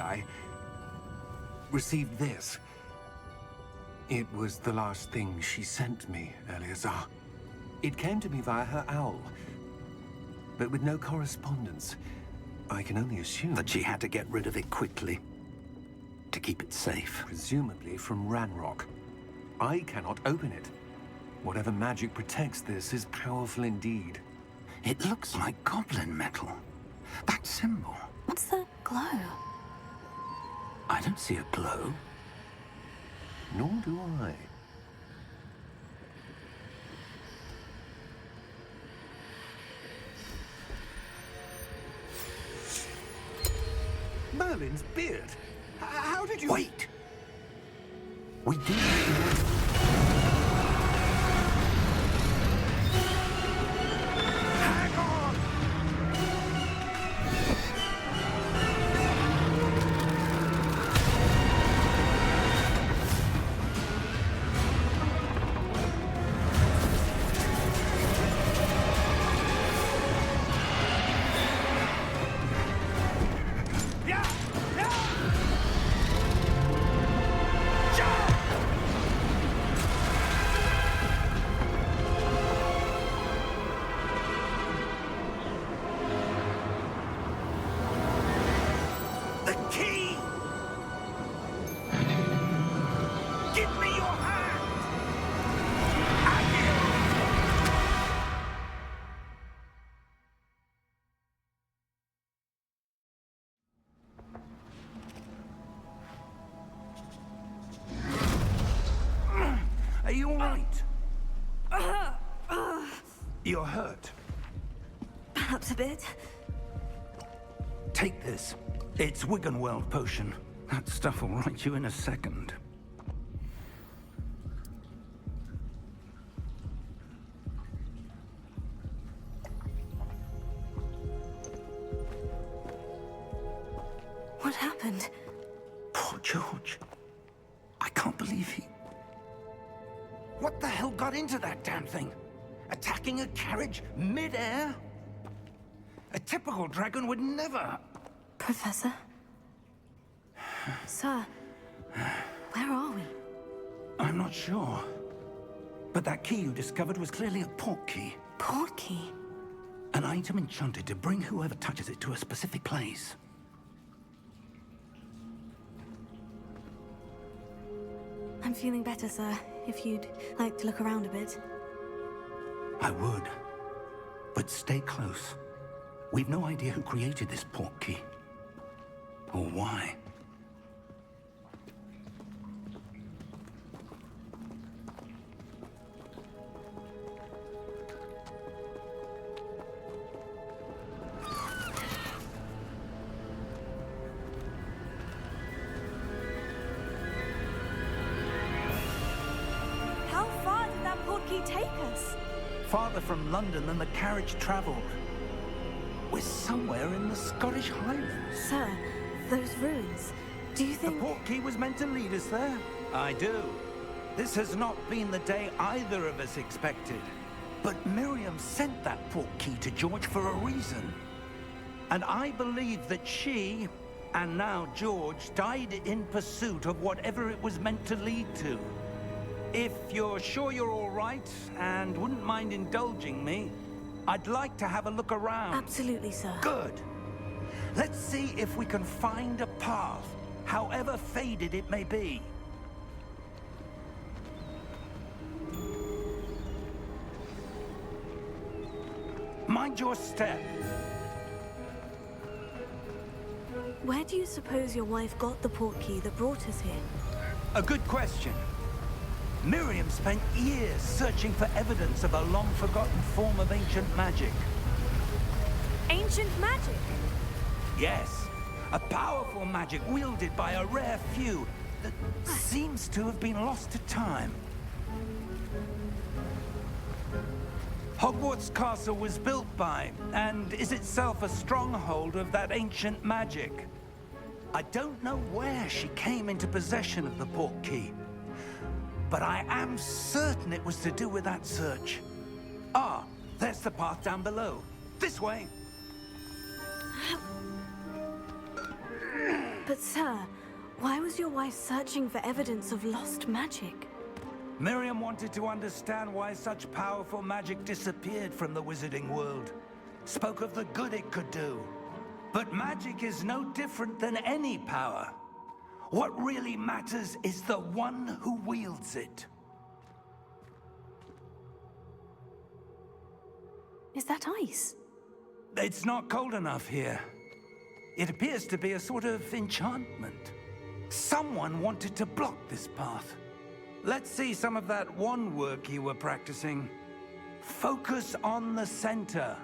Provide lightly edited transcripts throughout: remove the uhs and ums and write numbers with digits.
I received this. It was the last thing she sent me, Eleazar. It came to me via her owl, but with no correspondence. I can only assume That she had to get rid of it quickly, to keep it safe. presumably from Ranrock. I cannot open it. Whatever magic protects this is powerful indeed. It looks like goblin metal. That symbol. What's the glow? I don't see a glow. Nor do I. Merlin's beard. How did you... Wait! We did. Hang on! Yeah! Yeah! Jump! The key! Give me your hand! Are you all right? You're hurt. Perhaps a bit. Take this. It's Wiggenweld potion. That stuff will right you in a second. What happened? Poor George. I can't believe he... What the hell got into that damn thing? Attacking a carriage mid-air? A typical dragon would never... Professor? Sir, where are we? I'm not sure. But that key you discovered was clearly a port key. Port key? An item enchanted to bring whoever touches it to a specific place. I'm feeling better, sir. If you'd like to look around a bit. I would. But stay close. We've no idea who created this port key. Or why. How far did that port key take us? Farther from London than the carriage traveled. We're somewhere in the Scottish Highlands. Sir, those ruins. Do you The think... port key was meant to lead us there? I do. This has not been the day either of us expected. But Miriam sent that port key to George for a reason. And I believe that she, and now George, died in pursuit of whatever it was meant to lead to. If you're sure you're all right and wouldn't mind indulging me, I'd like to have a look around. Absolutely, sir. Good. Let's see if we can find a path, however faded it may be. Mind your step. Where do you suppose your wife got the port key that brought us here? A good question. Miriam spent years searching for evidence of a long-forgotten form of ancient magic. Ancient magic? Yes, a powerful magic wielded by a rare few that seems to have been lost to time. Hogwarts Castle was built by, and is itself a stronghold of that ancient magic. I don't know where she came into possession of the port key, but I am certain it was to do with that search. Ah, there's the path down below. This way. But sir, why was your wife searching for evidence of lost magic? Miriam wanted to understand why such powerful magic disappeared from the wizarding world. Spoke of the good it could do. But magic is no different than any power. What really matters is the one who wields it. Is that ice? It's not cold enough here. It appears to be a sort of enchantment. Someone wanted to block this path. Let's see some of that wand work you were practicing. Focus on the center.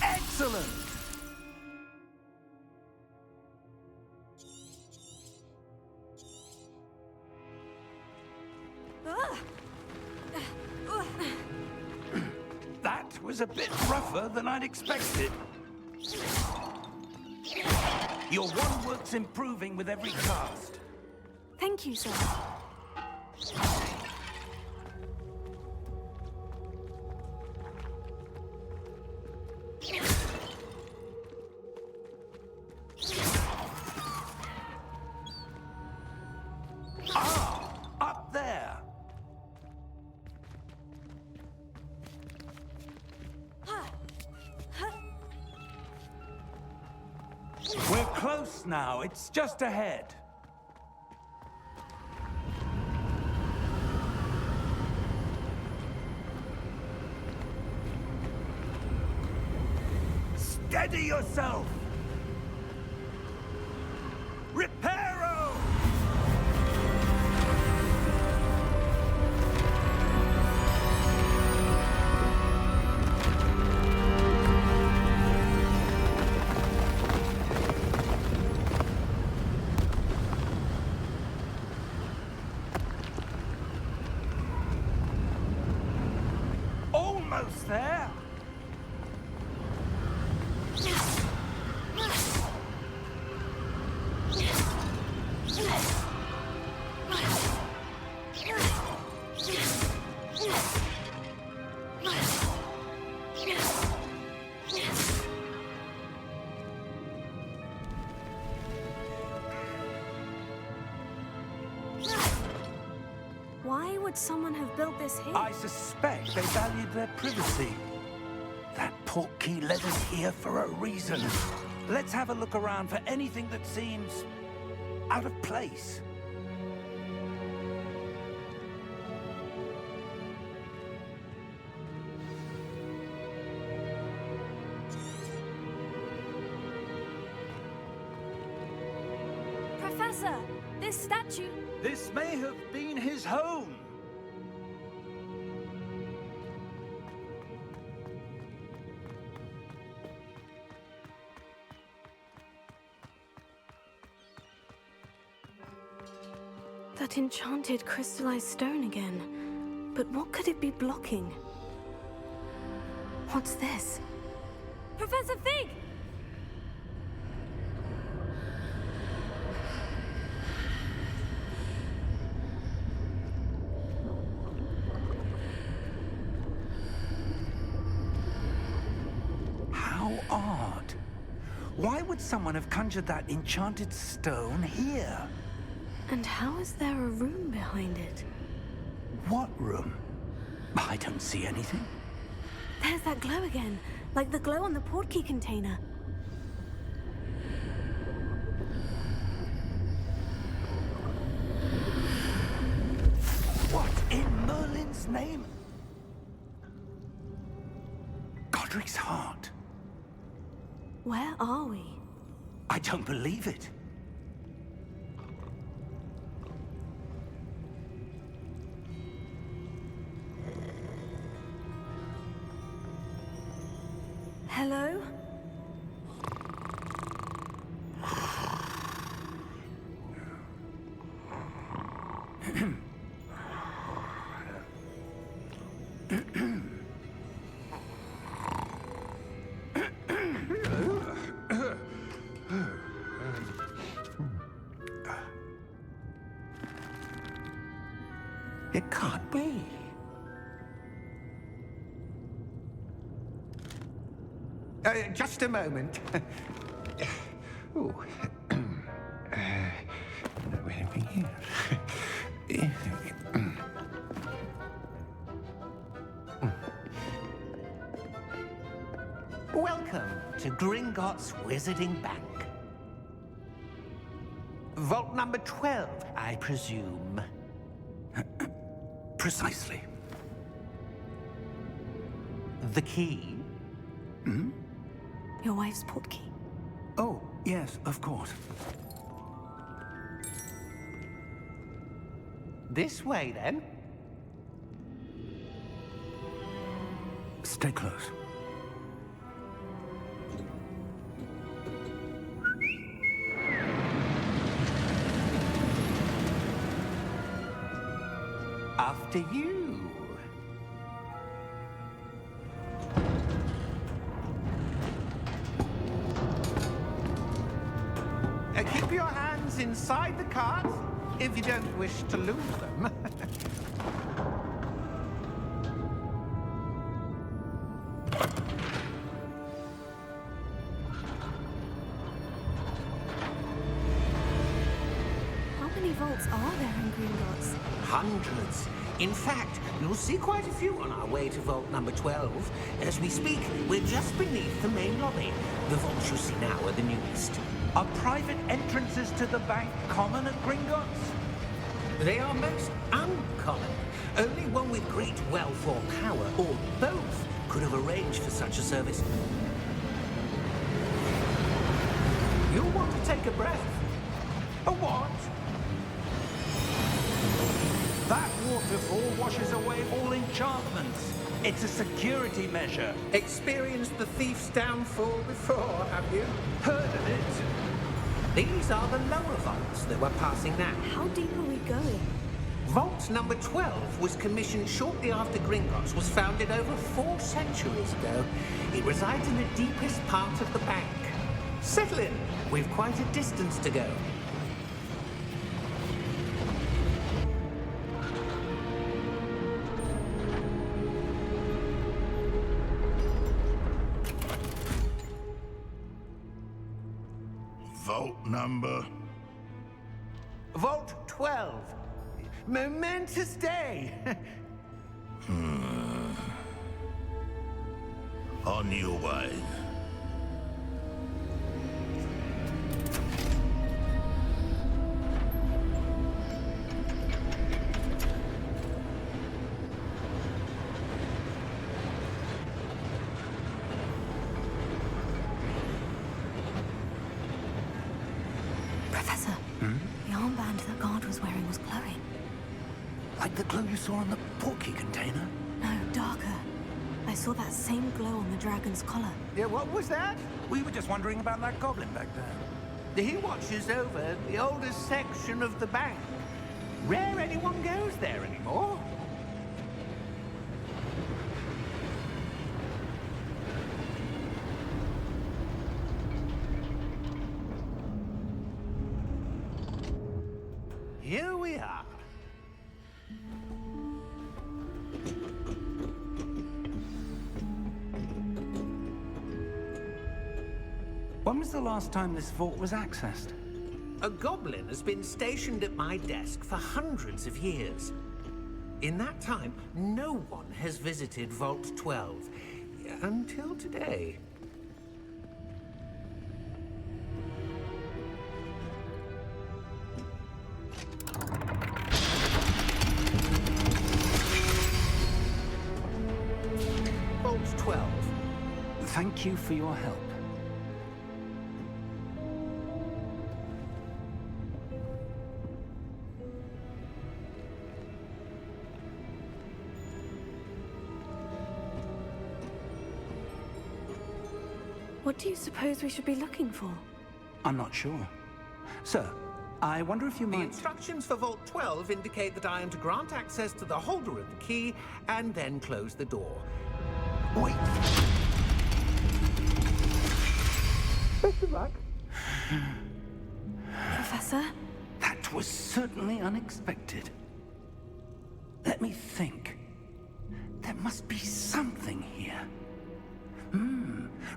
Excellent! That was a bit rougher than I'd expected. Your wand work's improving with every cast. Thank you, sir. Up there! We're close now. It's just ahead. Steady yourself! Reparo! Almost there! Why would someone have built this here? I suspect they valued their privacy. That portkey led us here for a reason. Let's have a look around for anything that seems out of place. Professor, this statue... This may have been his home. That enchanted crystallized stone again. But what could it be blocking? What's this? Professor Fig! How odd. Why would someone have conjured that enchanted stone here? And how is there a room behind it? What room? I don't see anything. There's that glow again, like the glow on the portkey container. What in Merlin's name? Godric's heart. Where are we? I don't believe it. Hello? It can't be. Just a moment. Ooh. Anything here? Welcome to Gringotts Wizarding Bank. Vault number 12, I presume. Precisely. The key? Your wife's portkey. Oh, yes, of course. This way, then. Stay close. After you. Keep your hands inside the cart if you don't wish to lose them. How many vaults are there in Gringotts? Hundreds. In fact, you'll see quite a few on our way to vault number 12. As we speak, we're just beneath the main lobby. The vaults you see now are the newest. Are private entrances to the bank common at Gringotts? They are most uncommon. Only one with great wealth or power, or both, could have arranged for such a service. You'll want to take a breath. A what? That waterfall washes away all enchantments. It's a security measure. Experienced the thief's downfall before, have you? Heard of it? These are the lower vaults that we're passing now. How deep are we going? Vault number 12 was commissioned shortly after Gringotts was founded over 4 centuries ago. It resides in the deepest part of the bank. Settle in. We've quite a distance to go. Vault number? Vault 12. Momentous day. On your way. Professor, the armband that guard was wearing was glowing. Like the glow you saw on the portkey container? No, darker. I saw that same glow on the dragon's collar. Yeah, what was that? We were just wondering about that goblin back there. He watches over the oldest section of the bank. Rare anyone goes there anymore. Here we are. When was the last time this vault was accessed? A goblin has been stationed at my desk for hundreds of years. In that time, no one has visited Vault 12. Until today. Vault 12. Thank you for your help. What do you suppose we should be looking for? I'm not sure. Sir, I wonder if you The might... instructions for Vault 12 indicate that I am to grant access to the holder of the key and then close the door. Wait. Best of luck. Professor? That was certainly unexpected. Let me think. There must be something here.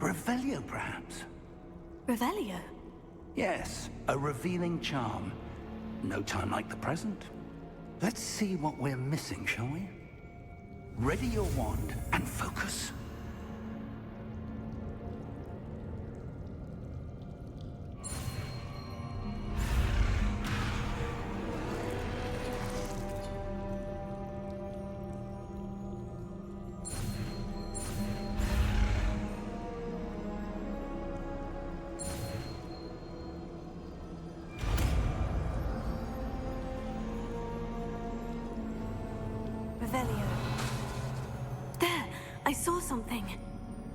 Revelio Revelio, perhaps? Revelio? Yes, a revealing charm. No time like the present. Let's see what we're missing, shall we? Ready your wand and focus. Revelio. There! I saw something.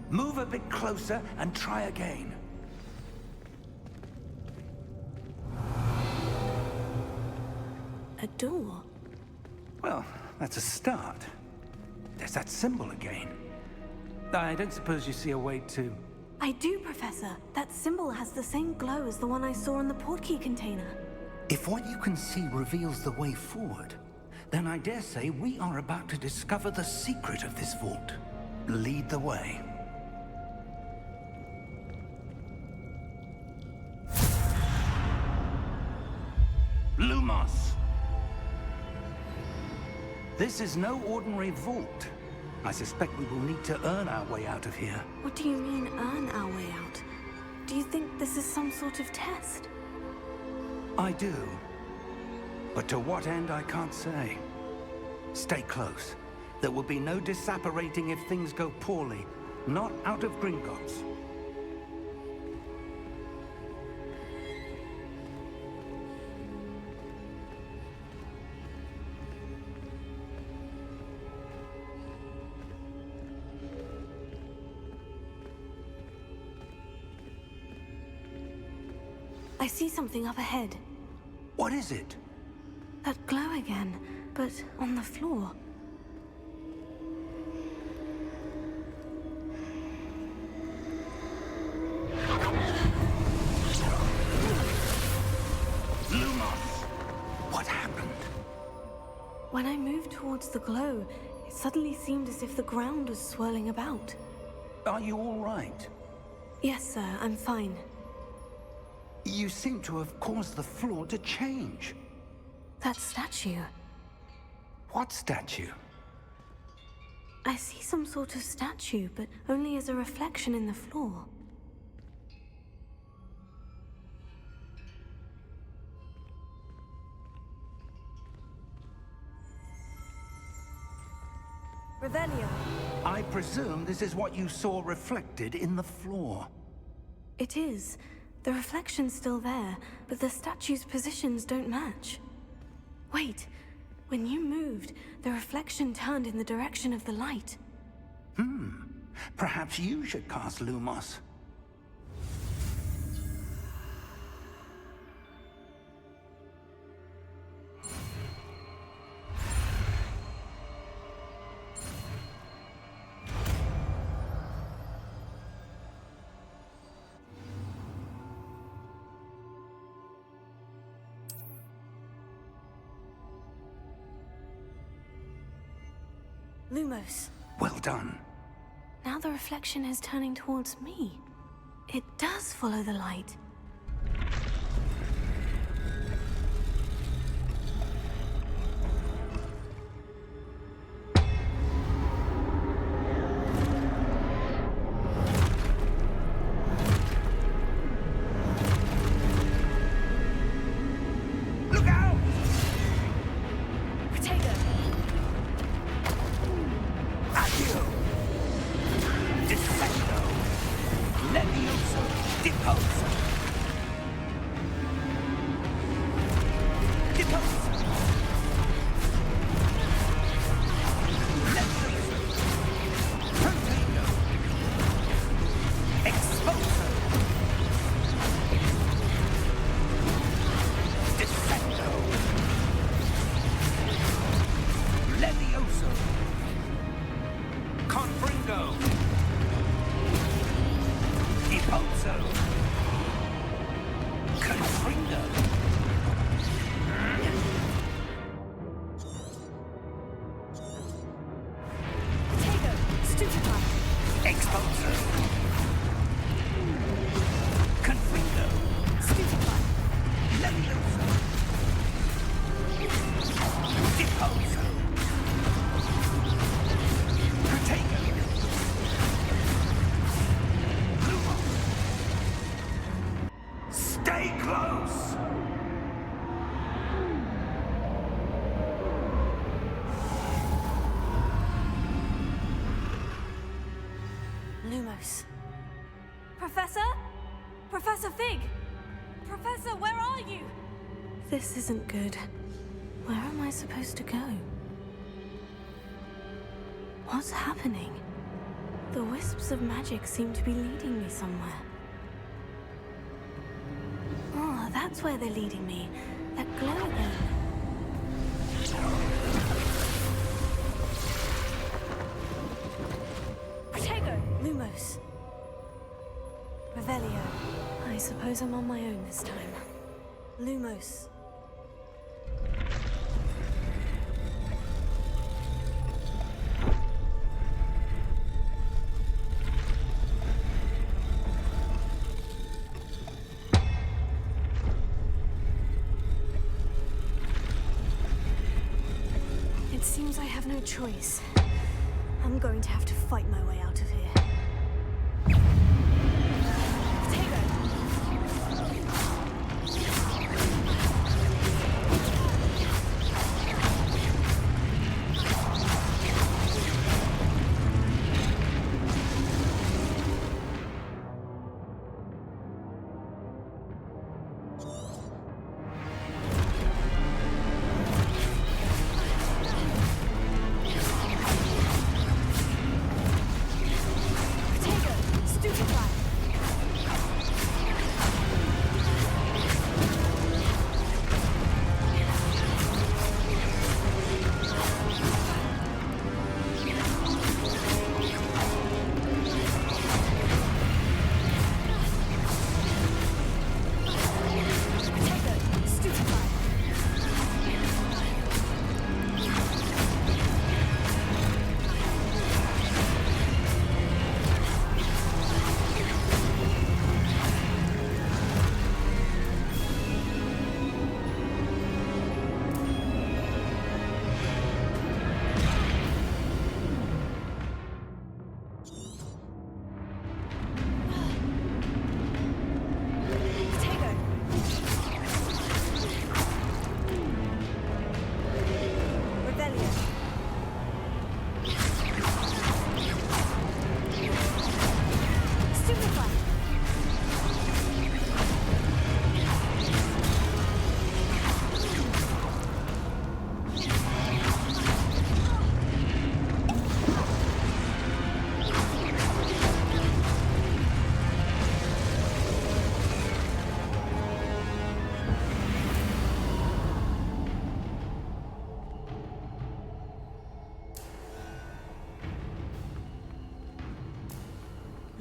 Move a bit closer and try again. A door. Well, that's a start. There's that symbol again. I don't suppose you see a way to... I do, Professor. That symbol has the same glow as the one I saw in the portkey container. If what you can see reveals the way forward, then I dare say we are about to discover the secret of this vault. Lead the way. Lumos! This is no ordinary vault. I suspect we will need to earn our way out of here. What do you mean, earn our way out? Do you think this is some sort of test? I do. But to what end, I can't say. Stay close. There will be no disapparating if things go poorly. Not out of Gringotts. I see something up ahead. What is it? That glow again, but on the floor. Lumos! What happened? When I moved towards the glow, it suddenly seemed as if the ground was swirling about. Are you all right? Yes, sir, I'm fine. You seem to have caused the floor to change. That statue. What statue? I see some sort of statue, but only as a reflection in the floor. Revelio. I presume this is what you saw reflected in the floor. It is. The reflection's still there, but the statue's positions don't match. Wait. When you moved, the reflection turned in the direction of the light. Perhaps you should cast Lumos. Lumos. Well done. Now the reflection is turning towards me. It does follow the light. Look out! Potato! Accio! Defendo! Levioso! Deposo! Deposo! Levioso! Potato! Exposo! Defendo! Levioso! Confringo! Deposo! Confringo! Potato! Stupefy! Exposo! Lumos. Professor? Professor Fig! Professor, where are you? This isn't good. Where am I supposed to go? What's happening? The wisps of magic seem to be leading me somewhere. Oh, that's where they're leading me. That glow again. Protego! Lumos. Revelio. I suppose I'm on my own this time. Lumos. It seems I have no choice. I'm going to have to fight my way out of here.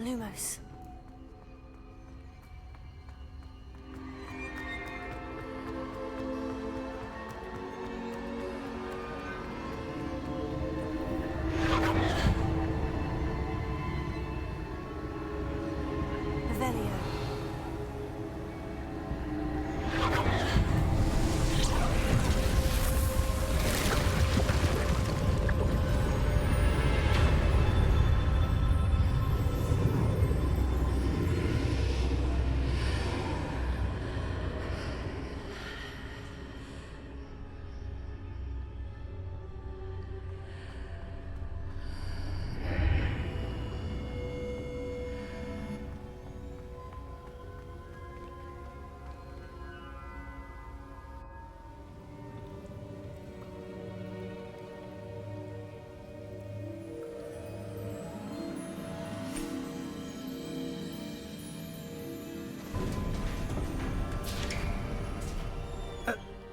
Lumos. Revelio.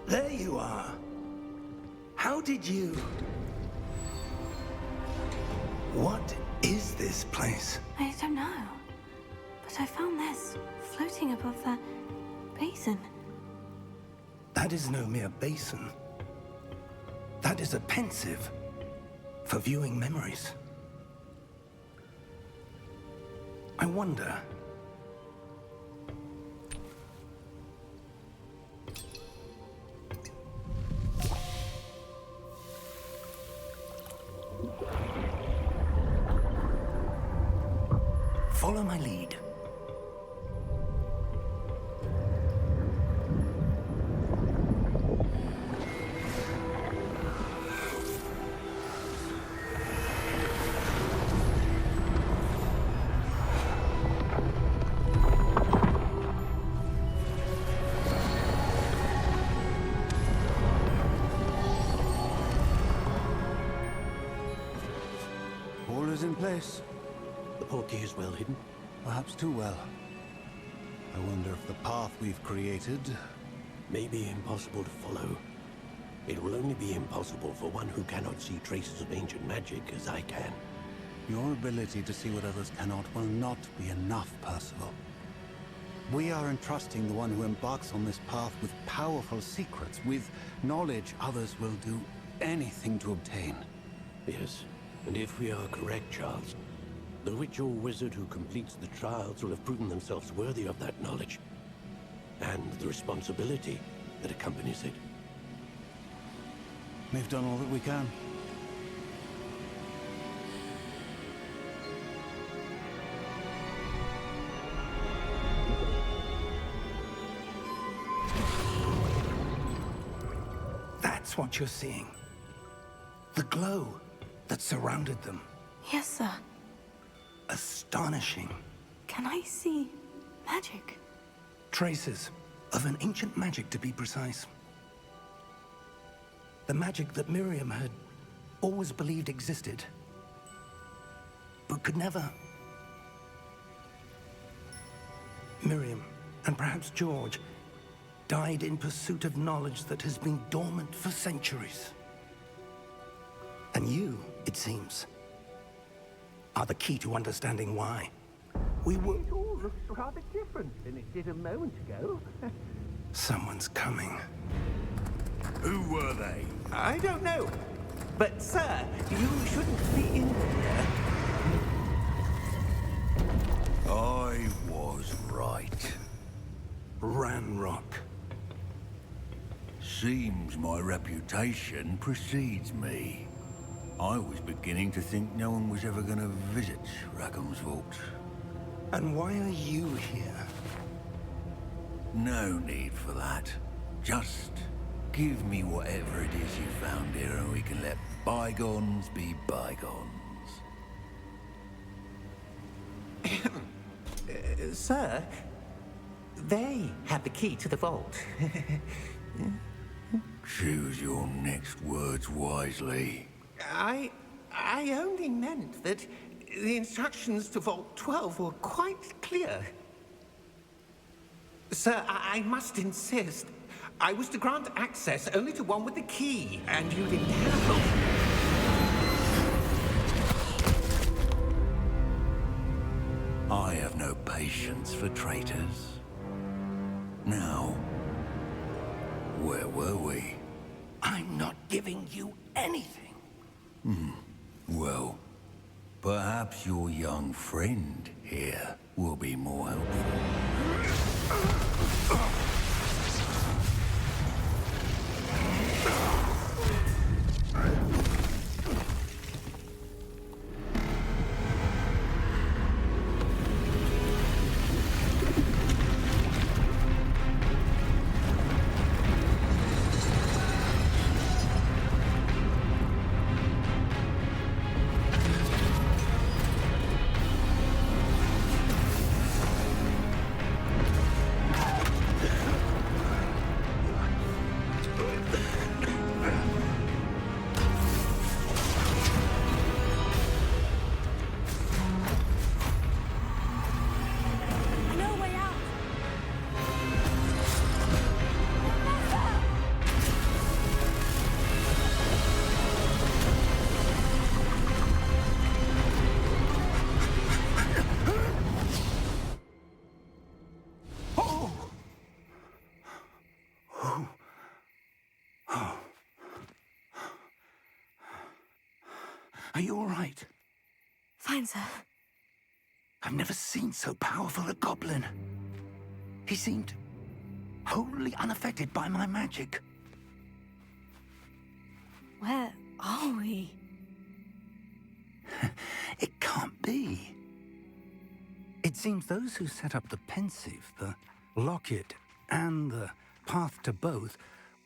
There you are. How did you... What is this place? I don't know. But I found this floating above that basin. That is no mere basin. That is a pensive for viewing memories. I wonder... Follow my lead. place? The portkey is well hidden. Perhaps too well. I wonder if the path we've created... May be impossible to follow. It will only be impossible for one who cannot see traces of ancient magic as I can. Your ability to see what others cannot will not be enough, Percival. We are entrusting the one who embarks on this path with powerful secrets, with knowledge others will do anything to obtain. Yes, and if we are correct, Charles, the witch or wizard who completes the trials will have proven themselves worthy of that knowledge, and the responsibility that accompanies it. We've done all that we can. That's what you're seeing. The glow that surrounded them. Yes, sir. Astonishing. Can I see magic? Traces of an ancient magic, to be precise. The magic that Miriam had always believed existed, but could never. Miriam, and perhaps George, died in pursuit of knowledge that has been dormant for centuries. And you, it seems, are the key to understanding why. We were... It all looks rather different than it did a moment ago. Someone's coming. Who were they? I don't know. But, sir, you shouldn't be in here. I was right. Ranrock. Seems my reputation precedes me. I was beginning to think no one was ever going to visit Rackham's vault. And why are you here? No need for that. Just give me whatever it is you found here and we can let bygones be bygones. Sir, they have the key to the vault. Choose your next words wisely. I only meant that the instructions to Vault 12 were quite clear. Sir, I must insist. I was to grant access only to one with the key, and you didn't have it. I have no patience for traitors. Now, where were we? I'm not giving you anything. Well, perhaps your young friend here will be more helpful. No way out! Are you all right? Fine, sir. I've never seen so powerful a goblin. He seemed wholly unaffected by my magic. Where are we? It can't be. It seems those who set up the pensive, the locket, and the path to both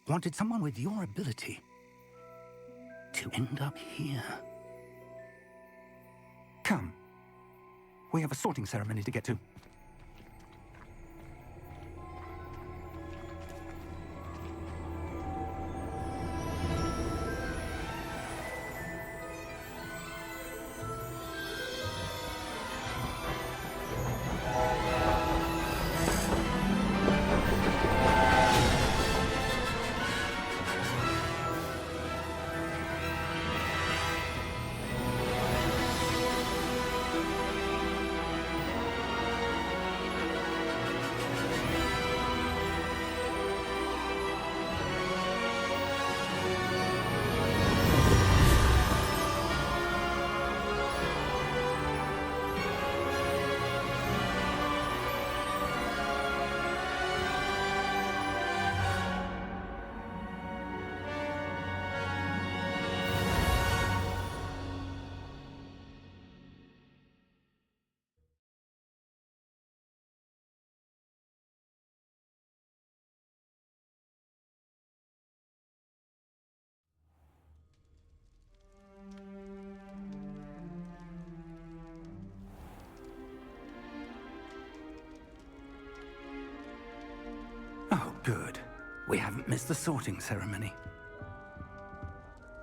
wanted someone with your ability to end up here. Come. We have a sorting ceremony to get to. Good. We haven't missed the sorting ceremony.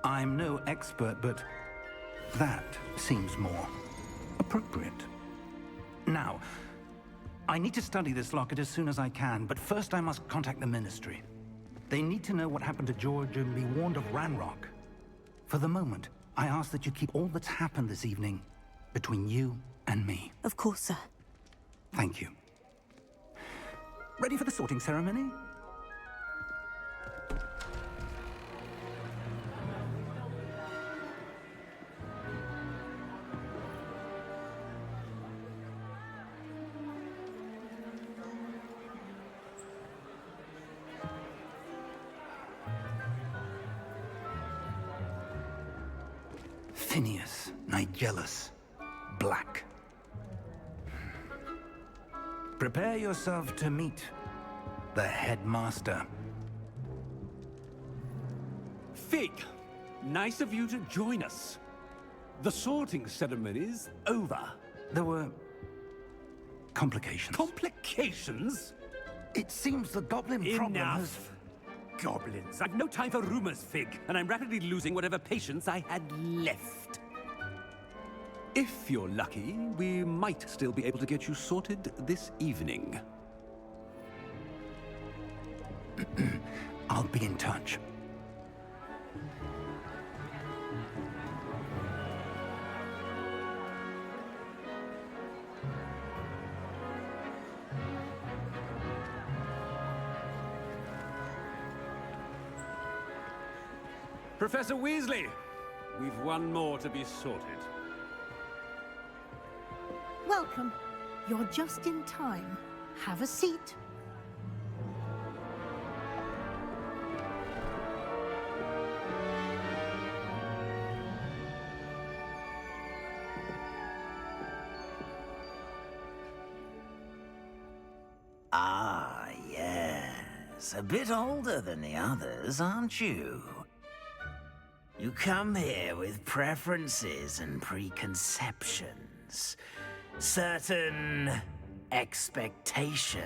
I'm no expert, but that seems more appropriate. Now, I need to study this locket as soon as I can, but first I must contact the Ministry. They need to know what happened to George and be warned of Ranrock. For the moment, I ask that you keep all that's happened this evening between you and me. Of course, sir. Thank you. Ready for the sorting ceremony? Phineas, Nigellus, Black. Prepare yourself to meet the headmaster. Fig, nice of you to join us. The sorting ceremony's over. There were complications. Complications? It seems the goblin problem has... Enough. Goblins. I've no time for rumors, Fig, and I'm rapidly losing whatever patience I had left. If you're lucky, we might still be able to get you sorted this evening. I'll be in touch. Professor Weasley, we've one more to be sorted. Welcome. You're just in time. Have a seat. Ah, yes. A bit older than the others, aren't you? You come here with preferences and preconceptions. Certain expectations.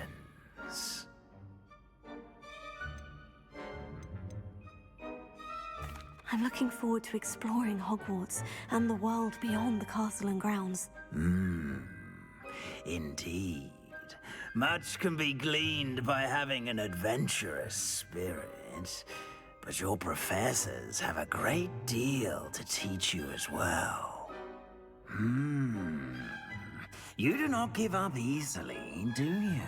I'm looking forward to exploring Hogwarts and the world beyond the castle and grounds. Indeed. Much can be gleaned by having an adventurous spirit, but your professors have a great deal to teach you as well. You do not give up easily, do you?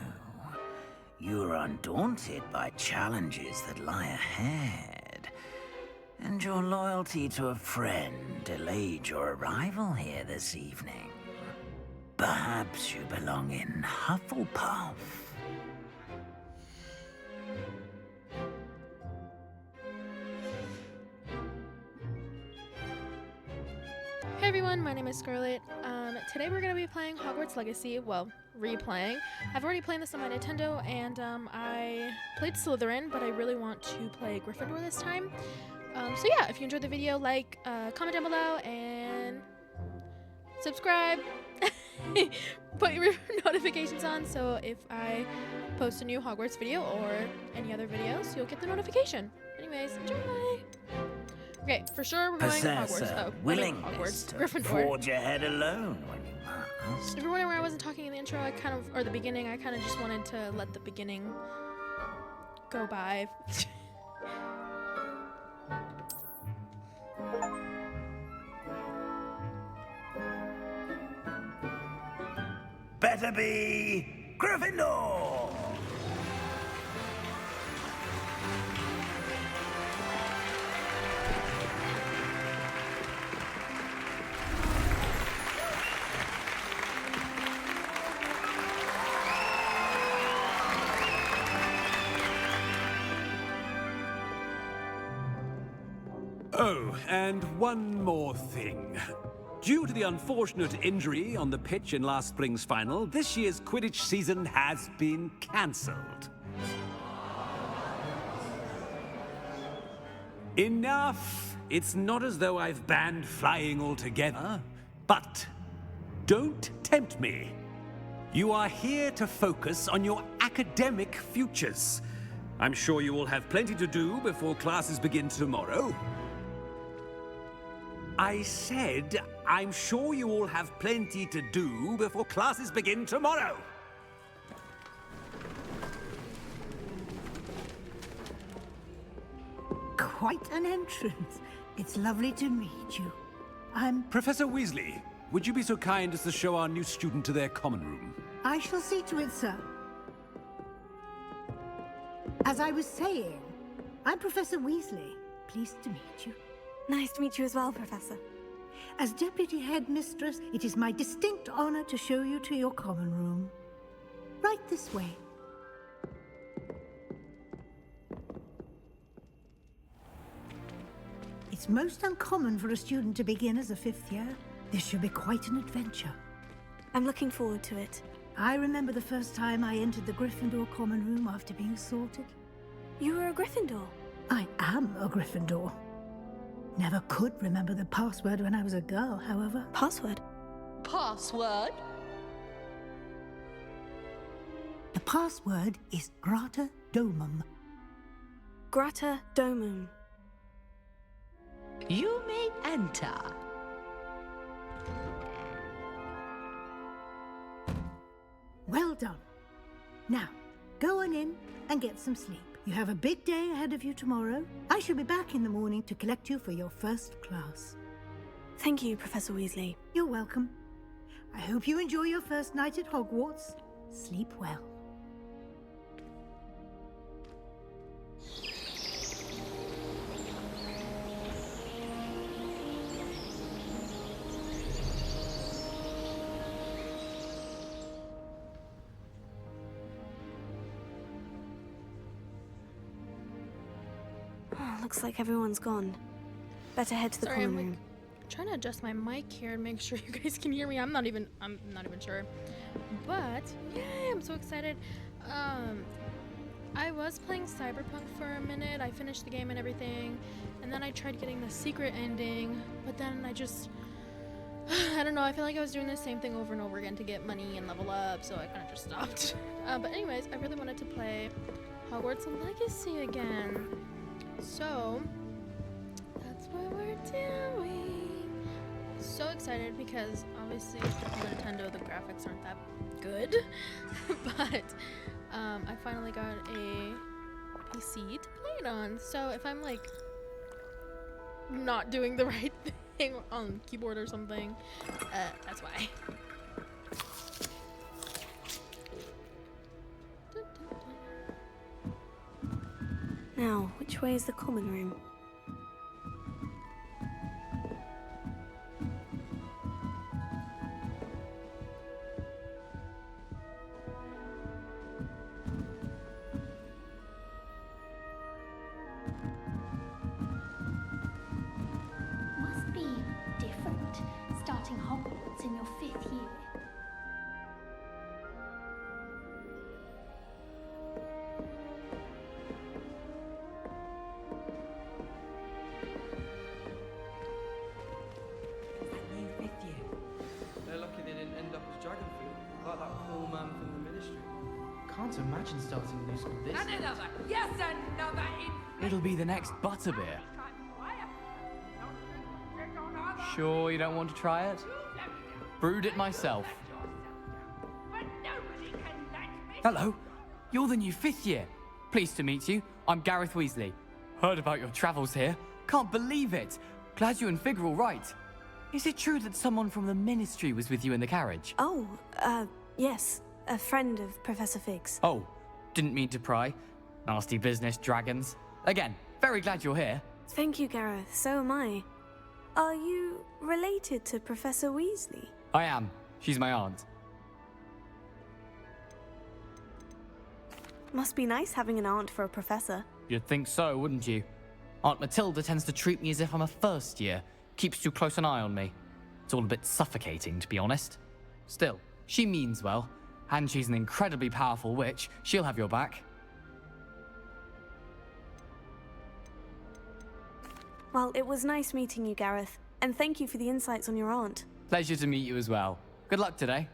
You are undaunted by challenges that lie ahead, and your loyalty to a friend delayed your arrival here this evening. Perhaps you belong in Hufflepuff. Hey everyone, my name is Scarlett. Today we're going to be playing Hogwarts Legacy, well, replaying. I've already played this on my Nintendo, and I played Slytherin, but I really want to play Gryffindor this time. So yeah, if you enjoyed the video, like, comment down below, and subscribe. Put your notifications on, so if I post a new Hogwarts video or any other videos, you'll get the notification. Anyways, enjoy! Okay, for sure we're going to Hogwarts. Oh, Willingness to Gryffindor. forge ahead alone when you must. If you're wondering why I wasn't talking in the intro, or the beginning, I kind of just wanted to let the beginning go by. Better be Gryffindor! Oh, and one more thing. Due to the unfortunate injury on the pitch in last spring's final, this year's Quidditch season has been cancelled. Enough! It's not as though I've banned flying altogether, but don't tempt me. You are here to focus on your academic futures. I'm sure you all have plenty to do before classes begin tomorrow. I said, I'm sure you all have plenty to do before classes begin tomorrow. Quite an entrance. It's lovely to meet you. Professor Weasley, would you be so kind as to show our new student to their common room? I shall see to it, sir. As I was saying, I'm Professor Weasley. Pleased to meet you. Nice to meet you as well, Professor. As Deputy Headmistress, it is my distinct honor to show you to your common room. Right this way. It's most uncommon for a student to begin as a 5th year. This should be quite an adventure. I'm looking forward to it. I remember the first time I entered the Gryffindor common room after being sorted. You were a Gryffindor? I am a Gryffindor. Never could remember the password when I was a girl, however. Password? Password? The password is Grata Domum. Grata Domum. You may enter. Well done. Now, go on in and get some sleep. You have a big day ahead of you tomorrow. I shall be back in the morning to collect you for your first class. Thank you, Professor Weasley. You're welcome. I hope you enjoy your first night at Hogwarts. Sleep well. Looks like everyone's gone. Better head to the Sorry, common I'm room. like trying to adjust my mic here and make sure you guys can hear me. I'm not even sure. But yay, I'm so excited. I was playing Cyberpunk for a minute. I finished the game and everything, and then I tried getting the secret ending, but then I don't know, I feel like I was doing the same thing over and over again to get money and level up, so I kind of just stopped. But anyways, I really wanted to play Hogwarts Legacy again. So, that's what we're doing. So excited because obviously on the Nintendo the graphics aren't that good. But I finally got a PC to play it on. So if I'm like not doing the right thing on keyboard or something, that's why. Now, which way is the common room? Must be different, starting Hogwarts in your 5th year. Can't imagine starting a new school this. And another, yes, another in. It'll be the next butterbeer. Sure you don't want to try it? Brewed it myself. Hello, you're the new 5th year. Pleased to meet you. I'm Gareth Weasley. Heard about your travels here. Can't believe it. Glad you and Fig are all right. Is it true that someone from the Ministry was with you in the carriage? Oh, yes. A friend of Professor Fig's. Oh, didn't mean to pry. Nasty business, dragons. Again, very glad you're here. Thank you, Gareth. So am I. Are you related to Professor Weasley? I am. She's my aunt. Must be nice having an aunt for a professor. You'd think so, wouldn't you? Aunt Matilda tends to treat me as if I'm a first year. Keeps too close an eye on me. It's all a bit suffocating, to be honest. Still, she means well. And she's an incredibly powerful witch. She'll have your back. Well, it was nice meeting you, Gareth. And thank you for the insights on your aunt. Pleasure to meet you as well. Good luck today.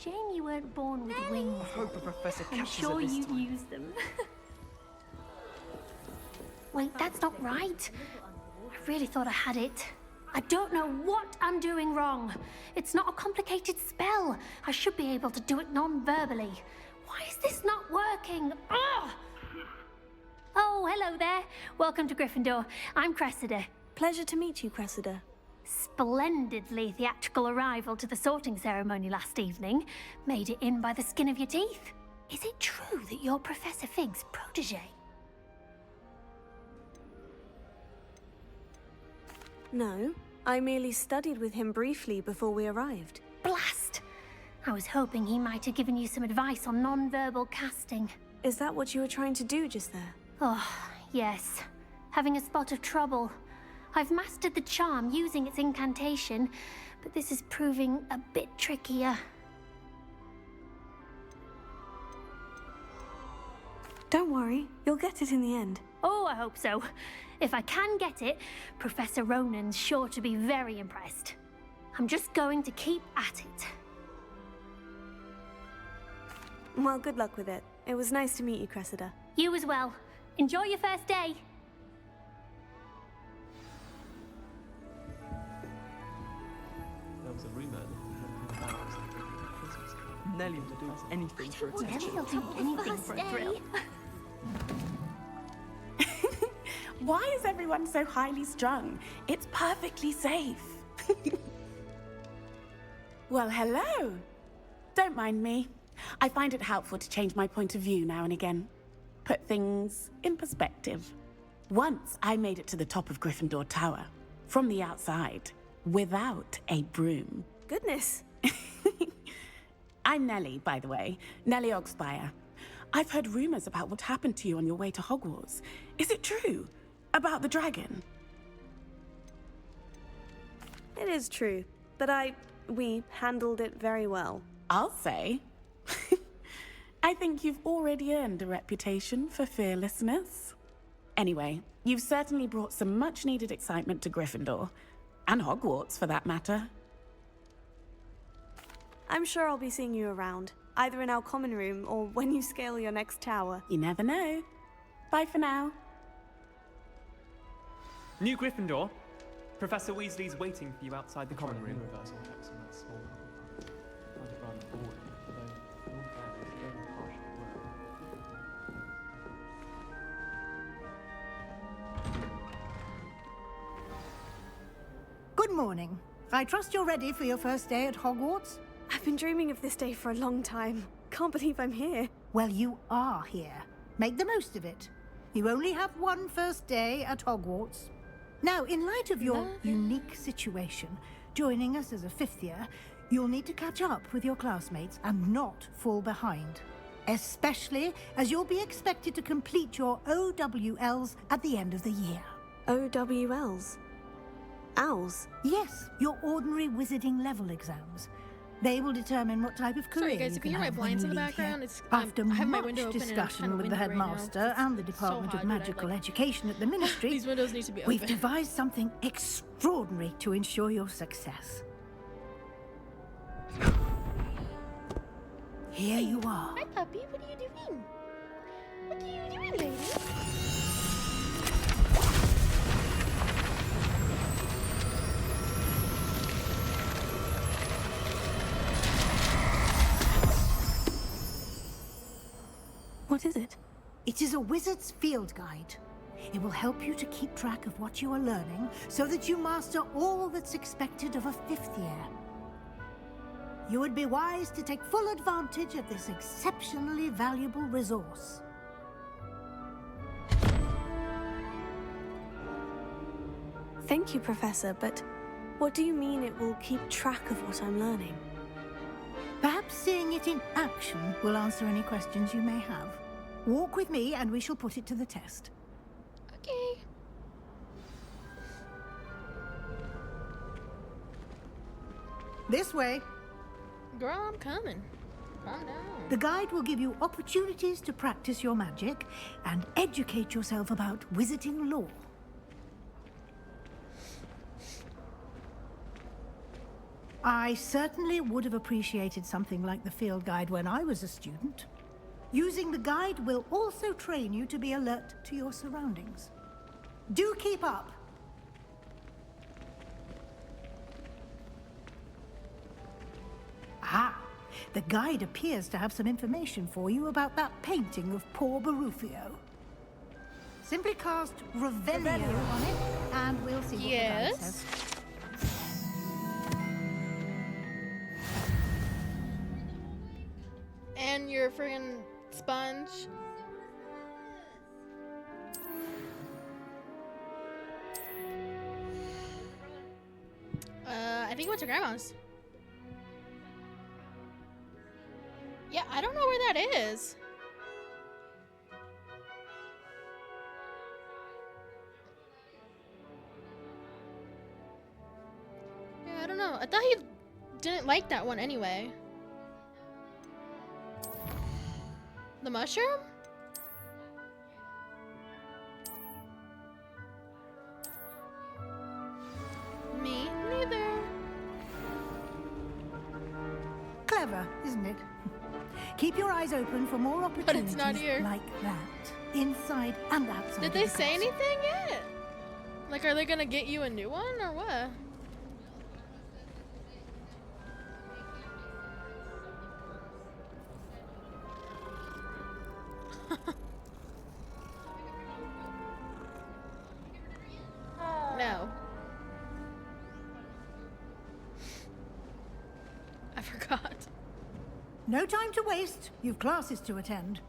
Shame you weren't born with wings. I hope a professor I'm catches sure her this you'd time. use them. Wait, that's not right. I really thought I had it. I don't know what I'm doing wrong. It's not a complicated spell. I should be able to do it non-verbally. Why is this not working? Ugh! Oh, hello there. Welcome to Gryffindor. I'm Cressida. Pleasure to meet you, Cressida. Splendidly theatrical arrival to the sorting ceremony last evening. Made it in by the skin of your teeth. Is it true that you're Professor Fig's protege? No, I merely studied with him briefly before we arrived. Blast! I was hoping he might have given you some advice on non-verbal casting. Is that what you were trying to do just there? Oh, yes. Having a spot of trouble. I've mastered the charm using its incantation, but this is proving a bit trickier. Don't worry, you'll get it in the end. Oh, I hope so. If I can get it, Professor Ronan's sure to be very impressed. I'm just going to keep at it. Well, good luck with it. It was nice to meet you, Cressida. You as well. Enjoy your first day. There was a rumour that Nelly will do anything for attention. Nelly will do anything for a thrill. Why is everyone so highly strung? It's perfectly safe. Well, hello. Don't mind me. I find it helpful to change my point of view now and again. Put things in perspective. Once I made it to the top of Gryffindor Tower, from the outside, without a broom. Goodness. I'm Nellie, by the way. Nellie Ogspire. I've heard rumors about what happened to you on your way to Hogwarts. Is it true? About the dragon? It is true, but we handled it very well. I'll say. I think you've already earned a reputation for fearlessness. Anyway, you've certainly brought some much-needed excitement to Gryffindor. And Hogwarts, for that matter. I'm sure I'll be seeing you around, either in our common room or when you scale your next tower. You never know. Bye for now. New Gryffindor. Professor Weasley's waiting for you outside the common room. Good morning. I trust you're ready for your first day at Hogwarts? I've been dreaming of this day for a long time. Can't believe I'm here. Well, you are here. Make the most of it. You only have one first day at Hogwarts. Now, in light of your unique situation, joining us as a fifth year, you'll need to catch up with your classmates and not fall behind. Especially as you'll be expected to complete your OWLs at the end of the year. OWLs? Owls? Yes, your ordinary wizarding level exams. They will determine what type of career Sorry guys, you if can you hear my have when blinds you in the leave here. background, it's After I have my much window open and I'm discussion kind of with the windy right now. headmaster and the Department of Magical Education at the Ministry, These windows need to be we've open. devised something extraordinary to ensure your success. Here you are. Hi puppy, what are you doing? What are you doing, lady? What is it? It is a wizard's field guide. It will help you to keep track of what you are learning so that you master all that's expected of a fifth year. You would be wise to take full advantage of this exceptionally valuable resource. Thank you, Professor, but what do you mean it will keep track of what I'm learning? Perhaps seeing it in action will answer any questions you may have. Walk with me and we shall put it to the test. Okay. This way. Girl, I'm coming. Calm down. The guide will give you opportunities to practice your magic and educate yourself about wizarding lore. I certainly would have appreciated something like the field guide when I was a student. Using the guide will also train you to be alert to your surroundings. Do keep up! Ah, the guide appears to have some information for you about that painting of poor Barufio. Simply cast Revelio on it, and we'll see what the guide says. And your friggin' sponge. I think it went to Grandma's. Yeah, I don't know where that is. Yeah, I don't know. I thought he didn't like that one anyway. The mushroom? Me neither. Clever, isn't it? Keep your eyes open for more opportunities But it's not here. like that, inside and outside. Did they say anything yet? Like, are they gonna get you a new one or what? No. I forgot. No time to waste. You've classes to attend.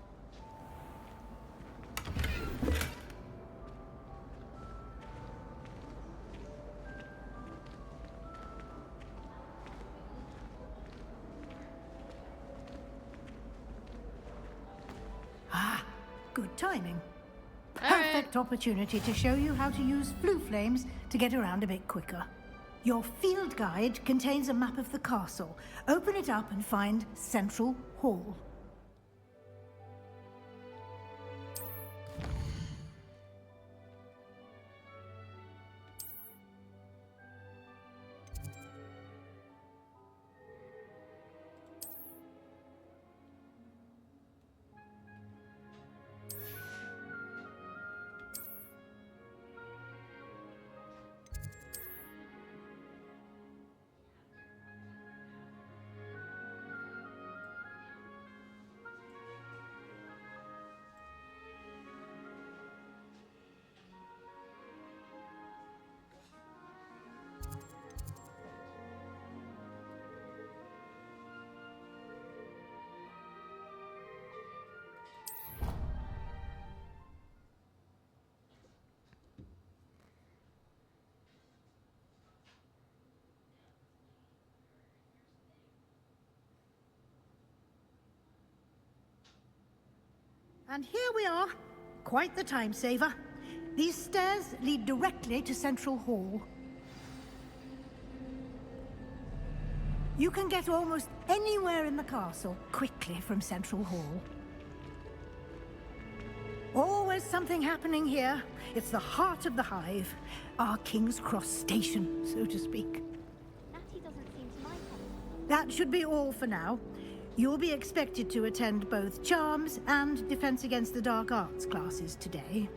Ah, good timing. Perfect opportunity to show you how to use flue flames to get around a bit quicker. Your field guide contains a map of the castle. Open it up and find Central Hall. And here we are. Quite the time saver. These stairs lead directly to Central Hall. You can get almost anywhere in the castle quickly from Central Hall. Always something happening here. It's the heart of the hive. Our King's Cross station, so to speak. That should be all for now. You'll be expected to attend both Charms and Defense Against the Dark Arts classes today.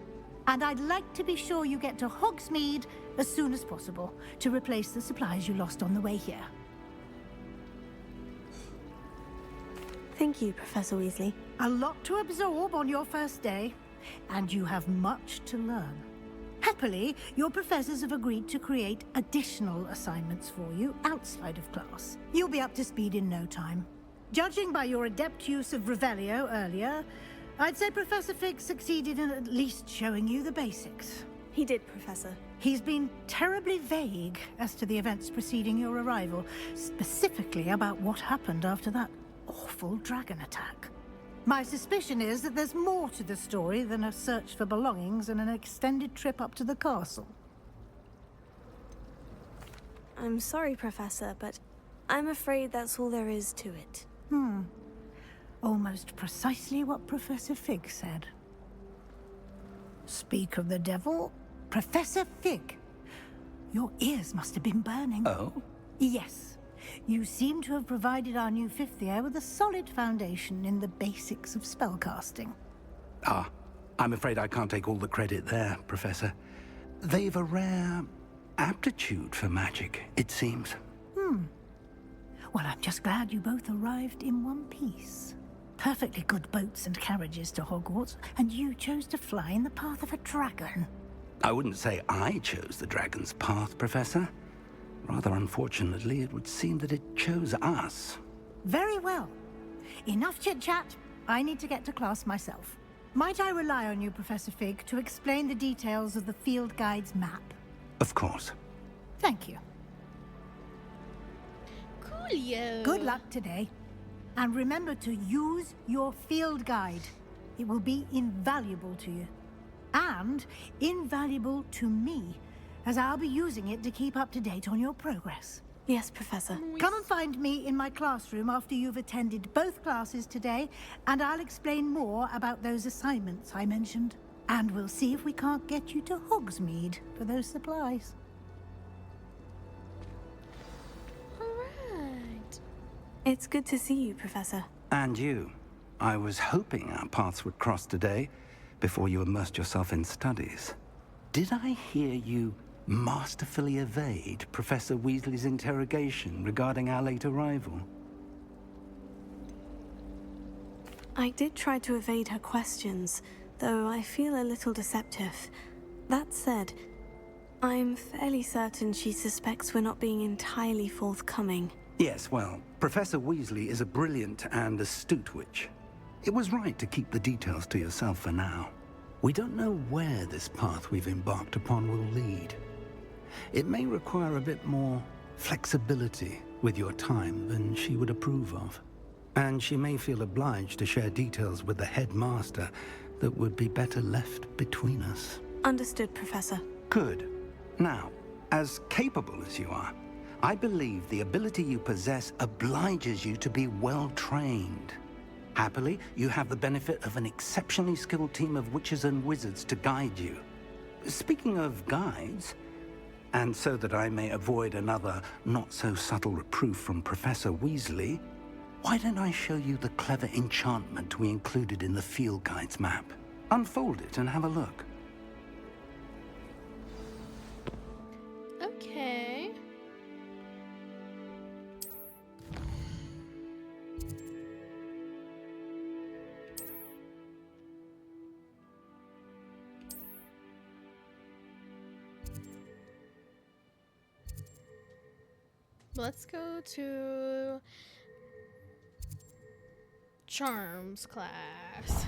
And I'd like to be sure you get to Hogsmeade as soon as possible to replace the supplies you lost on the way here. Thank you, Professor Weasley. A lot to absorb on your first day, and you have much to learn. Happily, your professors have agreed to create additional assignments for you outside of class. You'll be up to speed in no time. Judging by your adept use of Revelio earlier, I'd say Professor Fig succeeded in at least showing you the basics. He did, Professor. He's been terribly vague as to the events preceding your arrival, specifically about what happened after that awful dragon attack. My suspicion is that there's more to the story than a search for belongings and an extended trip up to the castle. I'm sorry, Professor, but I'm afraid that's all there is to it. Almost precisely what Professor Fig said. Speak of the devil, Professor Fig. Your ears must have been burning. Oh? Yes. You seem to have provided our new fifth year with a solid foundation in the basics of spellcasting. Ah, I'm afraid I can't take all the credit there, Professor. They've a rare aptitude for magic, it seems. Well, I'm just glad you both arrived in one piece. Perfectly good boats and carriages to Hogwarts, and you chose to fly in the path of a dragon. I wouldn't say I chose the dragon's path, Professor. Rather unfortunately, it would seem that it chose us. Very well. Enough chit-chat. I need to get to class myself. Might I rely on you, Professor Fig, to explain the details of the field guide's map? Of course. Thank you. Coolio. Good luck today. And remember to use your field guide. It will be invaluable to you. And invaluable to me, as I'll be using it to keep up to date on your progress. Yes, Professor. Come and find me in my classroom after you've attended both classes today, and I'll explain more about those assignments I mentioned. And we'll see if we can't get you to Hogsmeade for those supplies. Alright. It's good to see you, Professor. And you. I was hoping our paths would cross today, before you immersed yourself in studies. Did I hear you masterfully evade Professor Weasley's interrogation regarding our late arrival? I did try to evade her questions, though I feel a little deceptive. That said, I'm fairly certain she suspects we're not being entirely forthcoming. Yes, well, Professor Weasley is a brilliant and astute witch. It was right to keep the details to yourself for now. We don't know where this path we've embarked upon will lead. It may require a bit more flexibility with your time than she would approve of. And she may feel obliged to share details with the headmaster that would be better left between us. Understood, Professor. Good. Now, as capable as you are, I believe the ability you possess obliges you to be well trained. Happily, you have the benefit of an exceptionally skilled team of witches and wizards to guide you. Speaking of guides, and so that I may avoid another not-so-subtle reproof from Professor Weasley, why don't I show you the clever enchantment we included in the field guide's map? Unfold it and have a look. Okay. Let's go to Charms class.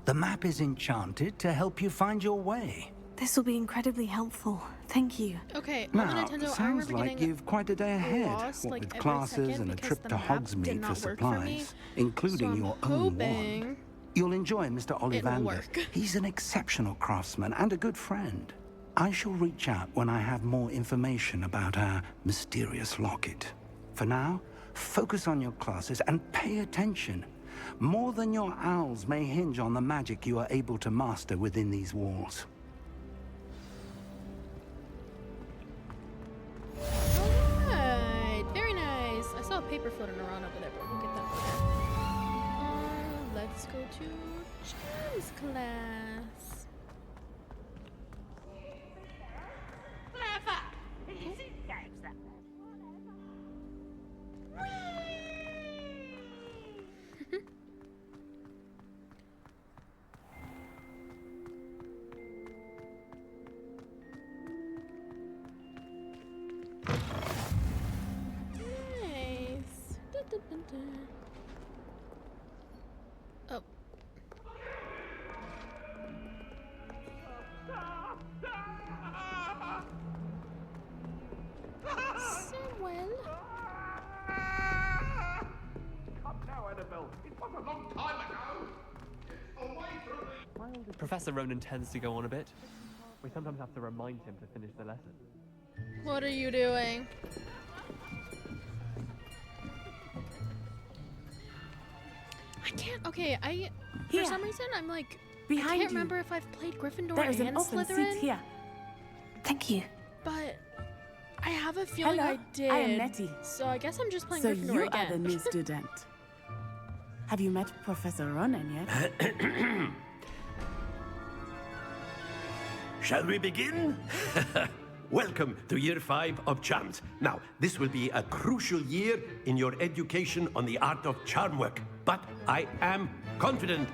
The map is enchanted to help you find your way. This will be incredibly helpful. Thank you. Okay, Now, on the Nintendo, I sounds remember like getting you've quite a day ahead, lost, what like, with every classes second and a because trip the to map Hogsmeade did for not work for me. supplies, including So I'm your own hoping wand. You'll enjoy Mr. it will Ollivander. work. He's an exceptional craftsman and a good friend. I shall reach out when I have more information about our mysterious locket. For now, focus on your classes and pay attention. More than your owls may hinge on the magic you are able to master within these walls. Alright, very nice. I saw a paper floating around over there, but we'll get that later. Let's go to Charms class. Nice. Oh. Samuel. Come now, Annabelle. It was a long time ago. It's away from me. Professor Ronan tends to go on a bit. We sometimes have to remind him to finish the lesson. What are you doing? I can't. Okay, for Here. some reason I'm like Behind I can't you. remember if I've played Gryffindor There is and an open Slytherin. seat here. Thank you. But I have a feeling Hello, I did. I am Nettie. So I guess I'm just playing So Gryffindor you again. are the new student. Have you met Professor Ronan yet? Shall we begin? Welcome to year 5 of charms. Now, this will be a crucial year in your education on the art of charm work. But I am confident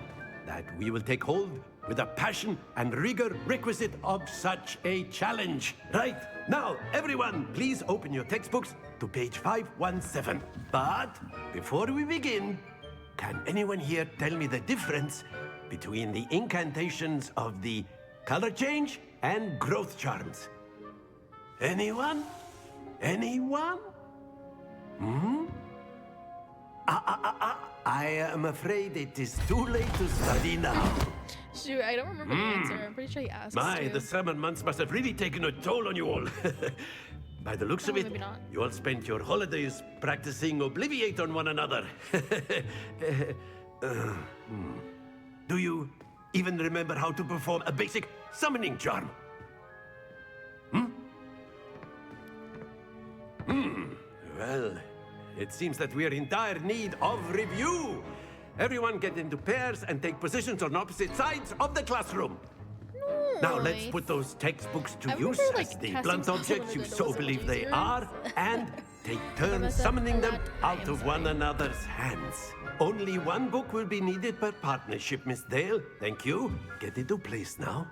that we will take hold with the passion and rigor requisite of such a challenge. Right, now, everyone, please open your textbooks to page 517. But before we begin, can anyone here tell me the difference between the incantations of the color change and growth charms? Anyone? Anyone? Hmm? I am afraid it is too late to study now. Shoot, I don't remember the answer. I'm pretty sure he asked. My, the summer months must have really taken a toll on you all. By the looks of it, maybe not. you all spent your holidays practicing Obliviate on one another. Do you even remember how to perform a basic summoning charm? Well, it seems that we are in dire need of review. Everyone get into pairs and take positions on opposite sides of the classroom. Now let's put those textbooks to use as the blunt objects you so believe they are, and take turns summoning them out of one another's hands. Only one book will be needed per partnership, Miss Dale. Thank you. Get into place now.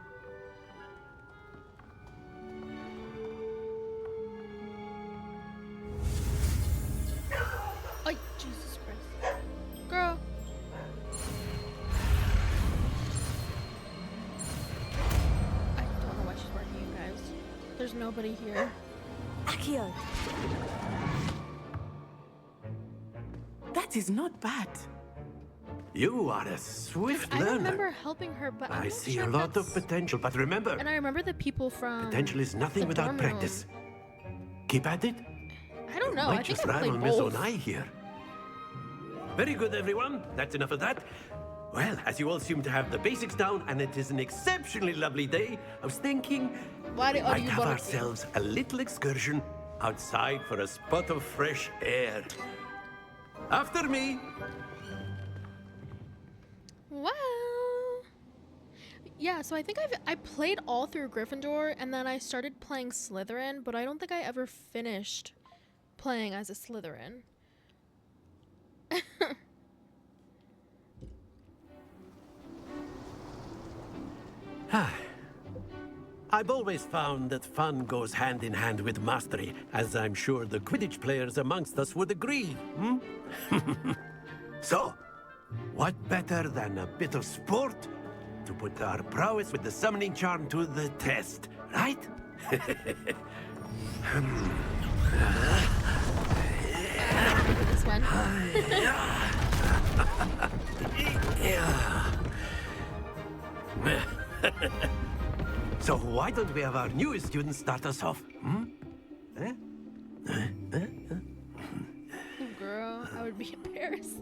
Oh, Jesus Christ. Girl. I don't know why she's working, you guys. There's nobody here. Accio. That is not bad. You are a swift I learner. remember helping her, but I'm I not see sure a if lot of that's- potential, but remember, And I remember the people from potential is nothing the without dorm practice. room. Keep at it. I don't know. I Might think just I rival played Miss both. Onai here. Very good, everyone. That's enough of that. Well, as you all seem to have the basics down, and it is an exceptionally lovely day, I was thinking Why we are might you have working? ourselves a little excursion outside for a spot of fresh air. After me. Well, yeah. So I think I played all through Gryffindor, and then I started playing Slytherin, but I don't think I ever finished playing as a Slytherin. I've always found that fun goes hand in hand with mastery, as I'm sure the Quidditch players amongst us would agree. So, what better than a bit of sport to put our prowess with the summoning charm to the test, right? This one. So why don't we have our newest student start us off? Girl, I would be embarrassed.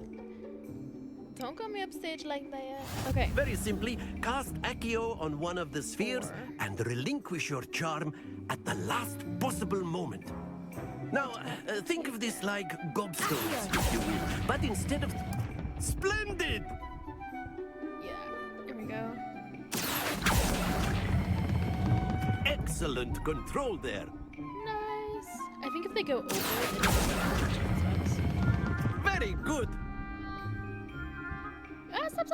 Don't call me upstage like that. Okay. Very simply, cast Accio on one of the spheres and relinquish your charm at the last possible moment. Now, think of this like gobstones, if you will, but instead of... Splendid! Here we go. Excellent control there. Nice. I think if they go over it, Very good.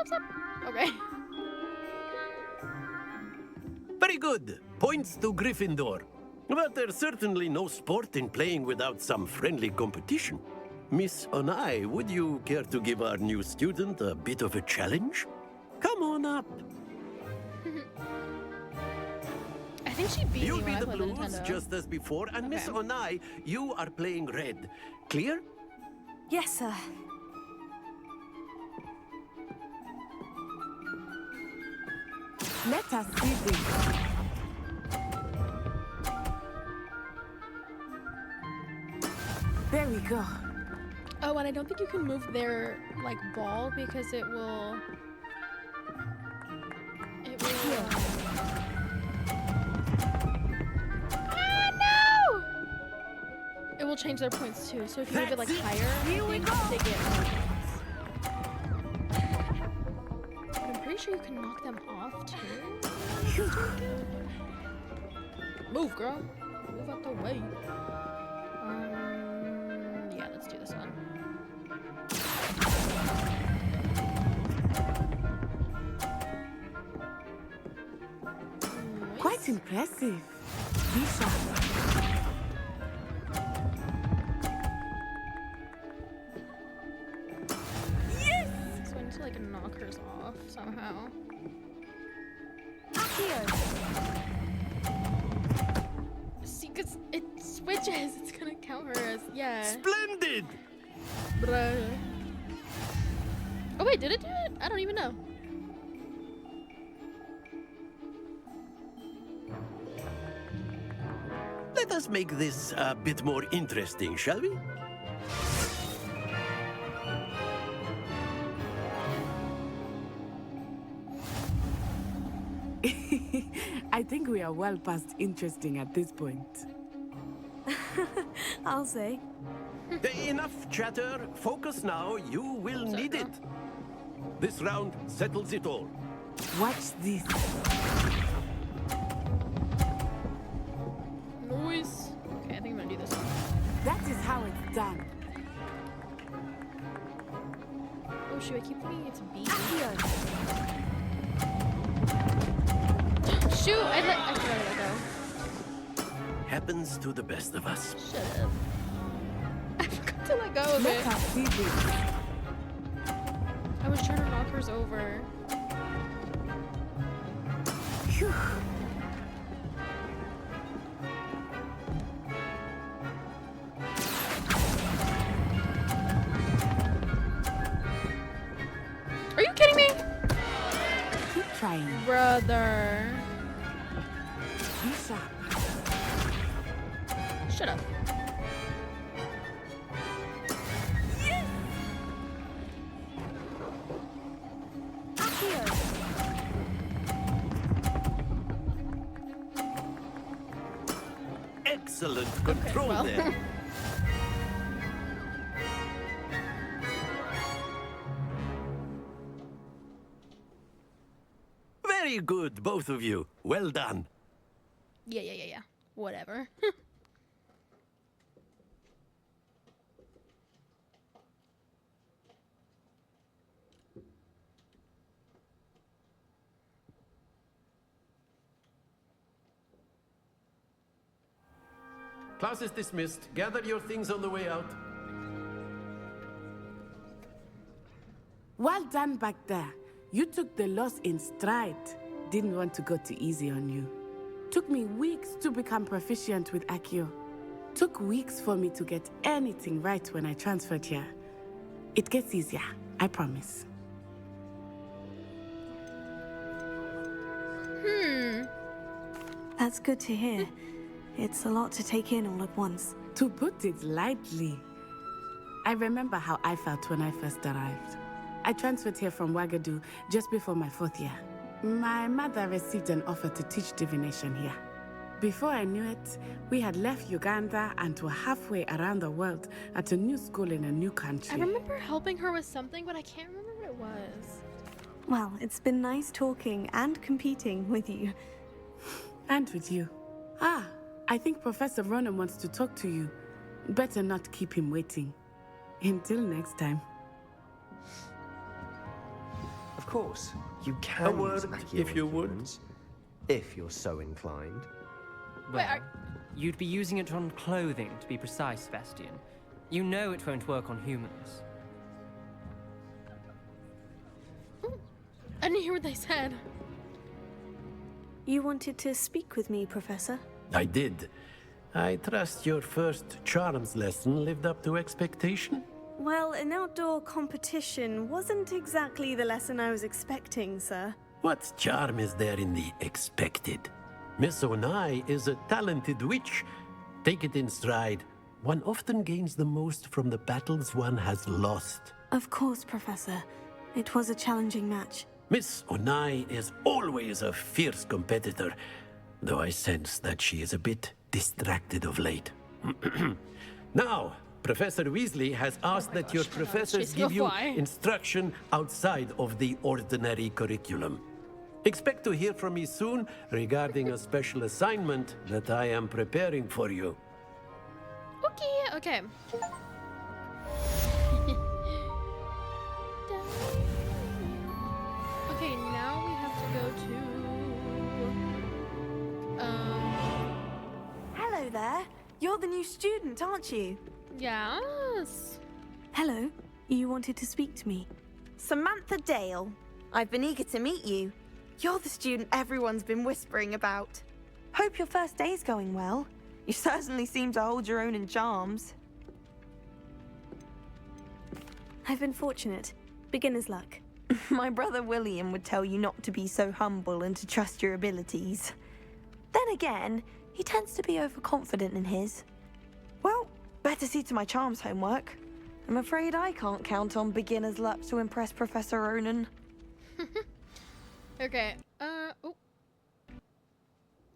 Stop. Okay. Very good. Points to Gryffindor. But there's certainly no sport in playing without some friendly competition. Miss Onai, would you care to give our new student a bit of a challenge? Come on up. I think she beat You'll me be when the I played blues Nintendo. just as before, and Miss Onai, you are playing red. Clear? Yes, sir. Let us see this. There we go. Oh, and I don't think you can move their like ball because it will. It will. Ah, no! will change their points too. So if you leave it like higher, they get more points. I'm pretty sure you can knock them off too. Move, girl. Move out the way. Yeah, let's do this one. Quite impressive. Lisa. Yes! So I need to like knock hers off somehow. See, because it switches. It's gonna count her as, yeah. Splendid! Bruh. Oh wait, did it do it? I don't even know. Let us make this a bit more interesting, shall we? I think we are well past interesting at this point. I'll say. Enough chatter. Focus now. You will need it. This round settles it all. Watch this. Noise. Okay, I think I'm gonna do this one. That is how it's done. Oh shoot, I keep thinking it's B. Shoot, I forgot to let go. Happens to the best of us. Shut up. I forgot to let go of it. I was trying to knock hers over. Phew. Are you kidding me? Keep trying. Brother. Be sharp. Shut up. Excellent control there. Very good, both of you. Well done. Yeah. Whatever. Class is dismissed. Gather your things on the way out. Well done back there. You took the loss in stride. Didn't want to go too easy on you. Took me weeks to become proficient with Accio. Took weeks for me to get anything right when I transferred here. It gets easier, I promise. That's good to hear. It's a lot to take in all at once. To put it lightly, I remember how I felt when I first arrived. I transferred here from Wagadu just before my 4th year. My mother received an offer to teach divination here. Before I knew it, we had left Uganda and were halfway around the world at a new school in a new country. I remember helping her with something, but I can't remember what it was. Well, it's been nice talking and competing with you. And with you. Ah, I think Professor Ronan wants to talk to you. Better not keep him waiting. Until next time. Of course, you can A word, use Accio if you would. influence, if you're so inclined. Well, you'd be using it on clothing, to be precise, Sebastian. You know it won't work on humans. I didn't hear what they said. You wanted to speak with me, Professor? I did. I trust your first charms lesson lived up to expectation? Well, an outdoor competition wasn't exactly the lesson I was expecting, sir. What charm is there in the expected? Miss Onai is a talented witch. Take it in stride. One often gains the most from the battles one has lost. Of course, Professor. It was a challenging match. Miss Onai is always a fierce competitor, though I sense that she is a bit distracted of late. Now, Professor Weasley has asked that your professors give you instruction outside of the ordinary curriculum. Expect to hear from me soon regarding a special assignment that I am preparing for you. Okay. Okay, now we have to go to... Hello there. You're the new student, aren't you? Yes. Hello. You wanted to speak to me. Samantha Dale. I've been eager to meet you. You're the student everyone's been whispering about. Hope your first day's going well. You certainly seem to hold your own in charms. I've been fortunate. Beginner's luck. My brother William would tell you not to be so humble and to trust your abilities. Then again, he tends to be overconfident in his. Well, better see to my charms homework. I'm afraid I can't count on beginner's luck to impress Professor Ronan. Okay,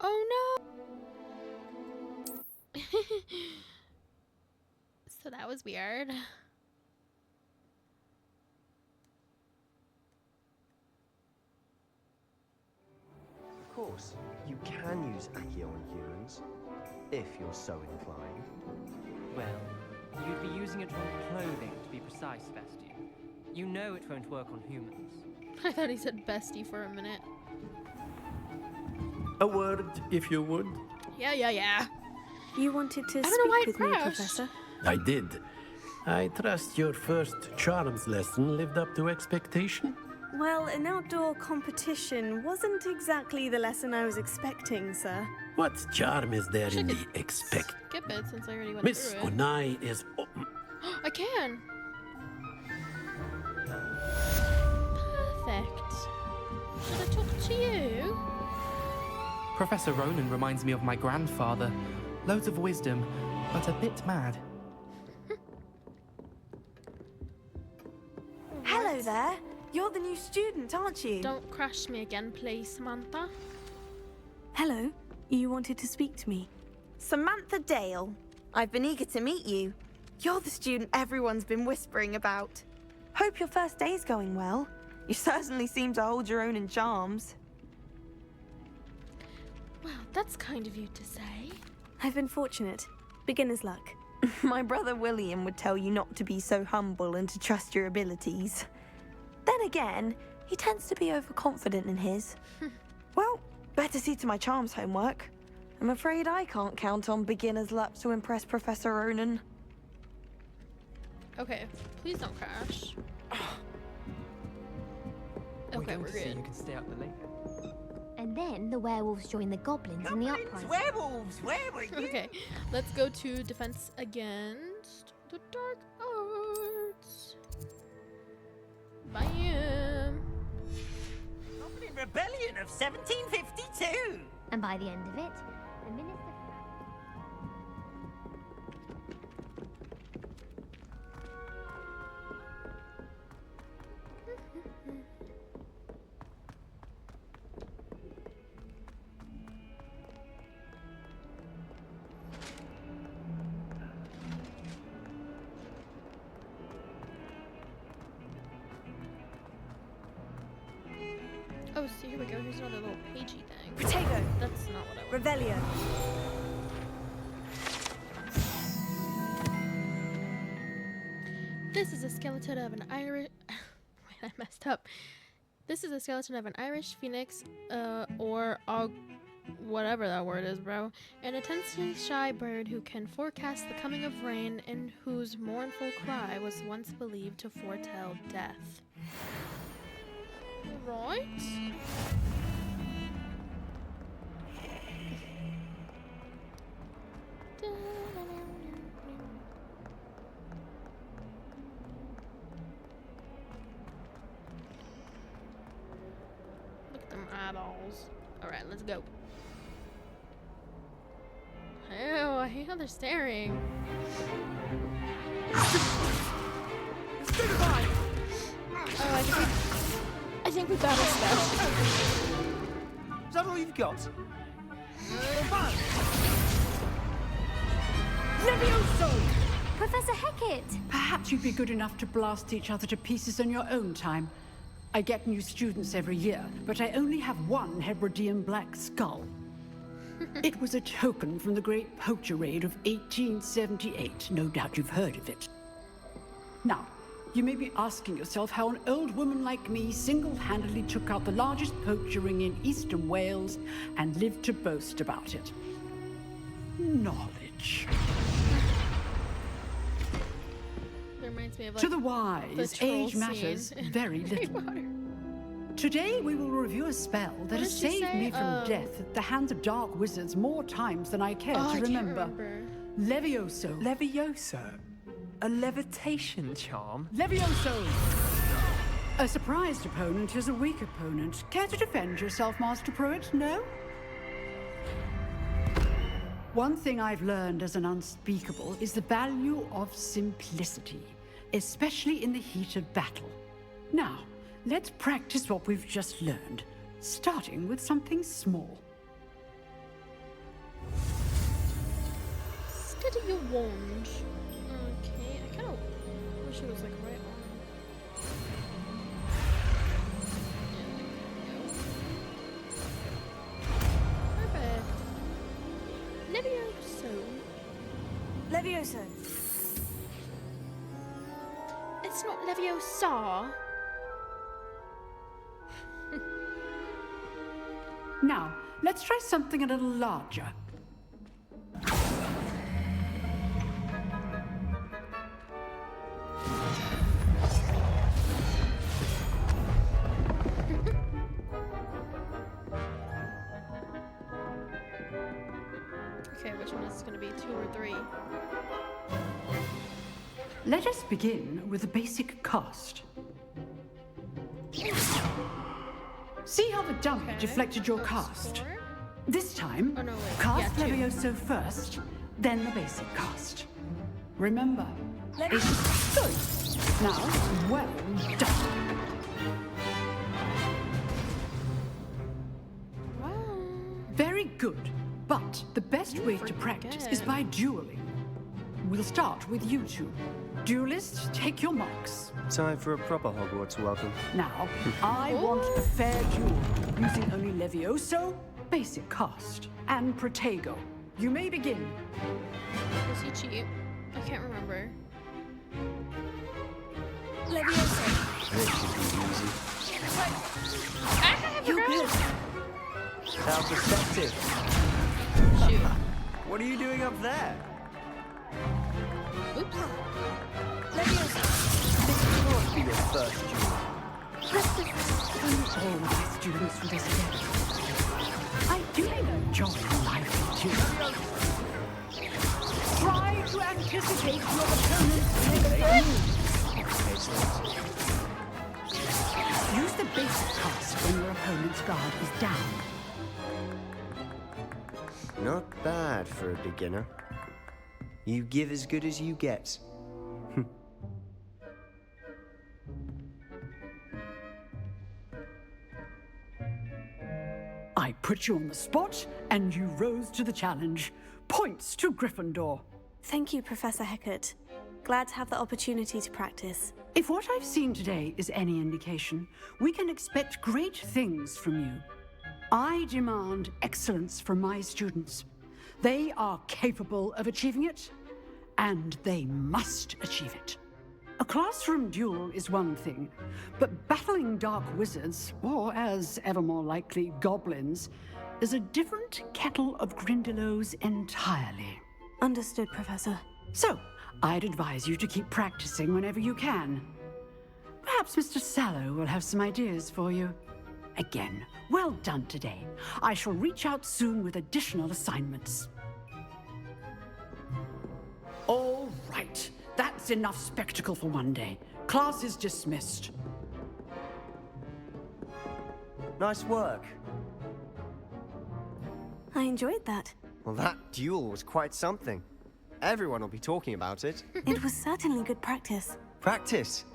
Oh no! So that was weird. Of course, you can use Accio on humans, if you're so inclined. Well, you'd be using it on clothing, to be precise, Vestian. You know it won't work on humans. I thought he said bestie for a minute. A word, if you would. Yeah. You wanted to I don't know why speak it with me, crashed. Professor? I did. I trust your first charms lesson lived up to expectation? Well, an outdoor competition wasn't exactly the lesson I was expecting, sir. What charm is there in the expect? Skip it since I already went Miss through it. Onai is... I can. Perfect. Should I talk to you? Professor Ronan reminds me of my grandfather. Loads of wisdom, but a bit mad. Hello there. You're the new student, aren't you? Don't crash me again, please, Samantha. Hello. You wanted to speak to me. Samantha Dale. I've been eager to meet you. You're the student everyone's been whispering about. Hope your first day's going well. You certainly seem to hold your own in charms. Well, that's kind of you to say. I've been fortunate. Beginner's luck. My brother William would tell you not to be so humble and to trust your abilities. Then again, he tends to be overconfident in his. Well, better see to my charms homework. I'm afraid I can't count on beginner's luck to impress Professor Ronan. Okay, please don't crash. Okay, we're good. You can stay up the lake. And then the werewolves join the goblins in the uprising. Werewolves! Okay, let's go to defense against the dark arts. Bam! Goblin Rebellion of 1752! And by the end of it, the minister... Oh, so here we go. Here's another little pagey thing. Potato. That's not what I want. Revelio. This is a skeleton of an Irish... Wait, I messed up. This is a skeleton of an Irish phoenix, or whatever that word is, bro. An intensely shy bird who can forecast the coming of rain and whose mournful cry was once believed to foretell death. Right? Look at them eyeballs. Alright, let's go. Ew, I hate how they're staring. Oh, I think we got a spell. Is that all you've got? Levioso! Professor Hecat! Perhaps you'd be good enough to blast each other to pieces in your own time. I get new students every year, but I only have one Hebridean black skull. It was a token from the Great Poacher Raid of 1878. No doubt you've heard of it. Now, you may be asking yourself how an old woman like me single-handedly took out the largest poacher ring in eastern Wales and lived to boast about it. Knowledge. That reminds me of, like, to the wise, troll age scene matters in very Harry little. Potter. Today we will review a spell that What has did she saved say? me from Oh. death at the hands of dark wizards more times than I care Oh, I to can't remember. Levioso. Levioso? A levitation charm? Levioso! A surprised opponent is a weak opponent. Care to defend yourself, Master Pruitt? No? One thing I've learned as an unspeakable is the value of simplicity, especially in the heat of battle. Now, let's practice what we've just learned, starting with something small. Steady your wand. Okay, I kind of wish it was like right on. Perfect. Levioso. Levioso. It's not Leviosa. Now, let's try something a little larger. Okay, which one is this gonna be? 2 or 3? Let us begin with a basic cast. See how the dummy deflected your cast? This time, cast yeah, 2. Levioso first, then the basic cast. Remember, it's good. Now, well done. Very good, but the best way to practice is by dueling. We'll start with you two. Duelists, take your marks. Time for a proper Hogwarts welcome. Now, I want a fair duel, using only Levioso, basic cast, and Protego. You may begin. Was he cheap? I can't remember. Levioso. This should be easy. You good? Our perspective. Shoot. What are you doing up there? Oops. Levioso. This can't be your first duel. All my students for this day. I do enjoy life too. Try to anticipate your opponent's next move. Use the basic cast when your opponent's guard is down. Not bad for a beginner. You give as good as you get. I put you on the spot, and you rose to the challenge. Points to Gryffindor. Thank you, Professor Hecat. Glad to have the opportunity to practice. If what I've seen today is any indication, we can expect great things from you. I demand excellence from my students. They are capable of achieving it, and they must achieve it. A classroom duel is one thing, but battling dark wizards, or as ever more likely, goblins, is a different kettle of Grindylows entirely. Understood, Professor. So, I'd advise you to keep practicing whenever you can. Perhaps Mr. Sallow will have some ideas for you. Again, well done today. I shall reach out soon with additional assignments. All right. That's enough spectacle for one day. Class is dismissed. Nice work. I enjoyed that. Well, that duel was quite something. Everyone will be talking about it. It was certainly good practice. Practice.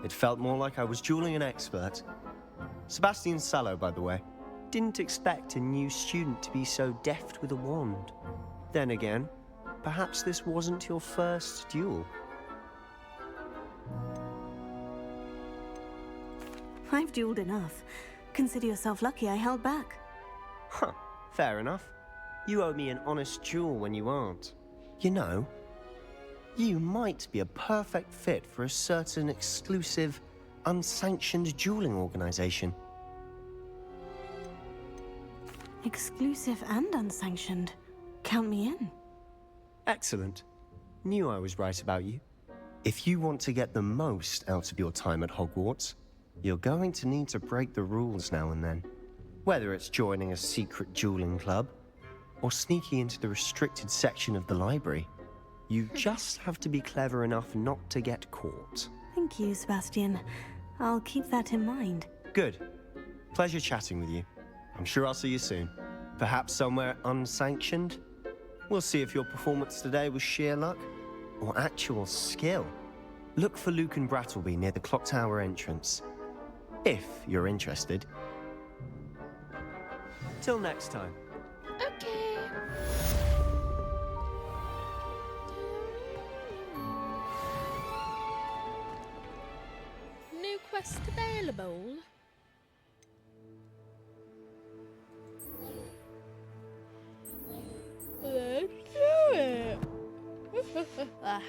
It felt more like I was dueling an expert. Sebastian Sallow, by the way. Didn't expect a new student to be so deft with a wand. Then again, perhaps this wasn't your first duel. I've dueled enough. Consider yourself lucky I held back. Huh, fair enough. You owe me an honest duel when you aren't. You know, you might be a perfect fit for a certain exclusive, unsanctioned dueling organization. Exclusive and unsanctioned. Count me in. Excellent. Knew I was right about you. If you want to get the most out of your time at Hogwarts, you're going to need to break the rules now and then. Whether it's joining a secret dueling club, or sneaking into the restricted section of the library, you just have to be clever enough not to get caught. Thank you, Sebastian. I'll keep that in mind. Good. Pleasure chatting with you. I'm sure I'll see you soon. Perhaps somewhere unsanctioned? We'll see if your performance today was sheer luck or actual skill. Look for Luke and Brattleby near the clock tower entrance, if you're interested. Till next time. Okay. New quest available. Let's do it. Ah.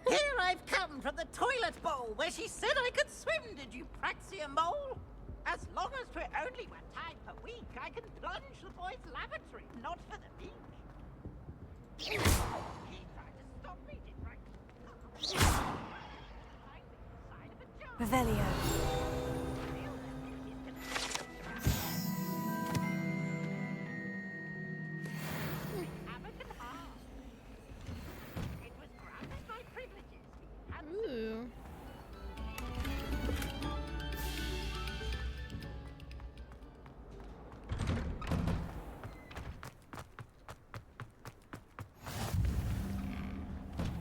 Here I've come from the toilet bowl where she said I could swim, did you praxia mole? As long as we're only one time per week, I can plunge the boys' lavatory, not for the beach. He tried to stop me, did right? Revelio. Ooh.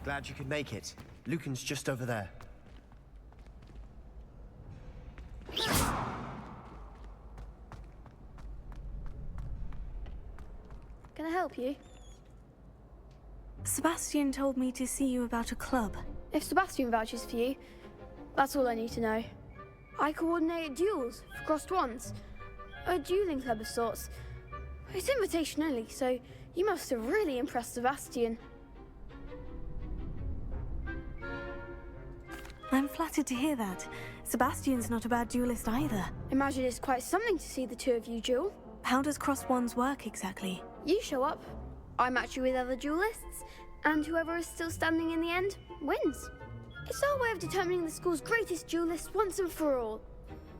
Glad you could make it. Lucan's just over there. Can I help you? Sebastian told me to see you about a club. If Sebastian vouches for you, that's all I need to know. I coordinate duels for crossed wands. A dueling club of sorts. It's invitation only, so you must have really impressed Sebastian. I'm flattered to hear that. Sebastian's not a bad duelist either. Imagine it's quite something to see the two of you duel. How does cross wands work exactly? You show up, I match you with other duelists, and whoever is still standing in the end wins. It's our way of determining the school's greatest duelist once and for all.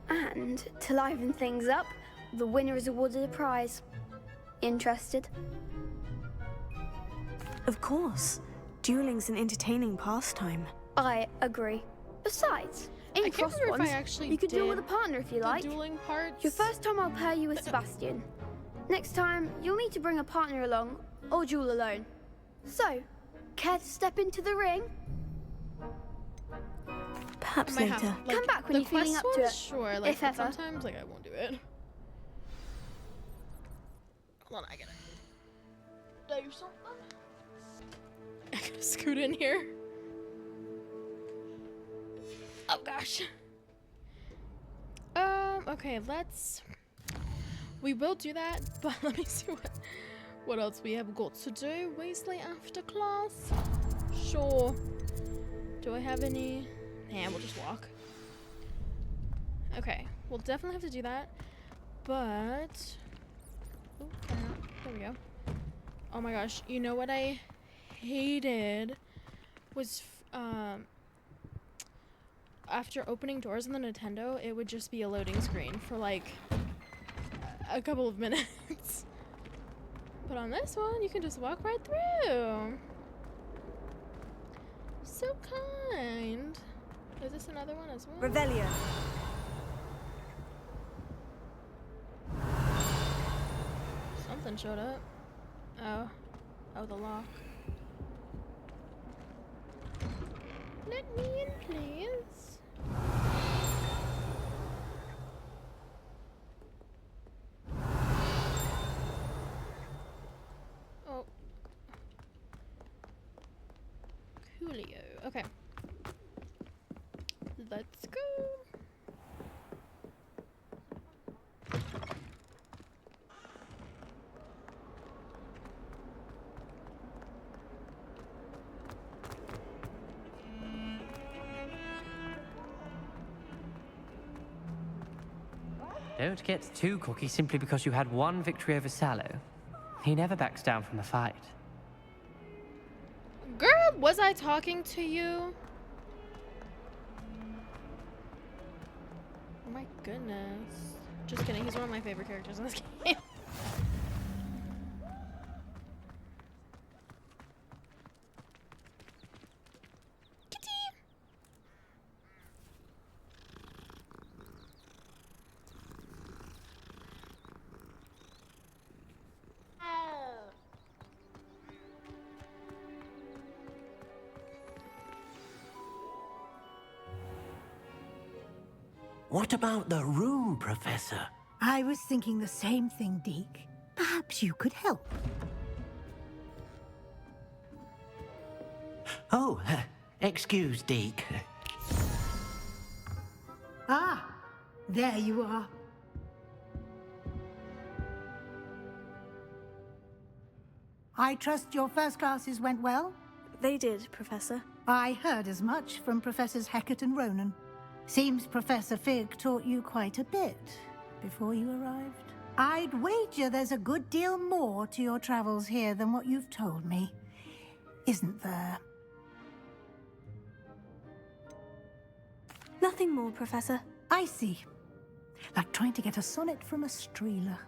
And to liven things up, the winner is awarded a prize. Interested? Of course. Dueling's an entertaining pastime. I agree. Besides, in cross wands, you could duel with a partner if you like. Dueling parts. Your first time I'll pair you with Sebastian. Next time, you'll need to bring a partner along, or duel alone. So, care to step into the ring? Perhaps later. Come back when you're feeling up to it. Sure, like, if ever. sometimes like I won't do it. Hold on, I gotta do something. I gotta scoot in here. Oh gosh. Okay, we will do that, but let me see what else we have got to do. Weasley after class? Sure. Do I have any? Yeah, we'll just walk. Okay, we'll definitely have to do that, but oh, there we go. Oh my gosh, you know what I hated was after opening doors on the Nintendo, it would just be a loading screen for like a couple of minutes. But on this one, you can just walk right through. So kind. Is this another one as well? Revelio. Something showed up. Oh. Oh, the lock. Let me in, please. Oh. Coolio. Okay. Let's go. Don't get too cocky simply because you had one victory over Sallow. He never backs down from the fight. Girl, was I talking to you? Oh my goodness. Just kidding, he's one of my favorite characters in this game. What about the room, Professor? I was thinking the same thing, Deke. Perhaps you could help. Oh, excuse, Deke. Ah, there you are. I trust your first classes went well? They did, Professor. I heard as much from Professors Hecat and Ronan. Seems Professor Fig taught you quite a bit before you arrived. I'd wager there's a good deal more to your travels here than what you've told me. Isn't there? Nothing more, Professor. I see. Like trying to get a sonnet from a streeler.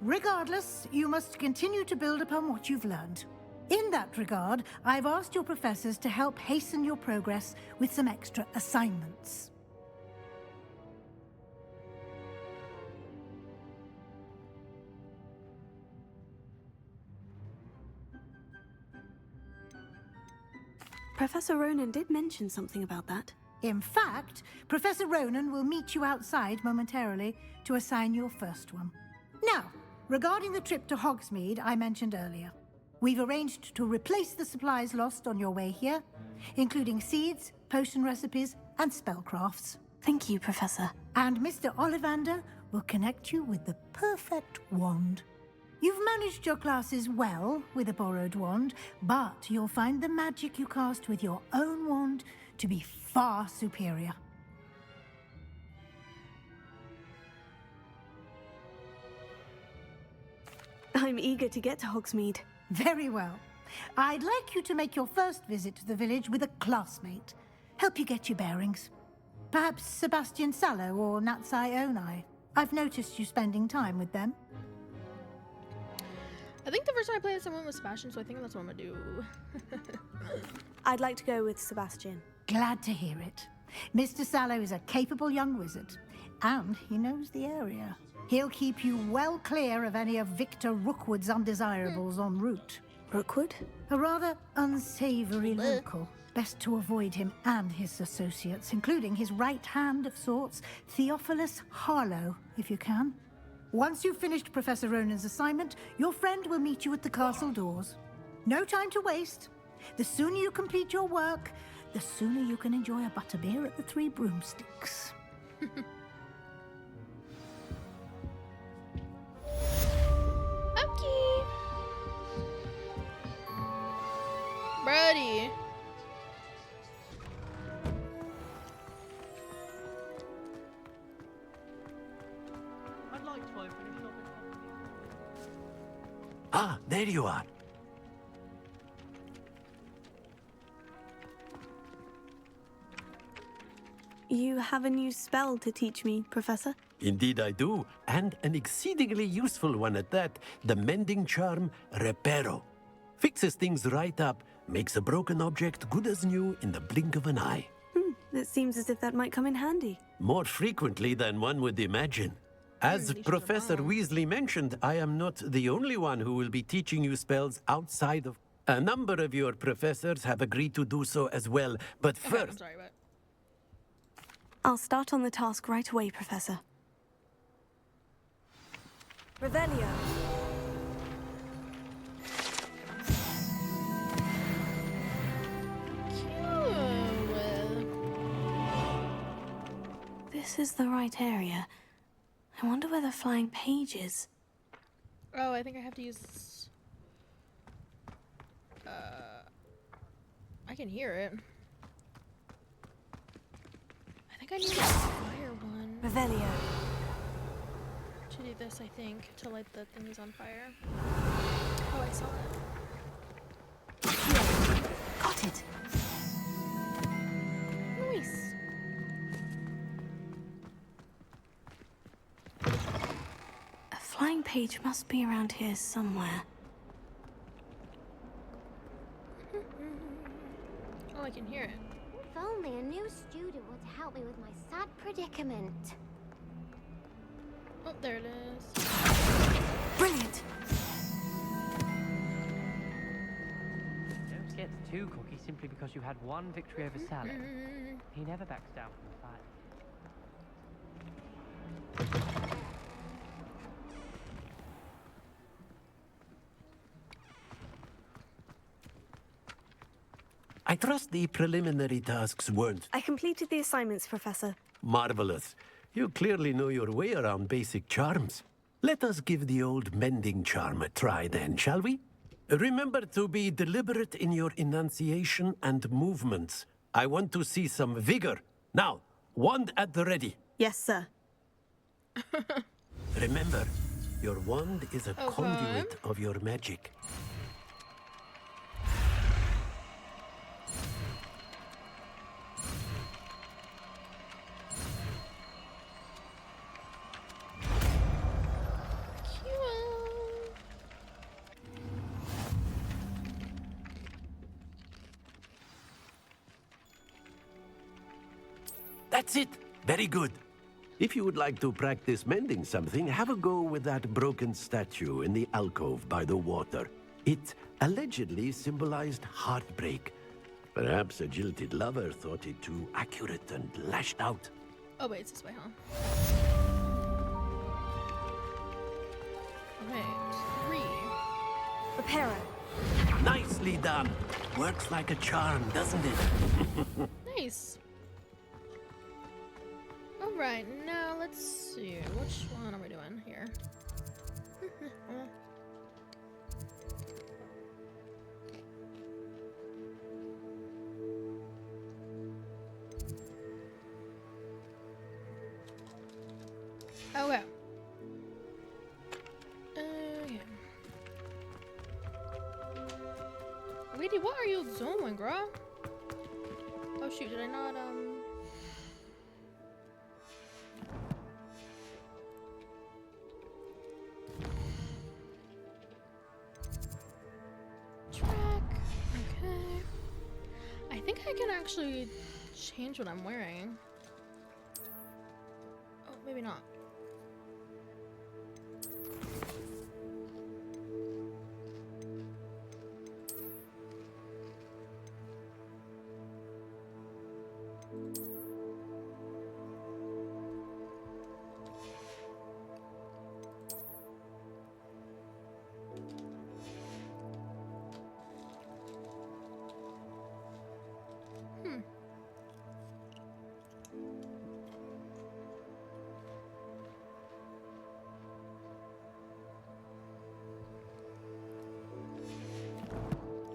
Regardless, you must continue to build upon what you've learned. In that regard, I've asked your professors to help hasten your progress with some extra assignments. Professor Ronan did mention something about that. In fact, Professor Ronan will meet you outside momentarily to assign your first one. Now, regarding the trip to Hogsmeade I mentioned earlier, we've arranged to replace the supplies lost on your way here, including seeds, potion recipes, and spellcrafts. Thank you, Professor. And Mr. Ollivander will connect you with the perfect wand. You've managed your classes well with a borrowed wand, but you'll find the magic you cast with your own wand to be far superior. I'm eager to get to Hogsmeade. Very well. I'd like you to make your first visit to the village with a classmate. Help you get your bearings. Perhaps Sebastian Sallow or Natsai Onai. I've noticed you spending time with them. I think the first time I played someone was Sebastian, so I think that's what I'm gonna do. I'd like to go with Sebastian. Glad to hear it. Mr. Sallow is a capable young wizard, and he knows the area. He'll keep you well clear of any of Victor Rookwood's undesirables en route. Rookwood? A rather unsavory local. Best to avoid him and his associates, including his right hand of sorts, Theophilus Harlow, if you can. Once you've finished Professor Ronan's assignment, your friend will meet you at the castle doors. No time to waste. The sooner you complete your work, the sooner you can enjoy a butterbeer at the Three Broomsticks. Okay. Brody. I'd like to open a shop. Ah, there you are. You have a new spell to teach me, Professor? Indeed I do, and an exceedingly useful one at that. The mending charm, Reparo. Fixes things right up, makes a broken object good as new in the blink of an eye. It seems as if that might come in handy. More frequently than one would imagine. As Professor Weasley mentioned, I am not the only one who will be teaching you spells outside of... A number of your professors have agreed to do so as well, but first... I'm sorry, but... I'll start on the task right away, Professor. Revelio. This is the right area. I wonder where the flying page is. Oh, I think I have to use... I can hear it. I think I need a fire one. Revelio. To do this, I think, to light the things on fire. Oh, I saw it. Got it. Nice. A flying page must be around here somewhere. Oh, I can hear it. If only a new student would help me with my sad predicament. Oh, there it is. Brilliant! Don't get too cocky simply because you had one victory over Salad. He never backs down from the fight. I trust the preliminary tasks weren't I completed the assignments, Professor. marvelous. You clearly know your way around basic charms. Let us give the old mending charm a try then, shall we? Remember to be deliberate in your enunciation and movements. I want to see some vigor. Now, wand at the ready. Yes, sir. Remember, your wand is a conduit of your magic. That's it. Very good. If you would like to practice mending something, have a go with that broken statue in the alcove by the water. It allegedly symbolized heartbreak. Perhaps a jilted lover thought it too accurate and lashed out. Oh, wait, it's this way, huh? Okay, 3. Reparo. Nicely done. Works like a charm, doesn't it? Nice. Alright, now let's see. Which one are we doing here? Okay. Okay. Lady, what are you doing, girl? Oh shoot, did I not, I can actually change what I'm wearing. Oh, maybe not.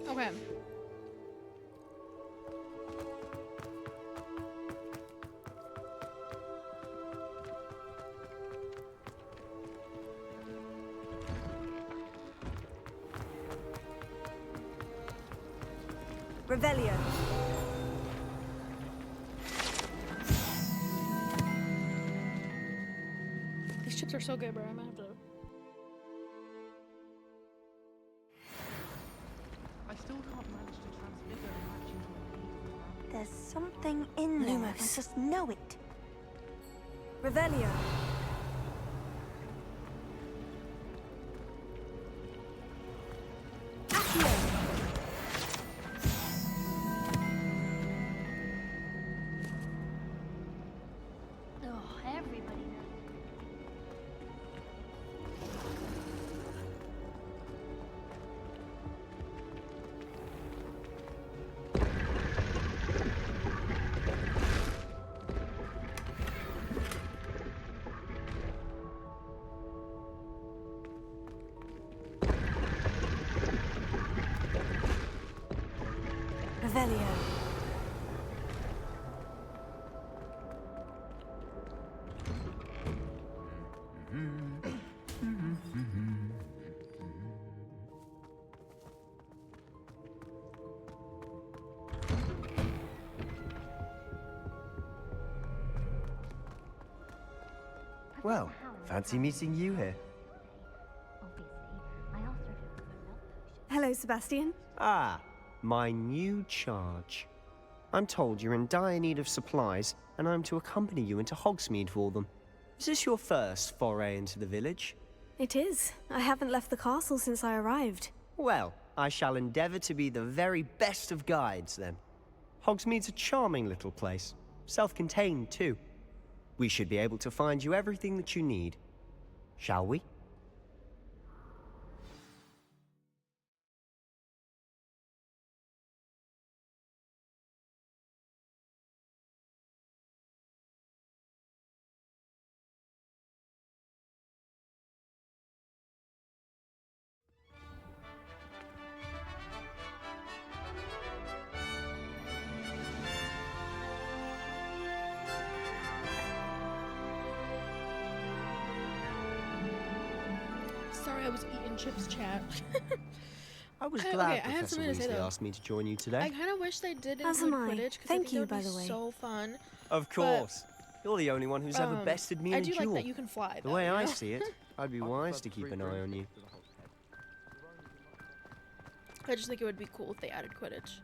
Okay. Revelio. chips are so good, bro. I might have to. I still can't manage to transfigure and match into There's something in there. I Lumos. just know it. Revelio. Oh, everybody knows. Revelio. Well, fancy meeting you here. Hello, Sebastian. Ah, my new charge. I'm told you're in dire need of supplies, and I'm to accompany you into Hogsmeade for them. Is this your first foray into the village? It is. I haven't left the castle since I arrived. Well, I shall endeavour to be the very best of guides, then. Hogsmeade's a charming little place. Self-contained, too. We should be able to find you everything that you need. Shall we? Sorry, I was eating chips, chat. I was Okay, glad I had Professor something to say, Weasley though. asked me to join you today. I kind of wish they did As include am I. Quidditch. 'Cause Thank I think you, that would by be the way. so fun. Of course. You're the only one who's ever bested me in I a do duel. like that you can fly. The though, way you I know? see it, I'd be wise to keep an eye on you. I just think it would be cool if they added Quidditch.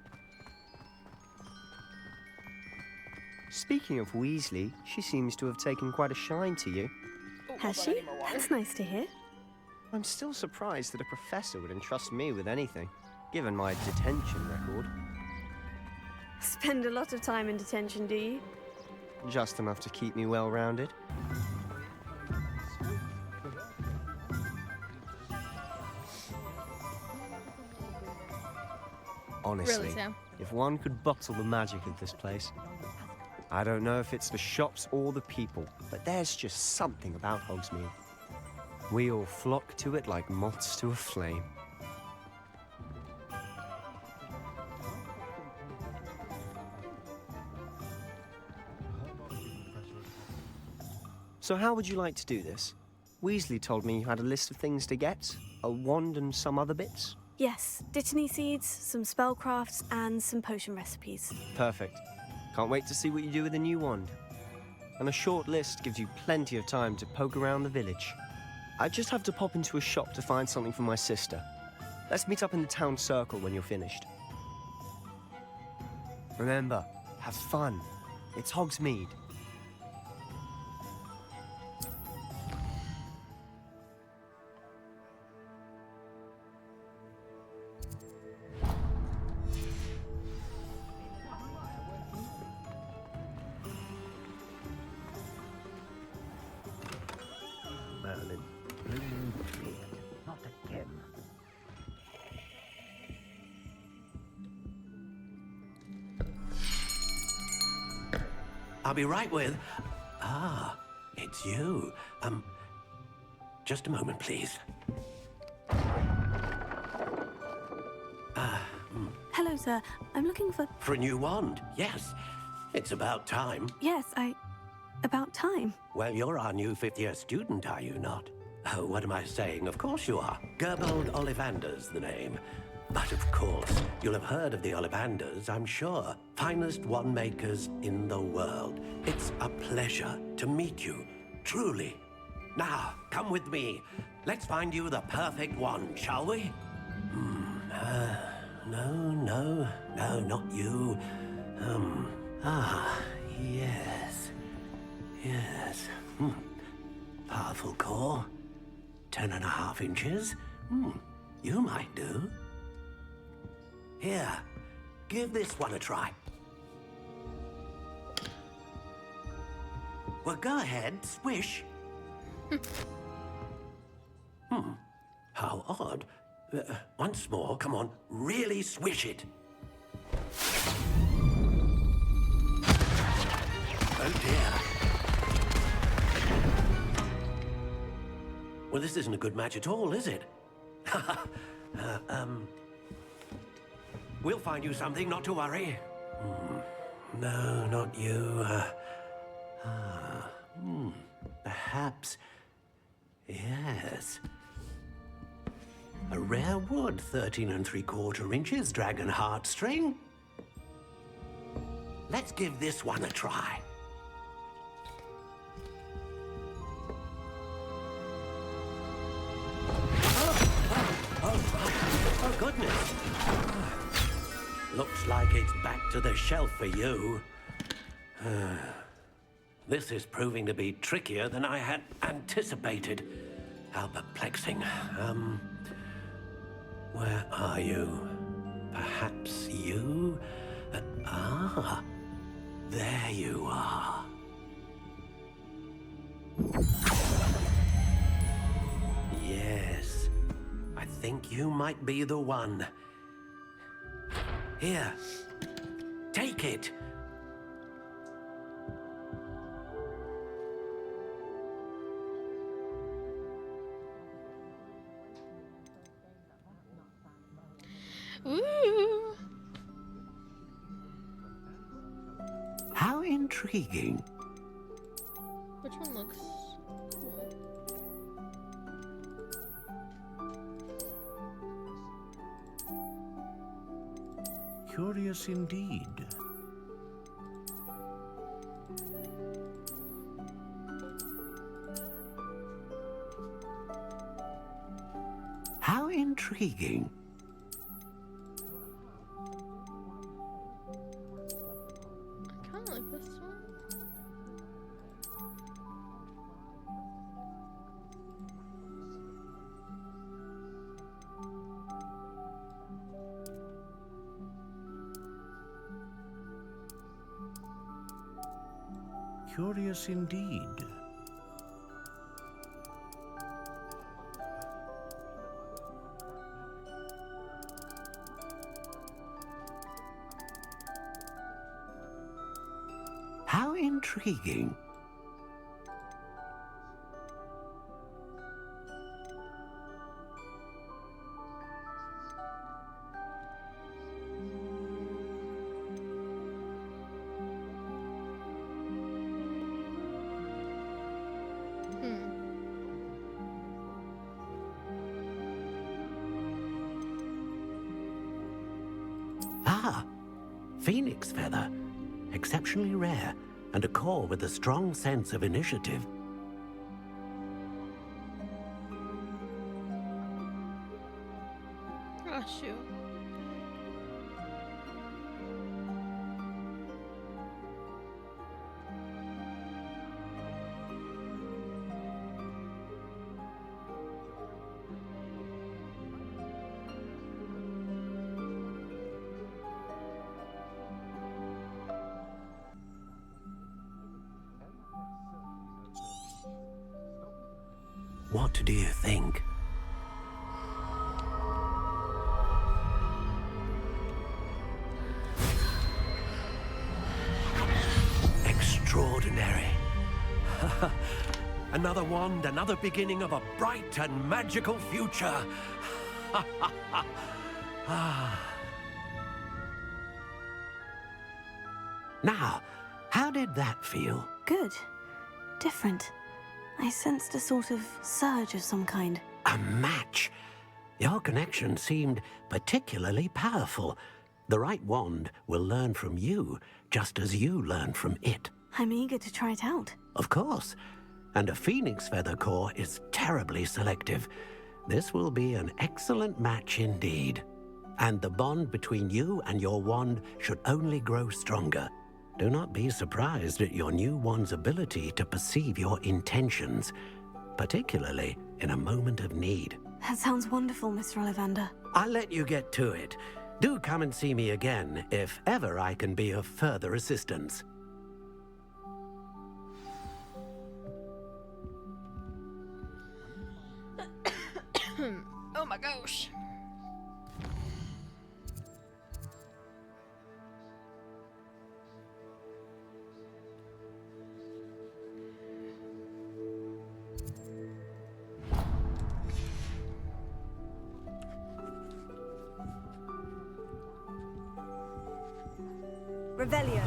Speaking of Weasley, she seems to have taken quite a shine to you. Has she? That's nice to hear. I'm still surprised that a professor would entrust me with anything, given my detention record. Spend a lot of time in detention, do you? Just enough to keep me well-rounded. Honestly, Really, Sam? if one could bottle the magic of this place. I don't know if it's the shops or the people, but there's just something about Hogsmeade. We all flock to it like moths to a flame. So how would you like to do this? Weasley told me you had a list of things to get, a wand and some other bits. Yes, dittany seeds, some spellcrafts, and some potion recipes. Perfect. Can't wait to see what you do with the new wand. And a short list gives you plenty of time to poke around the village. I just have to pop into a shop to find something for my sister. Let's meet up in the town circle when you're finished. Remember, have fun. It's Hogsmeade. Merlin, not again. I'll be right with... Ah, it's you. Just a moment, please. Hello, sir. I'm looking for... For a new wand, yes. It's about time. Yes, about time. Well, you're our new fifth-year student, are you not? Oh, what am I saying? Of course you are. Gerbold Ollivander's the name. But of course, you'll have heard of the Ollivanders, I'm sure. Finest wand makers in the world. It's a pleasure to meet you, truly. Now, come with me. Let's find you the perfect wand, shall we? No, not you. Yes. Yes. Powerful core. 10.5 inches. You might do. Here, give this one a try. Well, go ahead, swish. How odd. Once more, come on, really swish it. Oh dear. Well, this isn't a good match at all, is it? We'll find you something, not to worry. No, not you. Perhaps. Yes. A rare wood, 13 3/4 inches, dragon heartstring. Let's give this one a try. Oh, goodness. Looks like it's back to the shelf for you. This is proving to be trickier than I had anticipated. How perplexing. Where are you? Perhaps you? There you are. Yes, I think you might be the one. Here, take it. Ooh. How intriguing. Which one looks cool? Curious indeed. How intriguing. I kind of like this one. Curious indeed. How intriguing. Phoenix feather. Exceptionally rare, and a core with a strong sense of initiative. Oh, shoot. What do you think? Extraordinary. Another wand, another beginning of a bright and magical future. Now, how did that feel? Good. Different. I sensed a sort of surge of some kind. A match. Your connection seemed particularly powerful. The right wand will learn from you, just as you learn from it. I'm eager to try it out. Of course. and a phoenix feather core is terribly selective. This will be an excellent match indeed. And the bond between you and your wand should only grow stronger. Do not be surprised at your new wand's ability to perceive your intentions, particularly in a moment of need. That sounds wonderful, Mr. Ollivander. I'll let you get to it. Do come and see me again if ever I can be of further assistance. Oh my gosh. Revelio.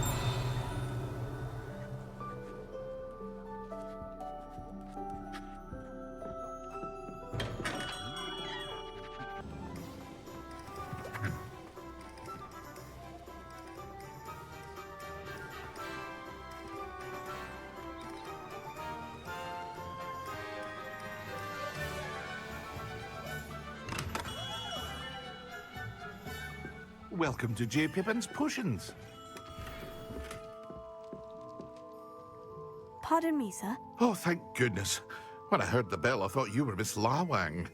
Welcome to J. Pippin's Potions. Pardon me, sir. Oh, thank goodness. When I heard the bell, I thought you were Miss Lawang.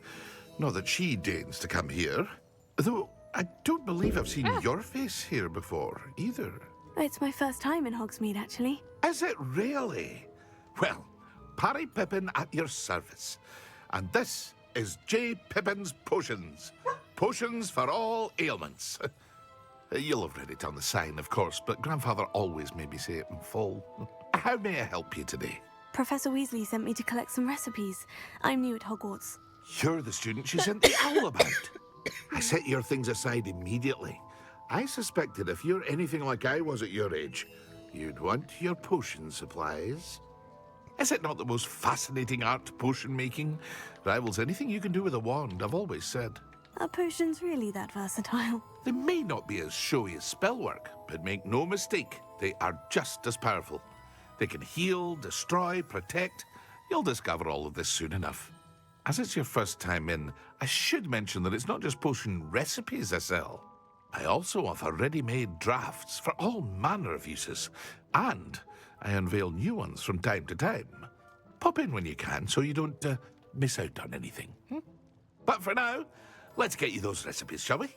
Not that she deigns to come here. Though, I don't believe I've seen your face here before, either. It's my first time in Hogsmeade, actually. Is it really? Well, Parry Pippin at your service. And this is J. Pippin's Potions. Potions for all ailments. You'll have read it on the sign, of course, but Grandfather always made me say it in full. How may I help you today? Professor Weasley sent me to collect some recipes. I'm new at Hogwarts. You're the student she sent the owl about. I set your things aside immediately. I suspected if you're anything like I was at your age, you'd want your potion supplies. Is it not the most fascinating art, potion making? Rivals anything you can do with a wand, I've always said. Are potions really that versatile? They may not be as showy as spellwork, but make no mistake, they are just as powerful. They can heal, destroy, protect. You'll discover all of this soon enough. As it's your first time in, I should mention that it's not just potion recipes I sell. I also offer ready-made drafts for all manner of uses, and I unveil new ones from time to time. Pop in when you can so you don't miss out on anything. But for now, let's get you those recipes, shall we?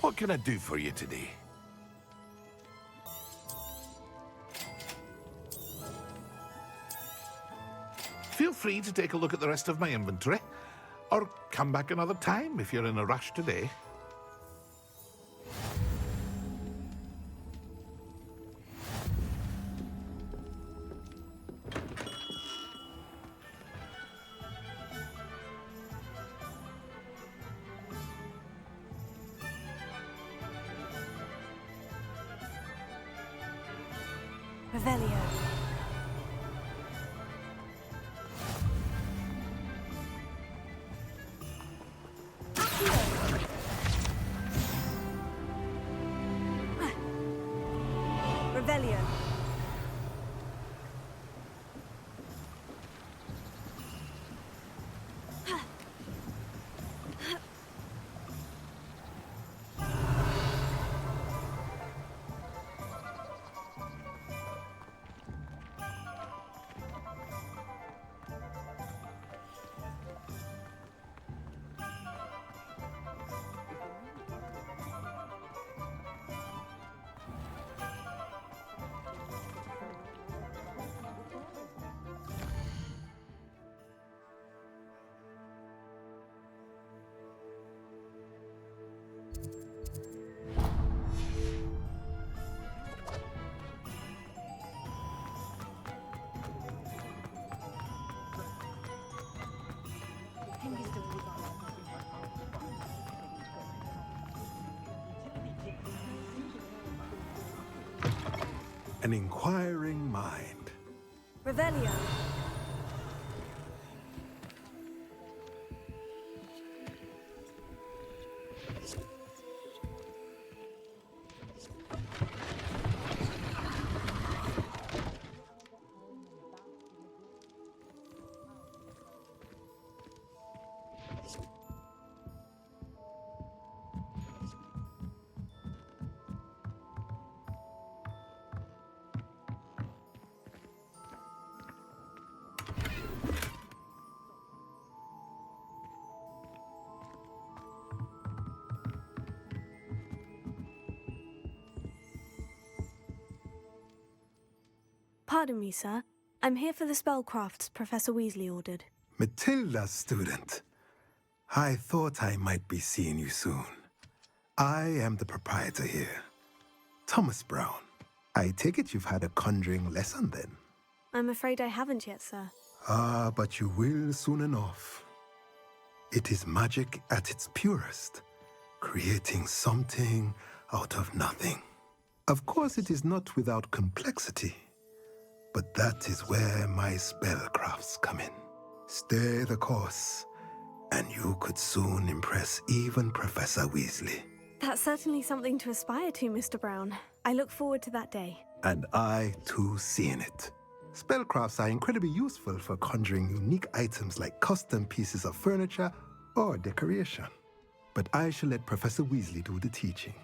What can I do for you today? Feel free to take a look at the rest of my inventory, or come back another time if you're in a rush today. Revelio. Revelio. An inquiring mind. Revelio. Pardon me, sir. I'm here for the spellcrafts Professor Weasley ordered. Matilda, student. I thought I might be seeing you soon. I am the proprietor here, Thomas Brown. I take it you've had a conjuring lesson then? I'm afraid I haven't yet, sir. Ah, but you will soon enough. It is magic at its purest, creating something out of nothing. Of course, it is not without complexity, but that is where my spellcrafts come in. Stay the course, and you could soon impress even Professor Weasley. That's certainly something to aspire to, Mr. Brown. I look forward to that day. And I, too, seeing it. Spellcrafts are incredibly useful for conjuring unique items like custom pieces of furniture or decoration. But I shall let Professor Weasley do the teaching.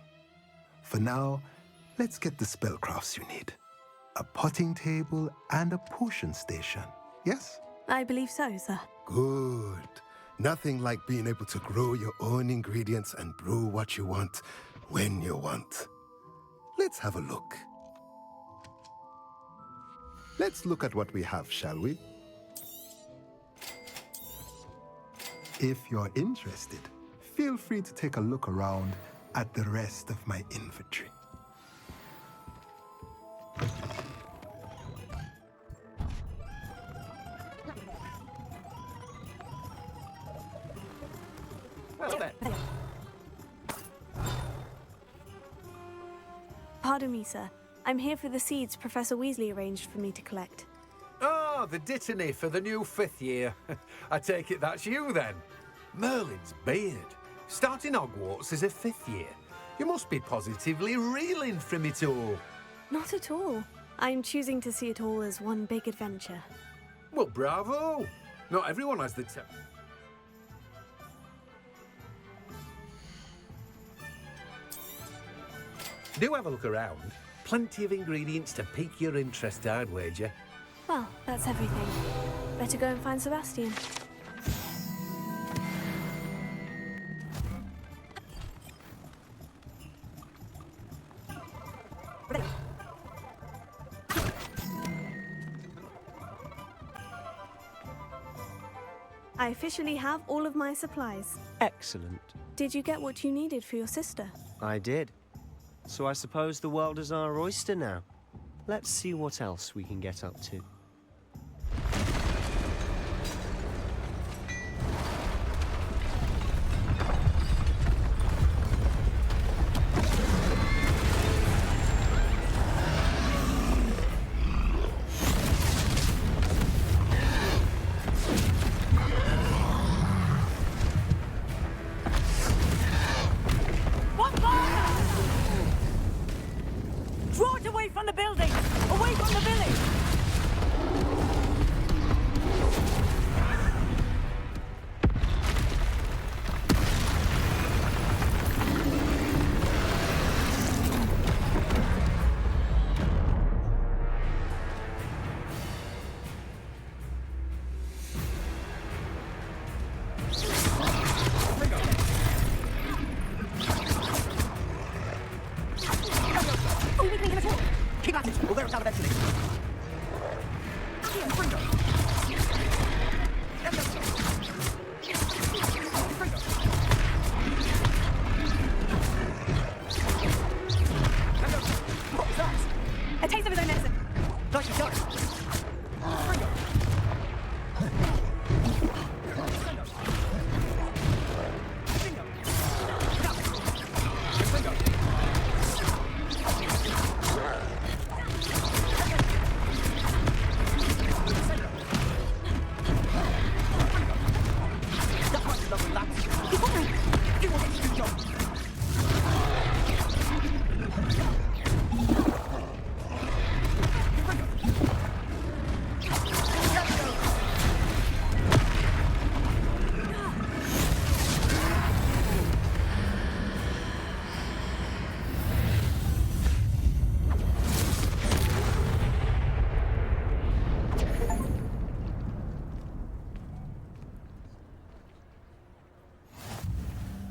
For now, let's get the spellcrafts you need. A potting table and a potion station, yes? I believe so, sir. Good. Nothing like being able to grow your own ingredients and brew what you want when you want. Let's have a look. Let's look at what we have, shall we? If you're interested, feel free to take a look around at the rest of my inventory. Pardon me, sir. I'm here for the seeds Professor Weasley arranged for me to collect. Oh, the dittany for the new 5th year. I take it that's you then. Merlin's beard. Starting Hogwarts as a 5th year. You must be positively reeling from it all. Not at all. I'm choosing to see it all as one big adventure. Well, bravo. Not everyone has the Do have a look around. Plenty of ingredients to pique your interest, I'd wager. Well, that's everything. Better go and find Sebastian. I officially have all of my supplies. Excellent. Did you get what you needed for your sister? I did. So I suppose the world is our oyster now. Let's see what else we can get up to. Draw it away from the building! Away from the village! Keep at it! We'll wear it down eventually. What was that? A taste of his own medicine. Nicely done.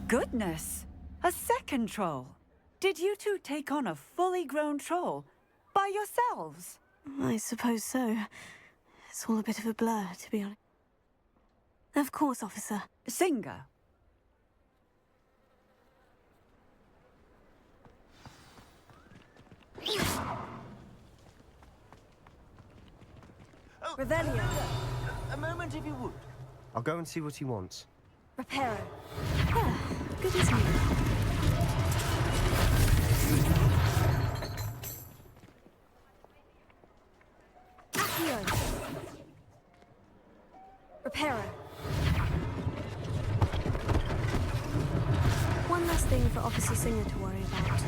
Goodness! A second troll! Did you two take on a fully grown troll? By yourselves? I suppose so. It's all a bit of a blur, to be honest. Of course, officer. Singer. Revelio. A moment, if you would. I'll go and see what he wants. Reparo. Ah, good as new. Accio. Reparo. One less thing for Officer Singer to worry about.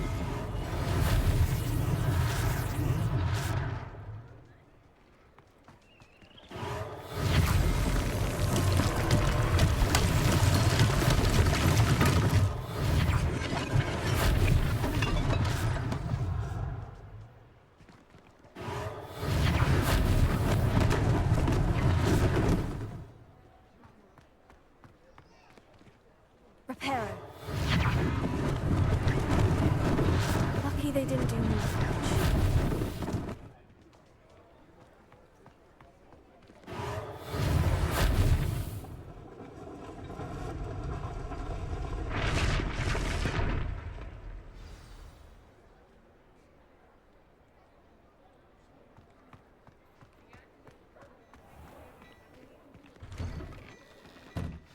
Reparo. Lucky they didn't do more damage.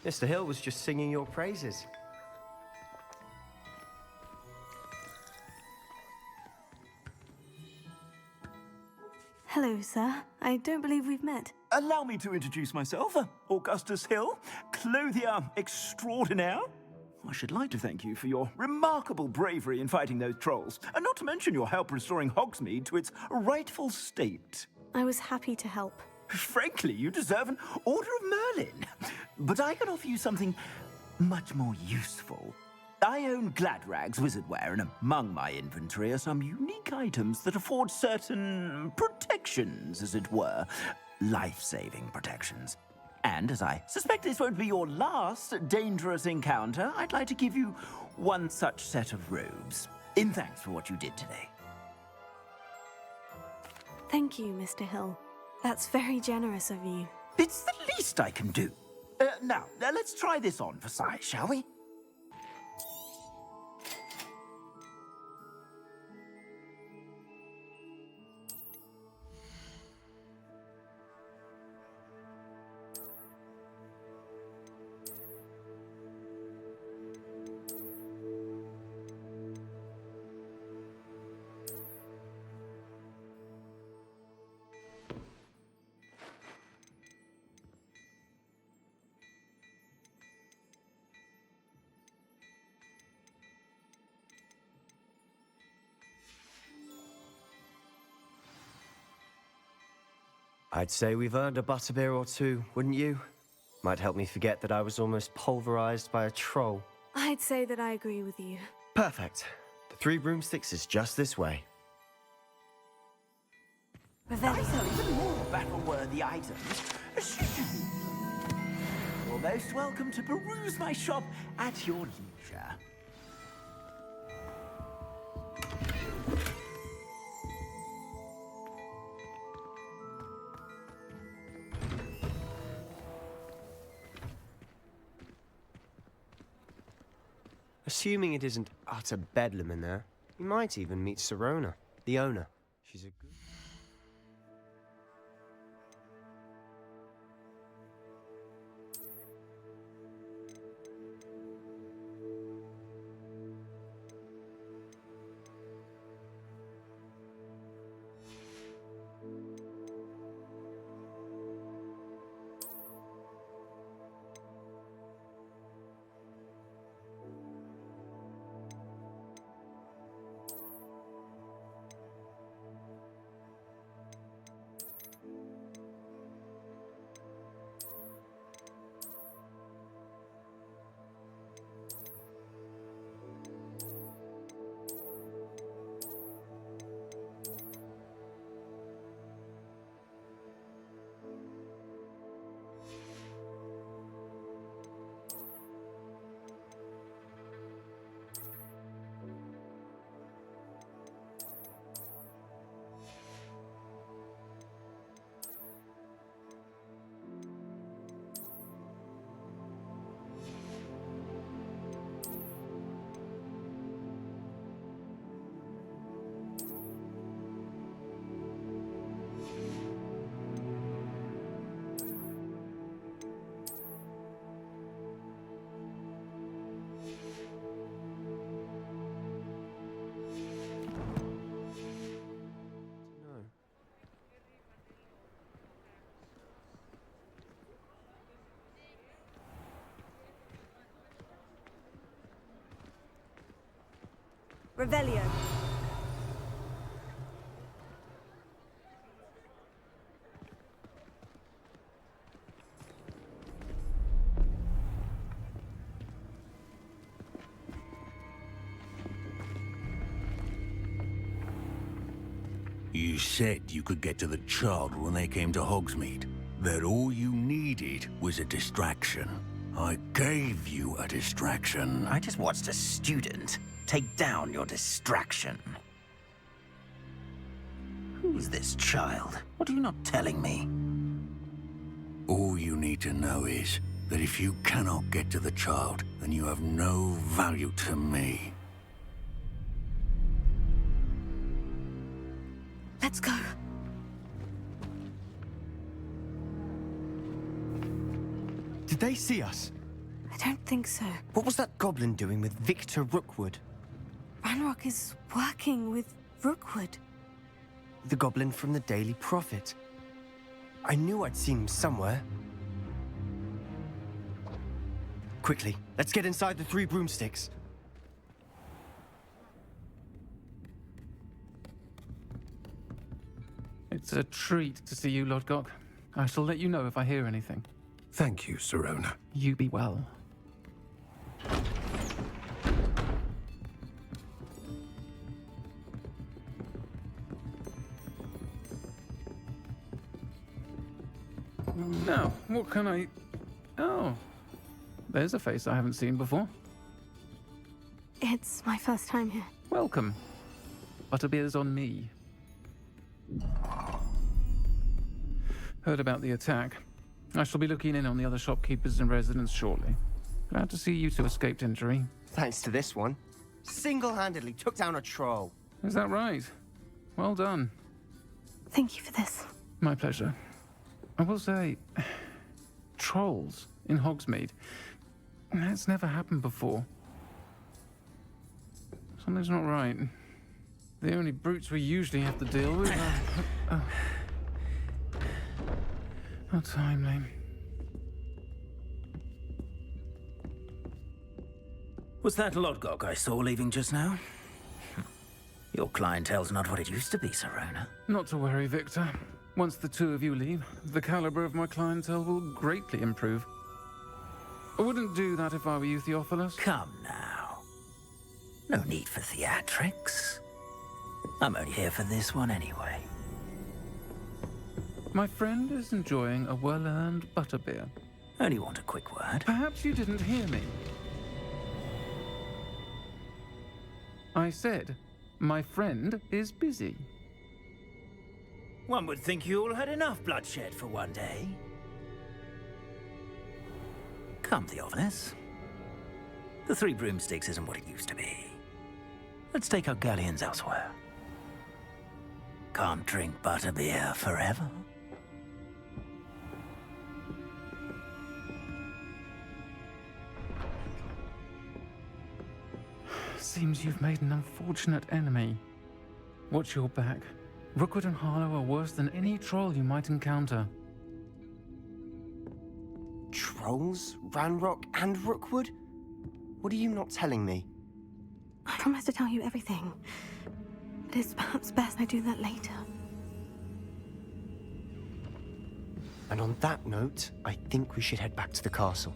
Mr. Hill was just singing your praises. Hello, sir. I don't believe we've met. Allow me to introduce myself, Augustus Hill, clothier extraordinaire. I should like to thank you for your remarkable bravery in fighting those trolls, and not to mention your help restoring Hogsmeade to its rightful state. I was happy to help. Frankly, you deserve an Order of Merlin. But I can offer you something much more useful. I own Gladrag's wizardware, and among my inventory are some unique items that afford certain protections, as it were. Life-saving protections. And as I suspect this won't be your last dangerous encounter, I'd like to give you one such set of robes, in thanks for what you did today. Thank you, Mr. Hill. That's very generous of you. It's the least I can do. Now, let's try this on for size, shall we? I'd say we've earned a butterbeer or two, wouldn't you? Might help me forget that I was almost pulverized by a troll. I'd say that I agree with you. Perfect. The 3 broomsticks is just this way. I sell even more battle-worthy items. You're most welcome to peruse my shop at your leisure. Assuming it isn't utter bedlam in there, you might even meet Serona, the owner. She's a good... Revelio. You said you could get to the child when they came to Hogsmeade. That all you needed was a distraction. I gave you a distraction. I just watched a student take down your distraction. Who's this child? What are you not telling me? All you need to know is that if you cannot get to the child, then you have no value to me. Let's go. Did they see us? I don't think so. What was that goblin doing with Victor Rookwood? Ranrock is working with Rookwood. The goblin from the Daily Prophet. I knew I'd seen him somewhere. Quickly, let's get inside the 3 broomsticks. It's a treat to see you, Lodgok. I shall let you know if I hear anything. Thank you, Sirona. You be well. Now, what can I... Oh, there's a face I haven't seen before. It's my first time here. Welcome. Butterbeer's on me. Heard about the attack. I shall be looking in on the other shopkeepers and residents shortly. Glad to see you two escaped injury. Thanks to this one. Single-handedly took down a troll. Is that right? Well done. Thank you for this. My pleasure. I will say, trolls in Hogsmeade. That's never happened before. Something's not right. The only brutes we usually have to deal with are... How timely. Was that Lodgok I saw leaving just now? Your clientele's not what it used to be, Sirona. Not to worry, Victor. Once the two of you leave, the caliber of my clientele will greatly improve. I wouldn't do that if I were you, Theophilus. Come now. No need for theatrics. I'm only here for this one anyway. My friend is enjoying a well-earned butterbeer. Only want a quick word. Perhaps you didn't hear me. I said, my friend is busy. One would think you all had enough bloodshed for one day. Come, Theophilus. The 3 broomsticks isn't what it used to be. Let's take our galleons elsewhere. Can't drink butterbeer forever. Seems you've made an unfortunate enemy. Watch your back. Rookwood and Harlow are worse than any troll you might encounter. Trolls? Ranrock and Rookwood? What are you not telling me? I promise to tell you everything. But it's perhaps best I do that later. And on that note, I think we should head back to the castle.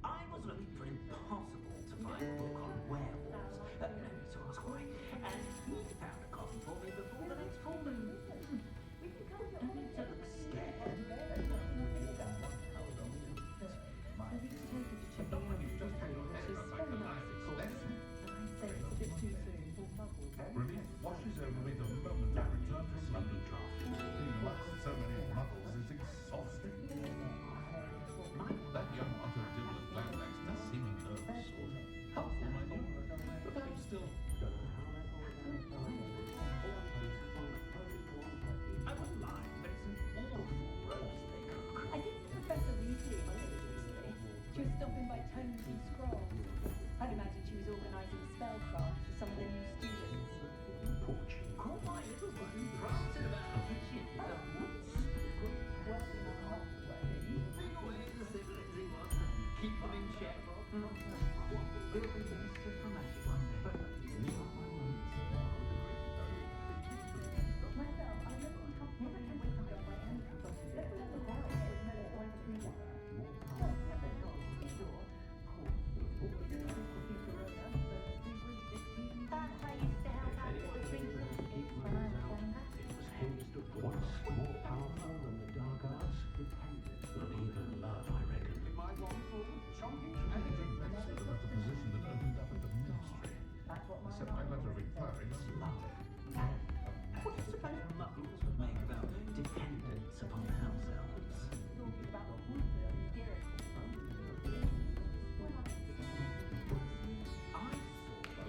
I was looking for impossible to find book on werewolves. No need to ask why. And he found a copy for me before the next full moon. No need to look scared. Relief washes over me the moment I return from London draft. He lost so many was organising spellcraft for some of the new students. Oh, my little one, prancing about the ship at once. Working on half the way. Bring away the siblings he was. Keep them in check. He'll be Mr. Dramatic one day. Myself, I never uncomfortably wake up by any but let's let the barrel head mellow point to me. Don't have the door to be sure. That's how you used to help out with the three broomsticks when I was younger. It was henceforth once more powerful than the dark arts. Not even love, I reckon. My one forward, chomping and the position that opened up at the ministry. Except my letter of inquiry is lovely. What do you suppose muggles would make about dependence upon house elves? I saw the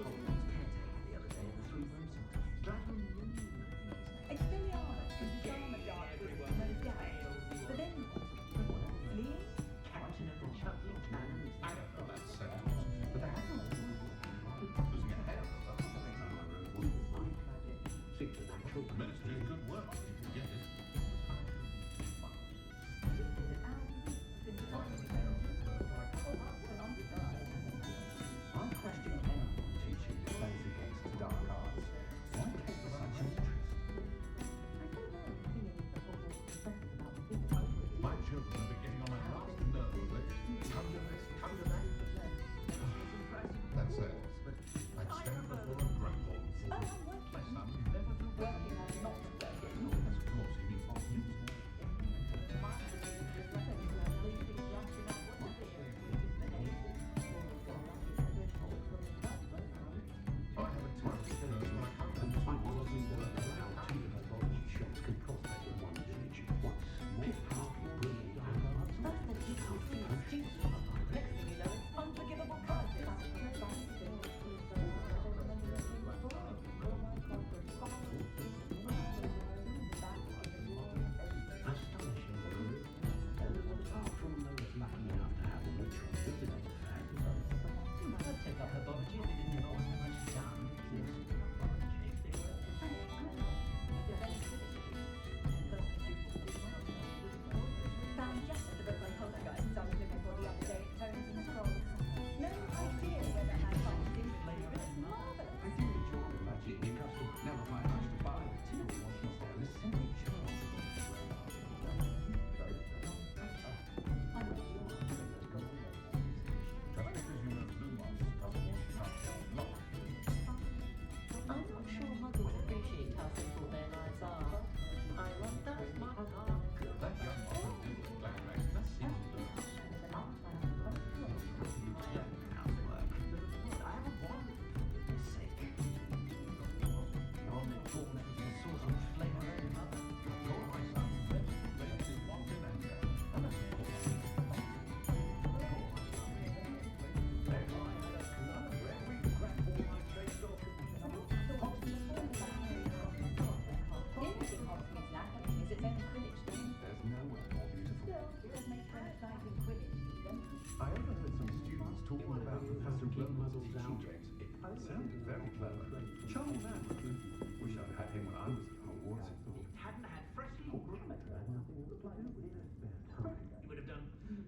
Hogwarts caretaker the other day in the three rooms. Driving me. Expelliarmus can disarm a dark wizard from those gaps. But then what? Fleeing? Captain of the Chuckling Cannons. I don't know that sentence, but the hassle losing a hair over. The ministry's good work, if you can get it. I question anyone teaching plays against dark arts. Why take such interest? My children are beginning on my last nerve. Come to this, come to that. That said, I'd stand before a grandhorn for my son never to Working or not working. Yes, of course, he means not used. I have a terrible curse when I come to the time of losing work. How two abolish shops can prosper in one village. Once more powerful, brilliant dark arts. That's the GCC students. Next thing you know, it's unforgivable curses. Astonishing, really. Apart from those lucky enough to have a neutral visiting fad. I'd take up the bobby if it didn't involve so much gun. Found just the book on poltergeists I was looking for the other day at Tomes and Scrolls. No idea where that had finds in, but it's marvellous. I do enjoy the magic because it's never quite much to buy the two was simply charming. Just because you know Lumos doesn't mean you can't get lost. I'm not sure muggles appreciate how simple their lives are. I love that my heart. That young man who did black rags does seem to lose. I have a wand. Sick. All it brought was the source of flavour and mother. You're my son. Ladies is wanted anger. Anything Hogsmeade's lacking is its own Quidditch team. There's nowhere more beautiful. Still, it does make for an exciting Quidditch season. I overheard some students talking about Professor Blum's teaching tricks. It sounded very clever. Charming man. Wish I'd had him when I was at Hogwarts. Hadn't had freshly grammar. You would have done.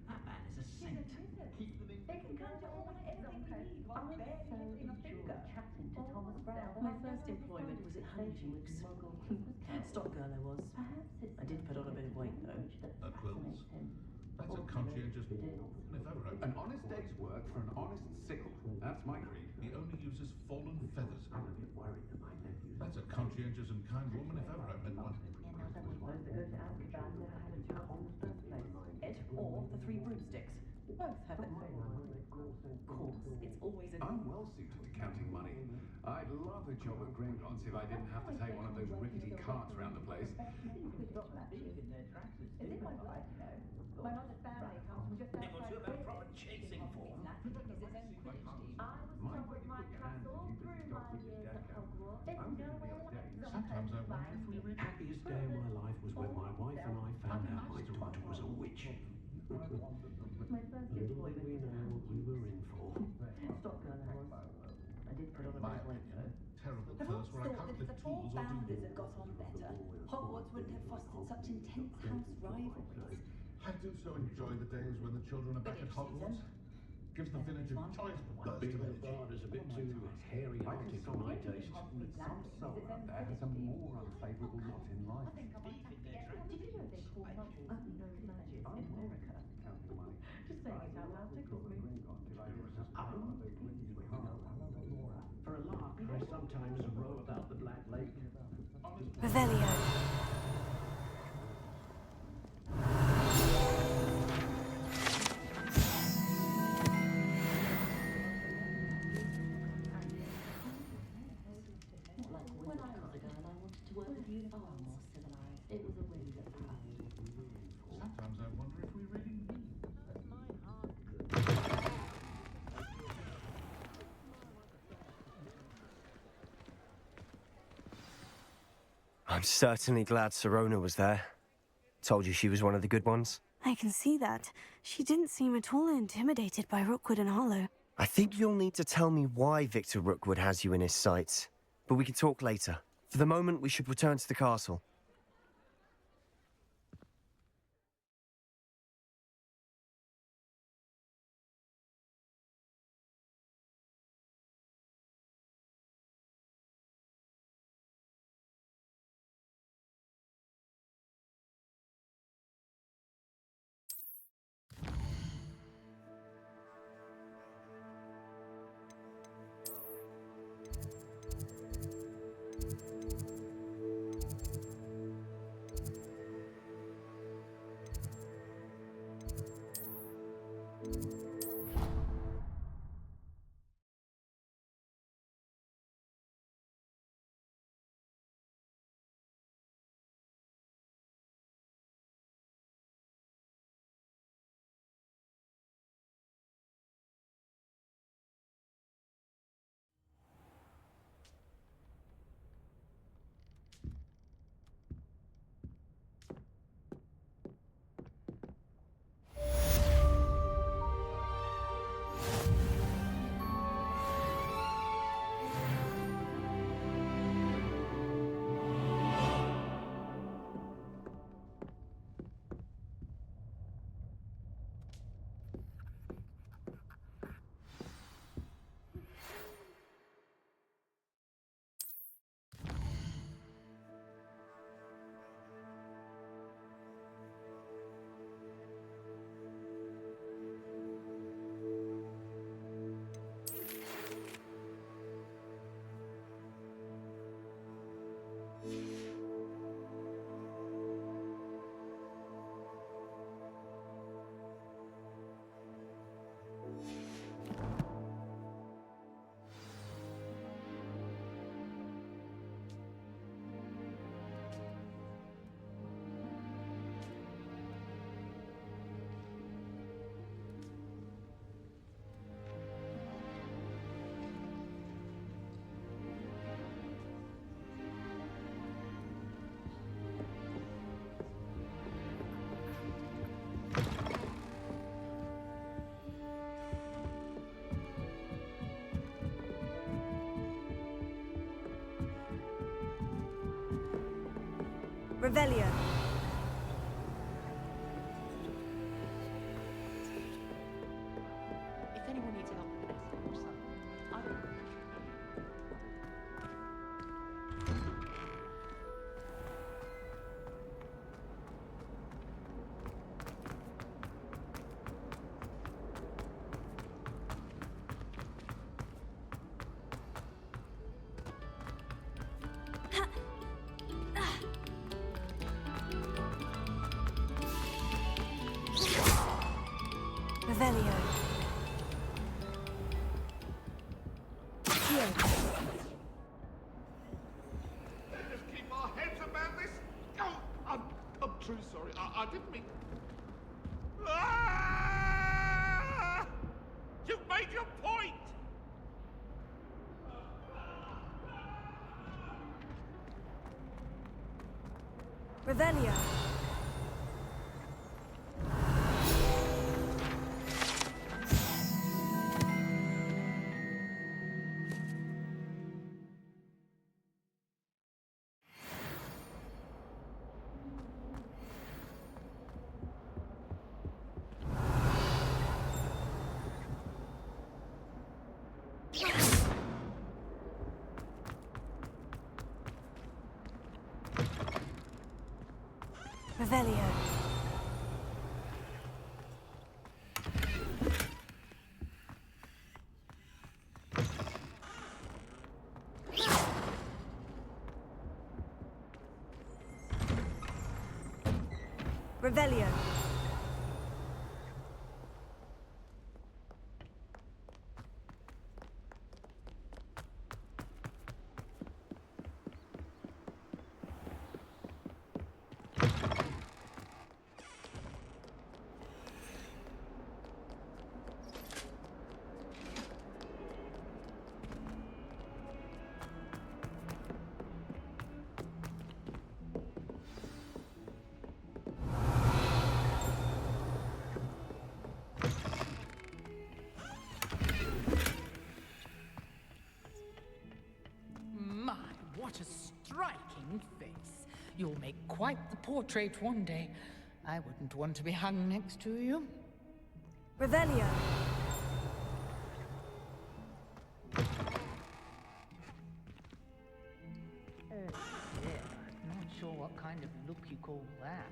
That man is a saint. Keep them in. They can come to almost everything we need. One barely lifting a finger. Chatting to Thomas Brown. My first employment was at Hogwarts. Stock girl I was. I did put on a bit of weight though. At Quills. That's a conscientious, and if ever I... An honest day's work for an honest sickle. That's my creed. He only uses fallen feathers. I'm a bit worried that my nephews... That's a conscientious and kind woman, if ever I met one. Ed or the three broomsticks. Both have their favourite. Of course, it's always a... I'm well suited to counting money. I'd love a job at Gringotts if I didn't have to take one of those rickety carts around the place. It's in my blood, you know. My mother's family comes from just outside Too about proper chasing for. My my castle through my years at Hogwarts. Sometimes I wonder if we really... Happiest day of my life was when my wife and I found out my daughter was a witch. My first Little did we know what we were in for. Stock girl I was. I've always thought that if the four founders had got on better, Hogwarts wouldn't have fostered such intense house rivalries. I do so enjoy the days when the children are back at Hogwarts. Gives the village a joyous burst of energy. Bard is a bit too hairy-hearted for my taste. Some soul out there has a more unfavourable lot in life. Did you know they call muggles unknown magic in America? Just saying it out loud tickles me. For a lark, I sometimes row about the Black Lake. Revelio. When I was a girl, I wanted to work with uniforms. More civilized. It was a wind that passed. Sometimes I wonder if we really need. I'm certainly glad Sirona was there. Told you she was one of the good ones. I can see that. She didn't seem at all intimidated by Rookwood and Hollow. I think you'll need to tell me why Victor Rookwood has you in his sights. But we can talk later. For the moment, we should return to the castle. Revelio. If anyone needs help with anything or something, I don't know. Revelio. Here. Just keep our heads about this. Oh, I'm truly sorry. I didn't mean. Ah! You've made your point. Revelio. Revelio. Revelio. My, what a striking face. You'll make quite the portrait one day. I wouldn't want to be hung next to you. Revelio. Yeah, not sure what kind of look you call that.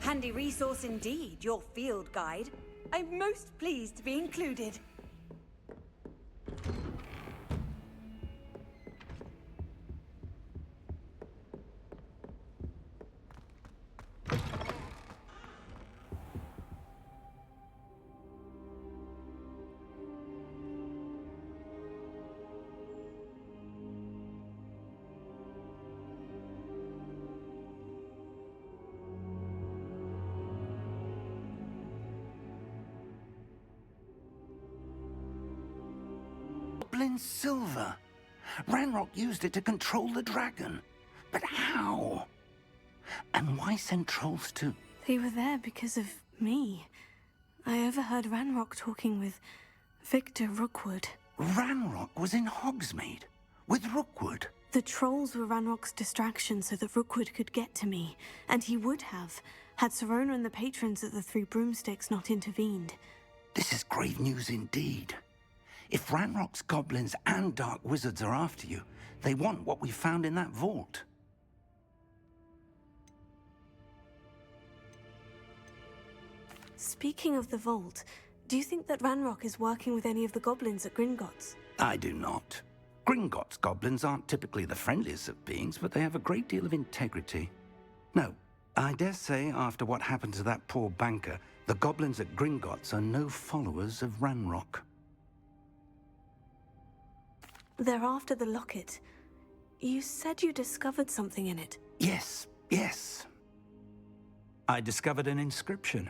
Handy resource indeed, your field guide. I'm most pleased to be included. Goblin silver. Ranrock used it to control the dragon. But how? And why send trolls to... They were there because of me. I overheard Ranrock talking with Victor Rookwood. Ranrock was in Hogsmeade with Rookwood. The trolls were Ranrock's distraction so that Rookwood could get to me, and he would have, had Serona and the patrons at the Three Broomsticks not intervened. This is grave news indeed. If Ranrock's goblins and dark wizards are after you, they want what we found in that vault. Speaking of the vault, do you think that Ranrock is working with any of the goblins at Gringotts? I do not. Gringotts goblins aren't typically the friendliest of beings, but they have a great deal of integrity. No, I dare say after what happened to that poor banker, the goblins at Gringotts are no followers of Ranrock. They're after the locket. You said you discovered something in it. Yes, yes. I discovered an inscription.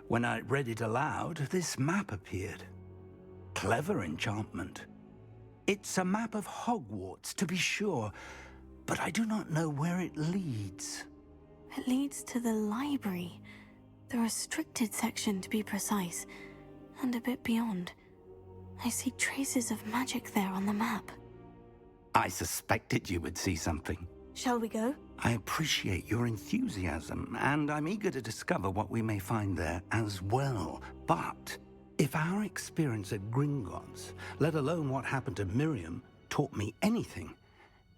When I read it aloud, this map appeared. Clever enchantment. It's a map of Hogwarts, to be sure, but I do not know where it leads. It leads to the library. The restricted section, to be precise, and a bit beyond. I see traces of magic there on the map. I suspected you would see something. Shall we go? I appreciate your enthusiasm, and I'm eager to discover what we may find there as well. But if our experience at Gringotts, let alone what happened to Miriam, taught me anything,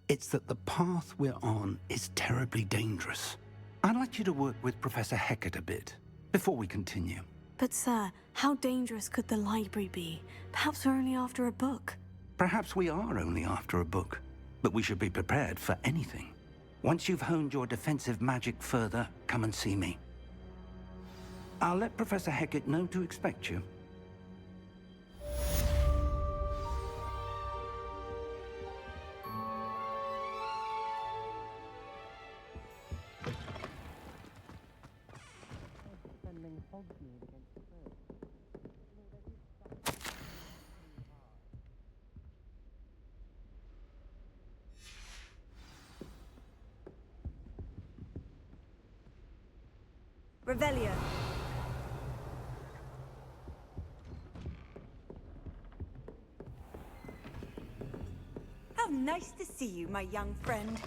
it's that the path we're on is terribly dangerous. I'd like you to work with Professor Hecat a bit before we continue. But sir, how dangerous could the library be? Perhaps we're only after a book. Perhaps we are only after a book, but we should be prepared for anything. Once you've honed your defensive magic further, come and see me. I'll let Professor Hecat know to expect you. Revelio. Nice to see you, my young friend.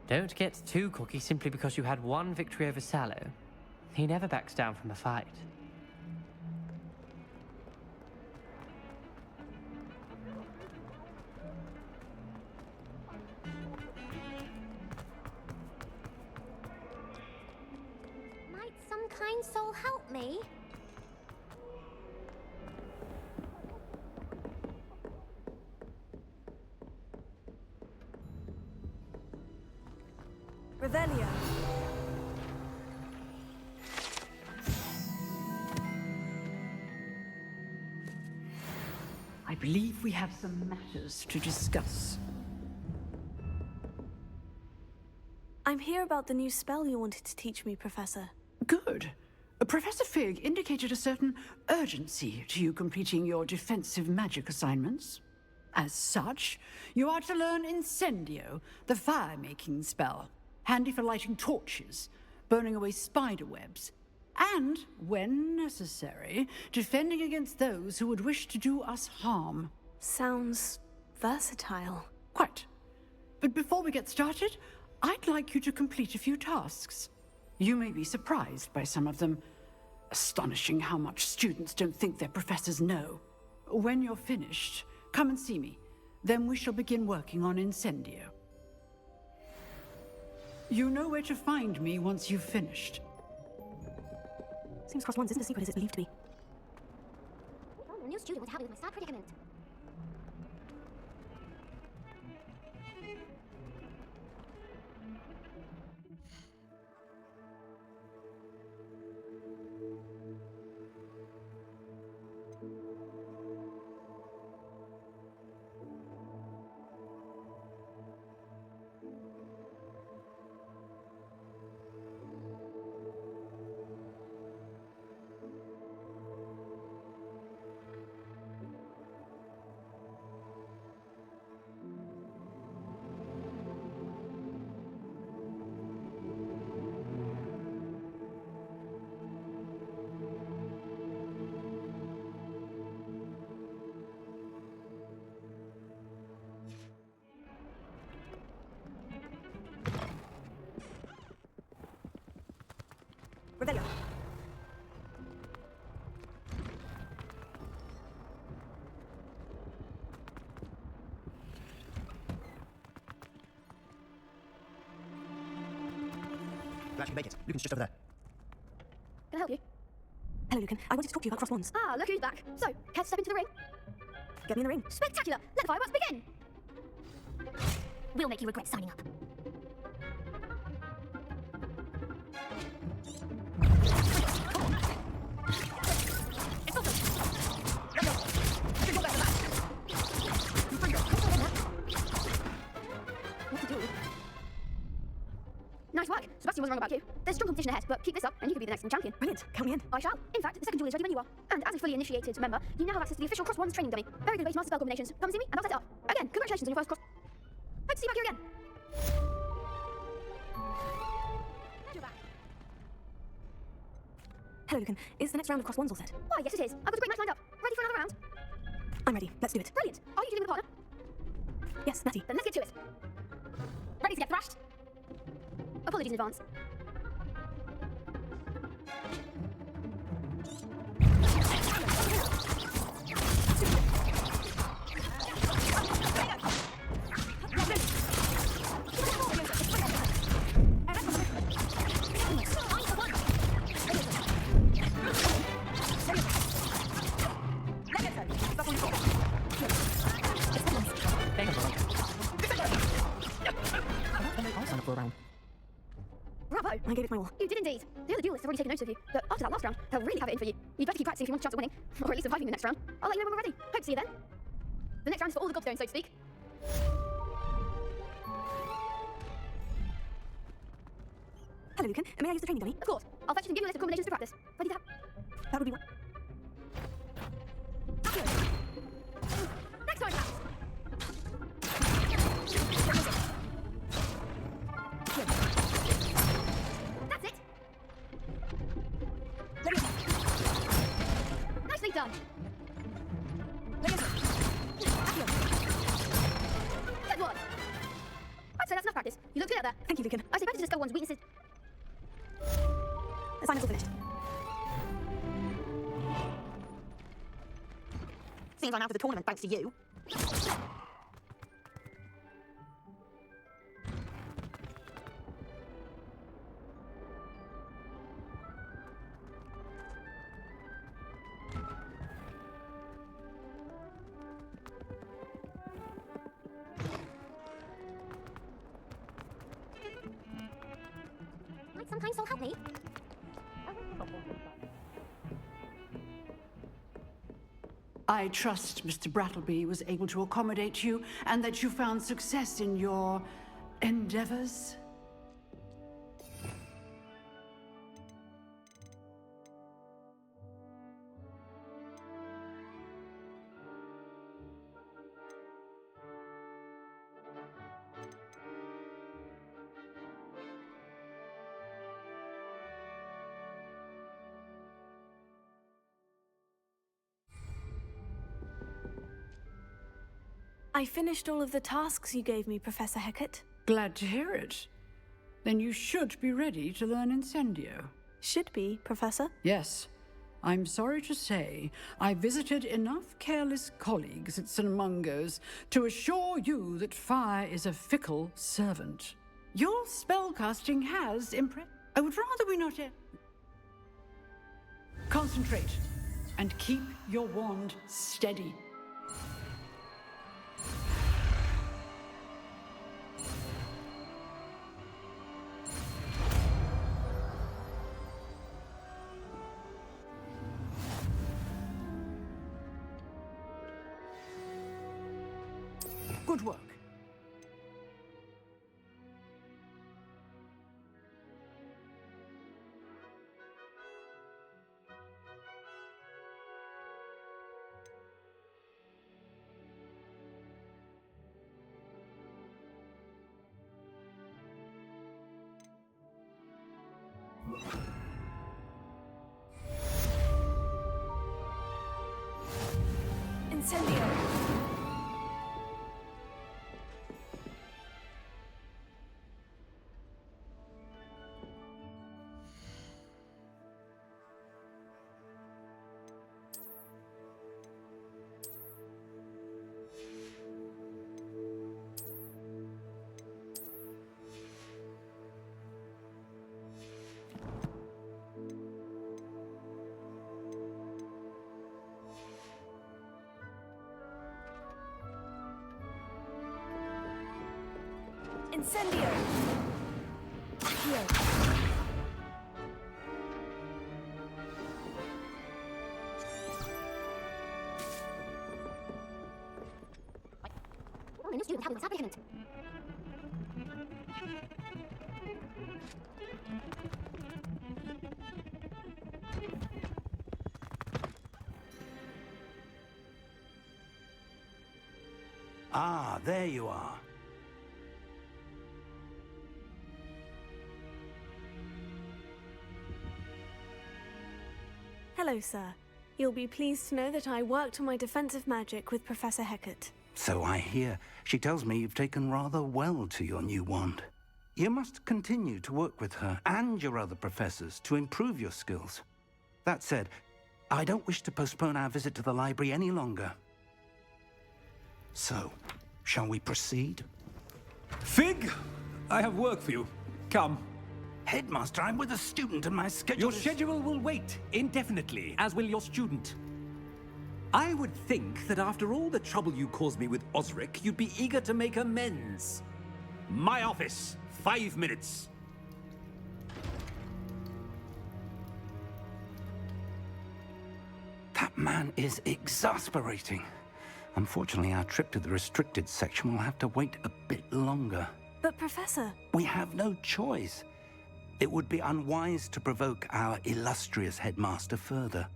Don't get too cocky simply because you had one victory over Sallow. He never backs down from a fight. Might some kind soul help me? Revelio. I believe we have some matters to discuss. I'm here about the new spell you wanted to teach me, Professor. Good. Professor Fig indicated a certain urgency to you completing your defensive magic assignments. As such, you are to learn Incendio, the fire-making spell, handy for lighting torches, burning away spider webs, and, when necessary, defending against those who would wish to do us harm. Sounds versatile. Quite. But before we get started, I'd like you to complete a few tasks. You may be surprised by some of them. Astonishing how much students don't think their professors know. When you're finished, come and see me. Then we shall begin working on Incendio. You know where to find me once you've finished. Seems Cross Ones isn't as secret as it's believed to be. A new student was helping with my sad predicament. Revelio. Glad you can make it. Lucan's just over there. Can I help you? Hello, Lucan. I wanted to talk to you about Cross Wands. Ah, look who's back. So, care to step into the ring? Get me in the ring. Spectacular! Let the fireworks begin! We'll make you regret signing up. What to do? Nice work. Sebastian was wrong about you. There's strong competition ahead, but keep this up and you could be the next champion. Brilliant. Count me in. I shall. In fact, the second duel is ready when you are. And as a fully initiated member, you now have access to the official Cross Wands training dummy. Very good way to master spell combinations. Come and see me and I'll set it up. Again, congratulations on your first cross. Hope to see you back here again. You're back. Hello, Lucan. Is the next round of Cross Wands all set? Why, yes it is. I've got a great match lined up. Ready for another round? I'm ready. Let's do it. Brilliant. Are you dealing with a partner? Yes, Natty. Then let's get to it. Ready to get thrashed? Apologies in advance. go around. Bravo! I gave it my all. You did indeed. The other duelists have already taken notice of you, but after that last round, they'll really have it in for you. You'd better keep practicing if you want a chance of winning, or at least surviving the next round. I'll let you know when we're ready. Hope to see you then. The next round is for all the gobstones, so to speak. Hello, Lucan. May I use the training dummy? Of course. I'll fetch it and give you a list of combinations to practice. Ready to have... That would be one. Next time, perhaps. That's it. Nicely done. Good one. I'd say that's enough practice. You look good out there. Thank you, Lucan. I say better to discover one's weaknesses. Assignment's all finished. Seems I'm out of the tournament thanks to you. Might sometimes so help me. I trust Mr. Brattleby was able to accommodate you and that you found success in your endeavors. I finished all of the tasks you gave me, Professor Hecat. Glad to hear it. Then you should be ready to learn Incendio. Should be, Professor. Yes. I'm sorry to say, I visited enough careless colleagues at St. Mungo's to assure you that fire is a fickle servant. Your spellcasting has impressed. I would rather we not... Concentrate and keep your wand steady. Good work. Incendio. Incendio! Accio! A new student having this apprehended. Ah, there you are. Hello, sir. You'll be pleased to know that I worked on my defensive magic with Professor Hecat. So I hear. She tells me you've taken rather well to your new wand. You must continue to work with her and your other professors to improve your skills. That said, I don't wish to postpone our visit to the library any longer. So, shall we proceed? Fig! I have work for you. Come. Headmaster, I'm with a student and my schedule Your schedule will wait indefinitely, as will your student. I would think that after all the trouble you caused me with Osric, you'd be eager to make amends. My office, 5 minutes. That man is exasperating. Unfortunately, our trip to the restricted section will have to wait a bit longer. But Professor... We have no choice. It would be unwise to provoke our illustrious headmaster further.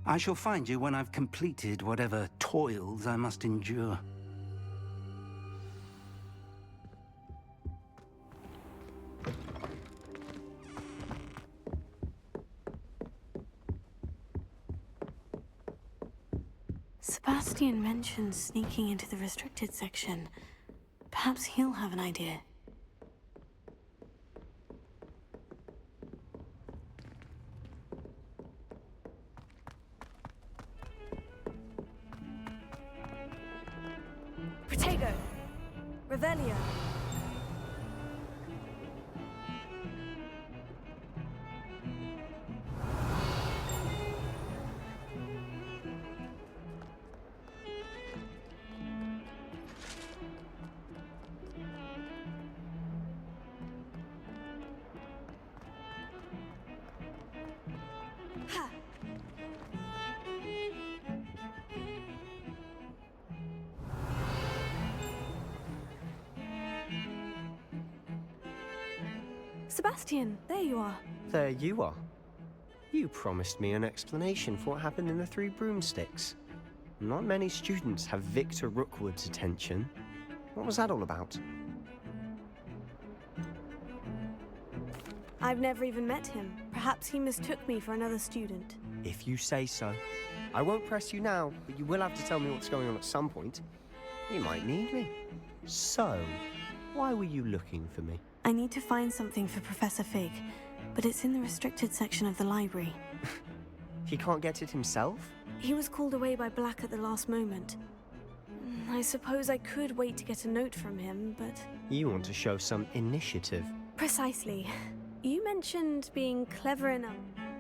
I shall find you when I've completed whatever toils I must endure. Sebastian mentioned sneaking into the restricted section. Perhaps he'll have an idea. Protego! Revelio! Ha! Sebastian, there you are. There you are. You promised me an explanation for what happened in the Three Broomsticks. Not many students have Victor Rookwood's attention. What was that all about? I've never even met him. Perhaps he mistook me for another student. If you say so. I won't press you now, but you will have to tell me what's going on at some point. You might need me. So, why were you looking for me? I need to find something for Professor Fig, but it's in the restricted section of the library. He can't get it himself? He was called away by Black at the last moment. I suppose I could wait to get a note from him, but... You want to show some initiative. Precisely. You mentioned being clever enough.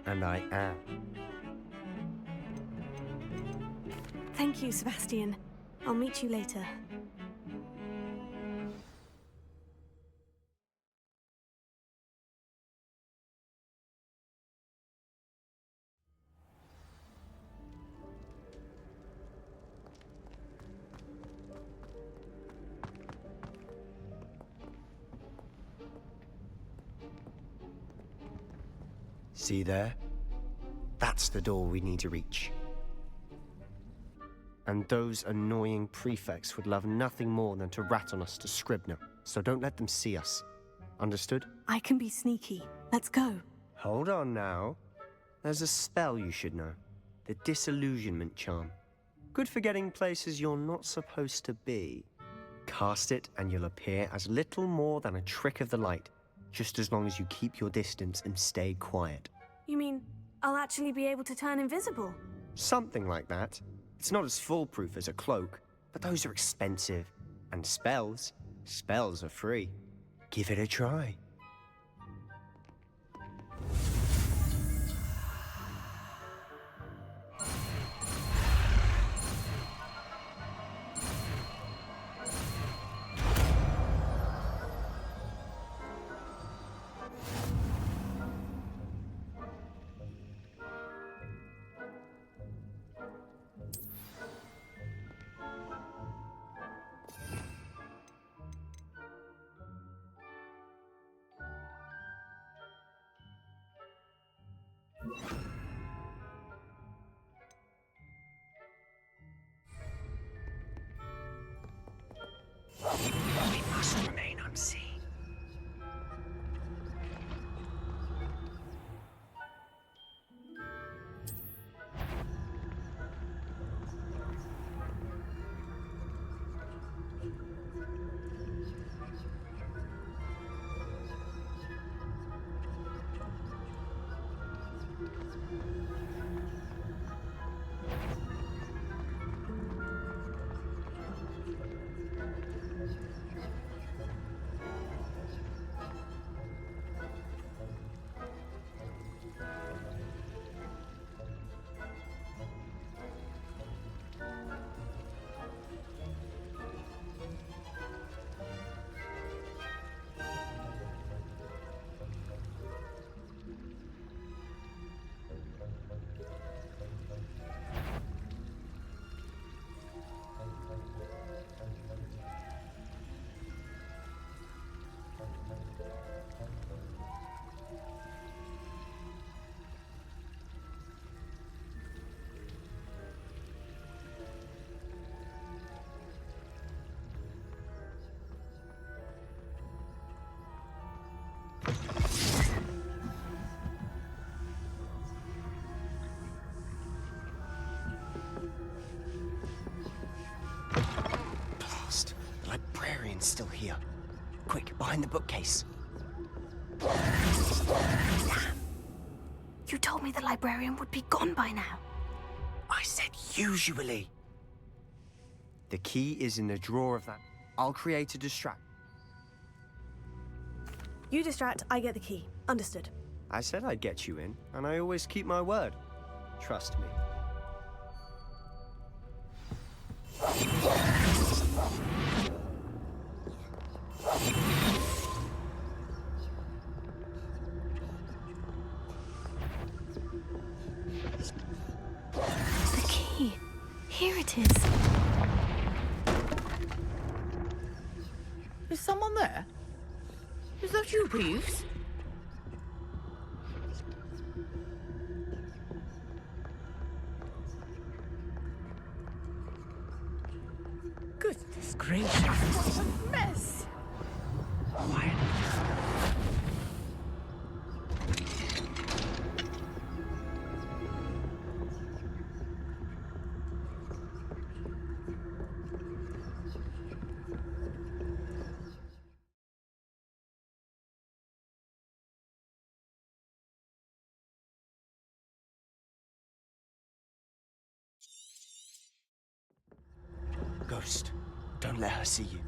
And I am. Thank you, Sebastian. I'll meet you later. See there? That's the door we need to reach. And those annoying prefects would love nothing more than to rat on us to Scribner, so don't let them see us. Understood? I can be sneaky. Let's go. Hold on now. There's a spell you should know. The Disillusionment Charm. Good for getting places you're not supposed to be. Cast it and you'll appear as little more than a trick of the light, just as long as you keep your distance and stay quiet. You mean I'll actually be able to turn invisible? Something like that. It's not as foolproof as a cloak, but those are expensive. And spells are free. Give it a try. librarian's still here. Quick, behind the bookcase. You told me the librarian would be gone by now. I said usually. The key is in the drawer of that. I'll create a distract. You distract, I get the key. Understood. I said I'd get you in, and I always keep my word. Trust me. The key. Here it is. Is someone there? Is that you, Peeves? Goodness gracious, what a mess! Quiet. Ghost, don't let her see you.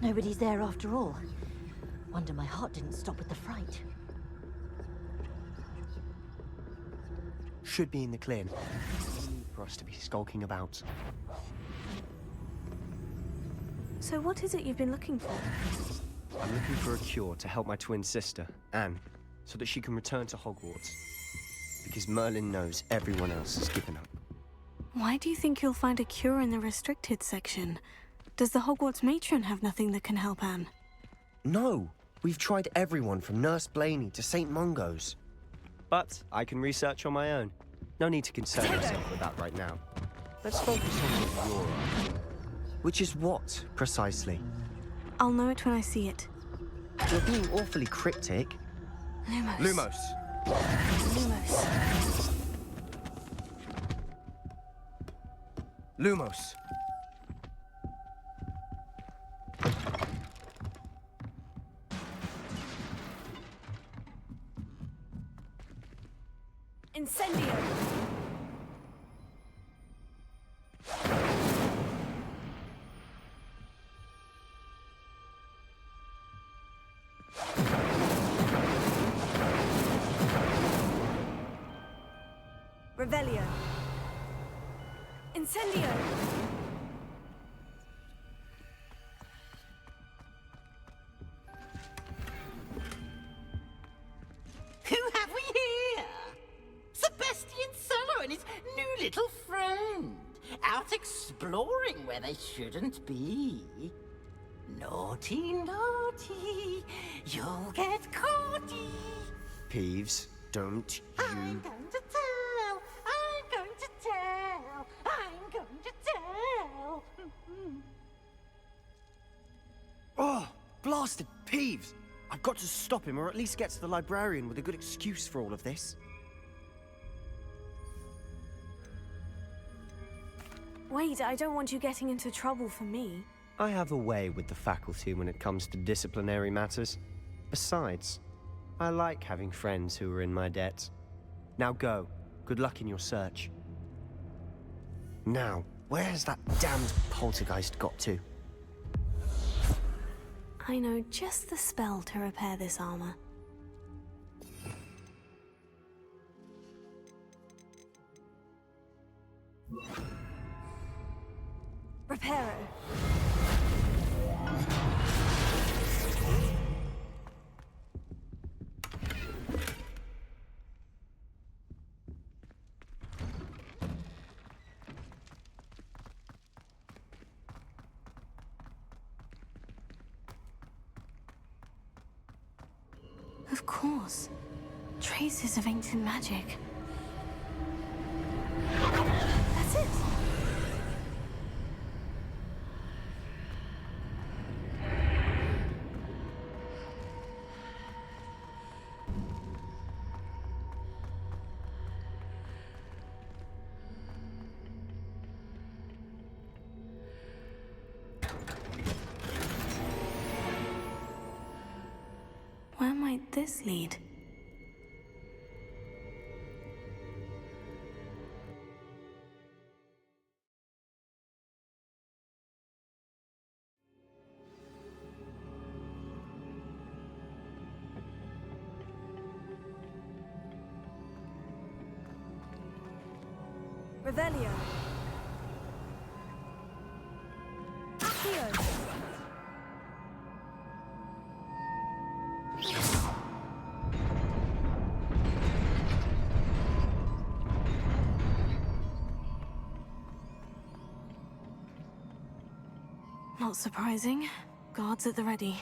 Nobody's there after all. Wonder my heart didn't stop with the fright. Should be in the clear. No need for us to be skulking about. So what is it you've been looking for? I'm looking for a cure to help my twin sister, Anne, so that she can return to Hogwarts. Because Merlin knows everyone else has given up. Why do you think you'll find a cure in the restricted section? Does the Hogwarts matron have nothing that can help Anne? No! We've tried everyone from Nurse Blaney to St. Mungo's. But I can research on my own. No need to concern yourself with that right now. Let's focus on what you're after. Which is what, precisely? I'll know it when I see it. You're being awfully cryptic. Lumos. Lumos. Lumos. Lumos. Incendio! Revelio. Incendio! Who have we here? Sebastian Sallow and his new little friend. Out exploring where they shouldn't be. Naughty, naughty. You'll get caughty. Peeves, don't you... I'm going to tell. I'm going to tell. I'm going to tell. Oh, blasted Peeves! I've got to stop him, or at least get to the librarian with a good excuse for all of this. Wait, I don't want you getting into trouble for me. I have a way with the faculty when it comes to disciplinary matters. Besides, I like having friends who are in my debt. Now go. Good luck in your search. Now, where has that damned poltergeist got to? I know just the spell to repair this armor. Reparo. Of course. Traces of ancient magic. That's it! Where might this lead? Revelio. Accio. Not surprising. Guards at the ready.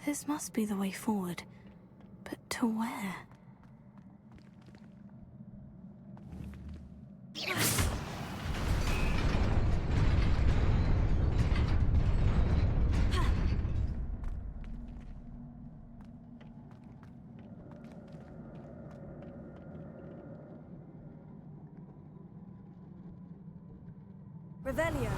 This must be the way forward. But to where? Revelio.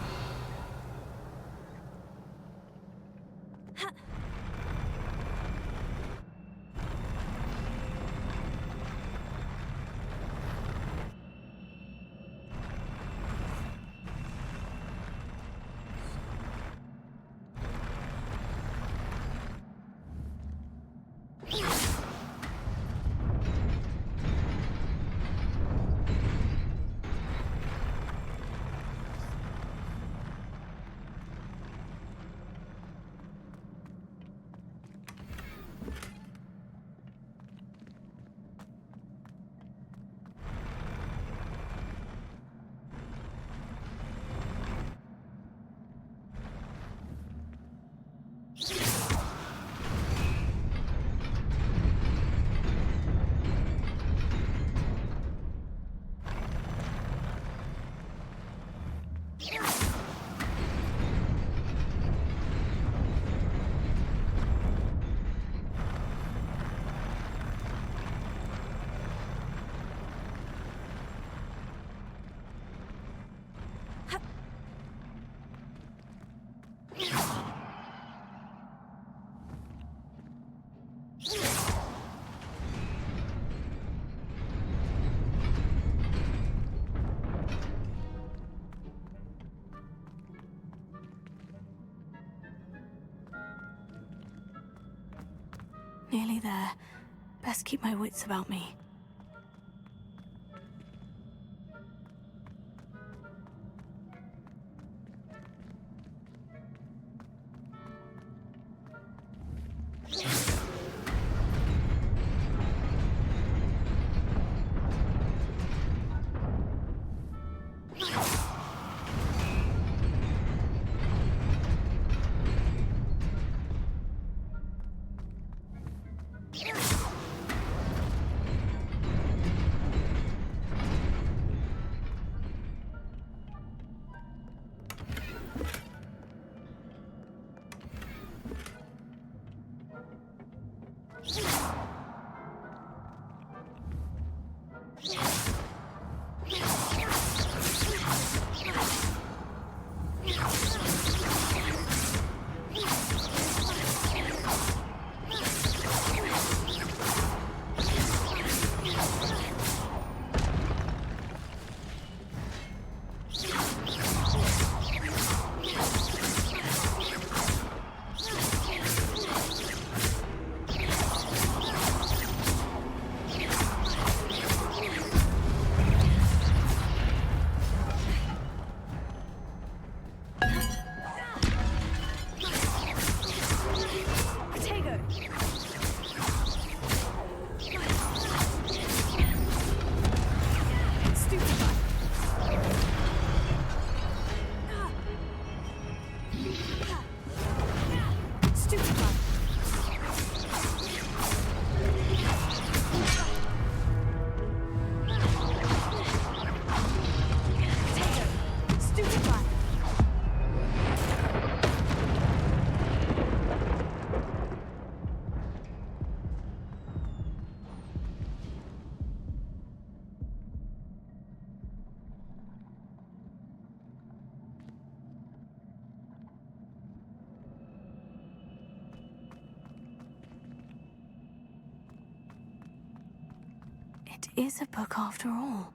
Nearly there. Best keep my wits about me. It is a book after all.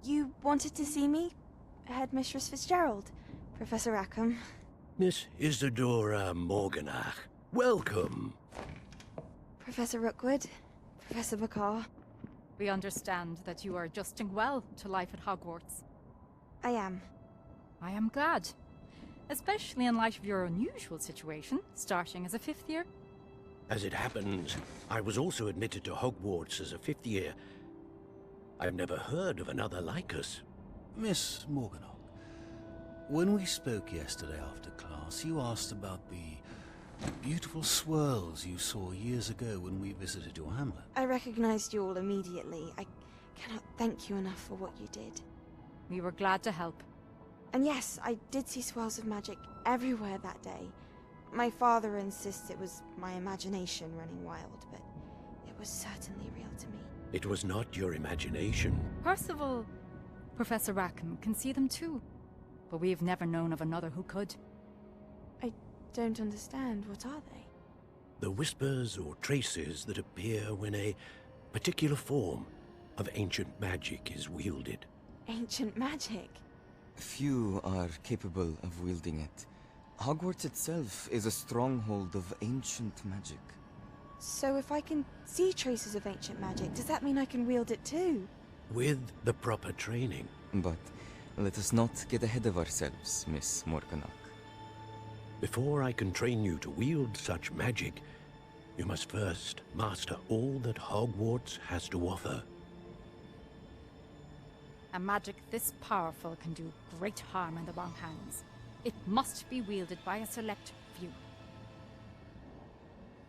You wanted to see me? Headmistress Fitzgerald, Professor Rackham. Miss Isadora Morganach, welcome. Professor Rookwood, Professor Bakar. We understand that you are adjusting well to life at Hogwarts. I am. I am glad. Especially in light of your unusual situation, starting as a 5th year. As it happens, I was also admitted to Hogwarts as a 5th year. I've never heard of another like us. Miss Morganach, when we spoke yesterday after class, you asked about the beautiful swirls you saw years ago when we visited your hamlet. I recognized you all immediately. I cannot thank you enough for what you did. We were glad to help. And yes, I did see swirls of magic everywhere that day. My father insists it was my imagination running wild, but it was certainly real to me. It was not your imagination. Percival, Professor Rackham can see them too. But we've never known of another who could. I don't understand. What are they? The whispers or traces that appear when a particular form of ancient magic is wielded. Ancient magic? Few are capable of wielding it. Hogwarts itself is a stronghold of ancient magic. So if I can see traces of ancient magic, does that mean I can wield it too? With the proper training. But let us not get ahead of ourselves, Miss Morganach. Before I can train you to wield such magic, you must first master all that Hogwarts has to offer. A magic this powerful can do great harm in the wrong hands. It must be wielded by a select few.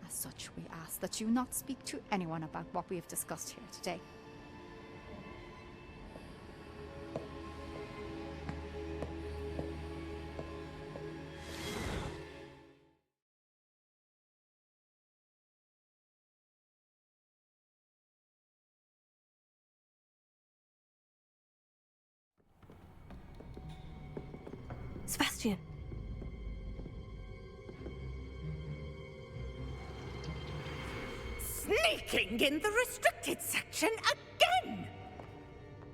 As such, we ask that you not speak to anyone about what we have discussed here today. Sebastian. Sneaking in the restricted section again!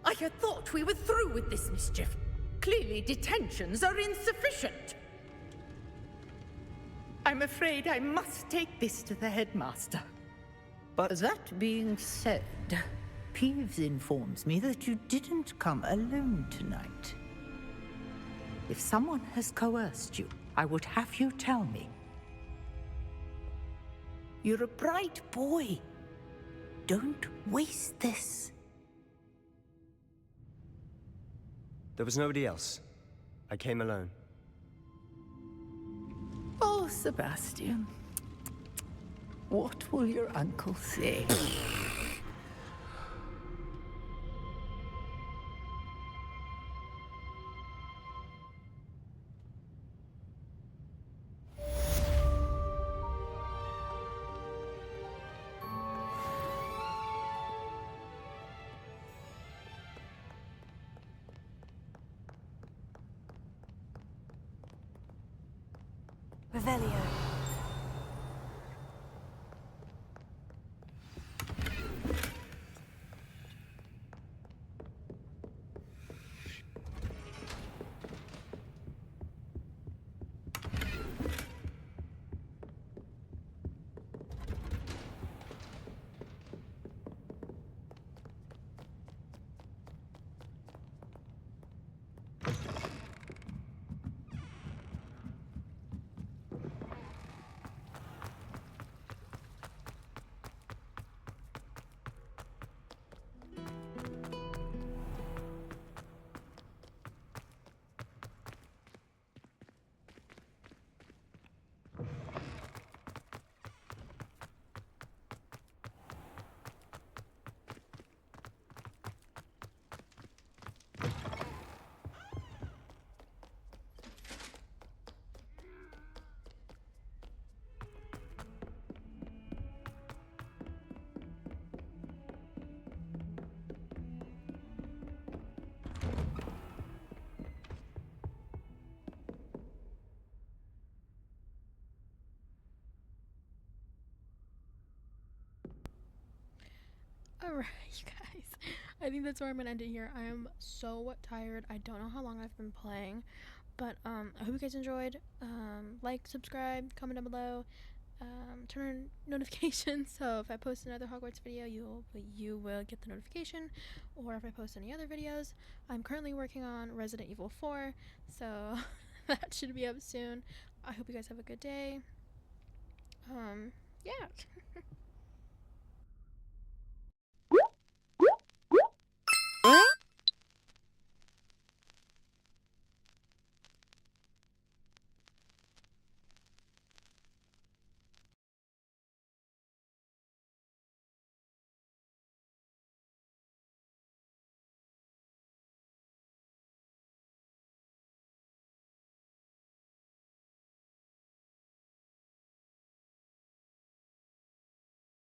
I had thought we were through with this mischief. Clearly detentions are insufficient. I'm afraid I must take this to the headmaster. But that being said, Peeves informs me that you didn't come alone tonight. If someone has coerced you, I would have you tell me. You're a bright boy. Don't waste this. There was nobody else. I came alone. Oh, Sebastian. What will your uncle say? Revelio. Alright, you guys. I think that's where I'm gonna end it here. I am so tired. I don't know how long I've been playing, but I hope you guys enjoyed. Like, subscribe, comment down below. turn on notifications, so if I post another Hogwarts video, you will get the notification, or if I post any other videos. I'm currently working on Resident Evil 4, so that should be up soon. I hope you guys have a good day. Yeah.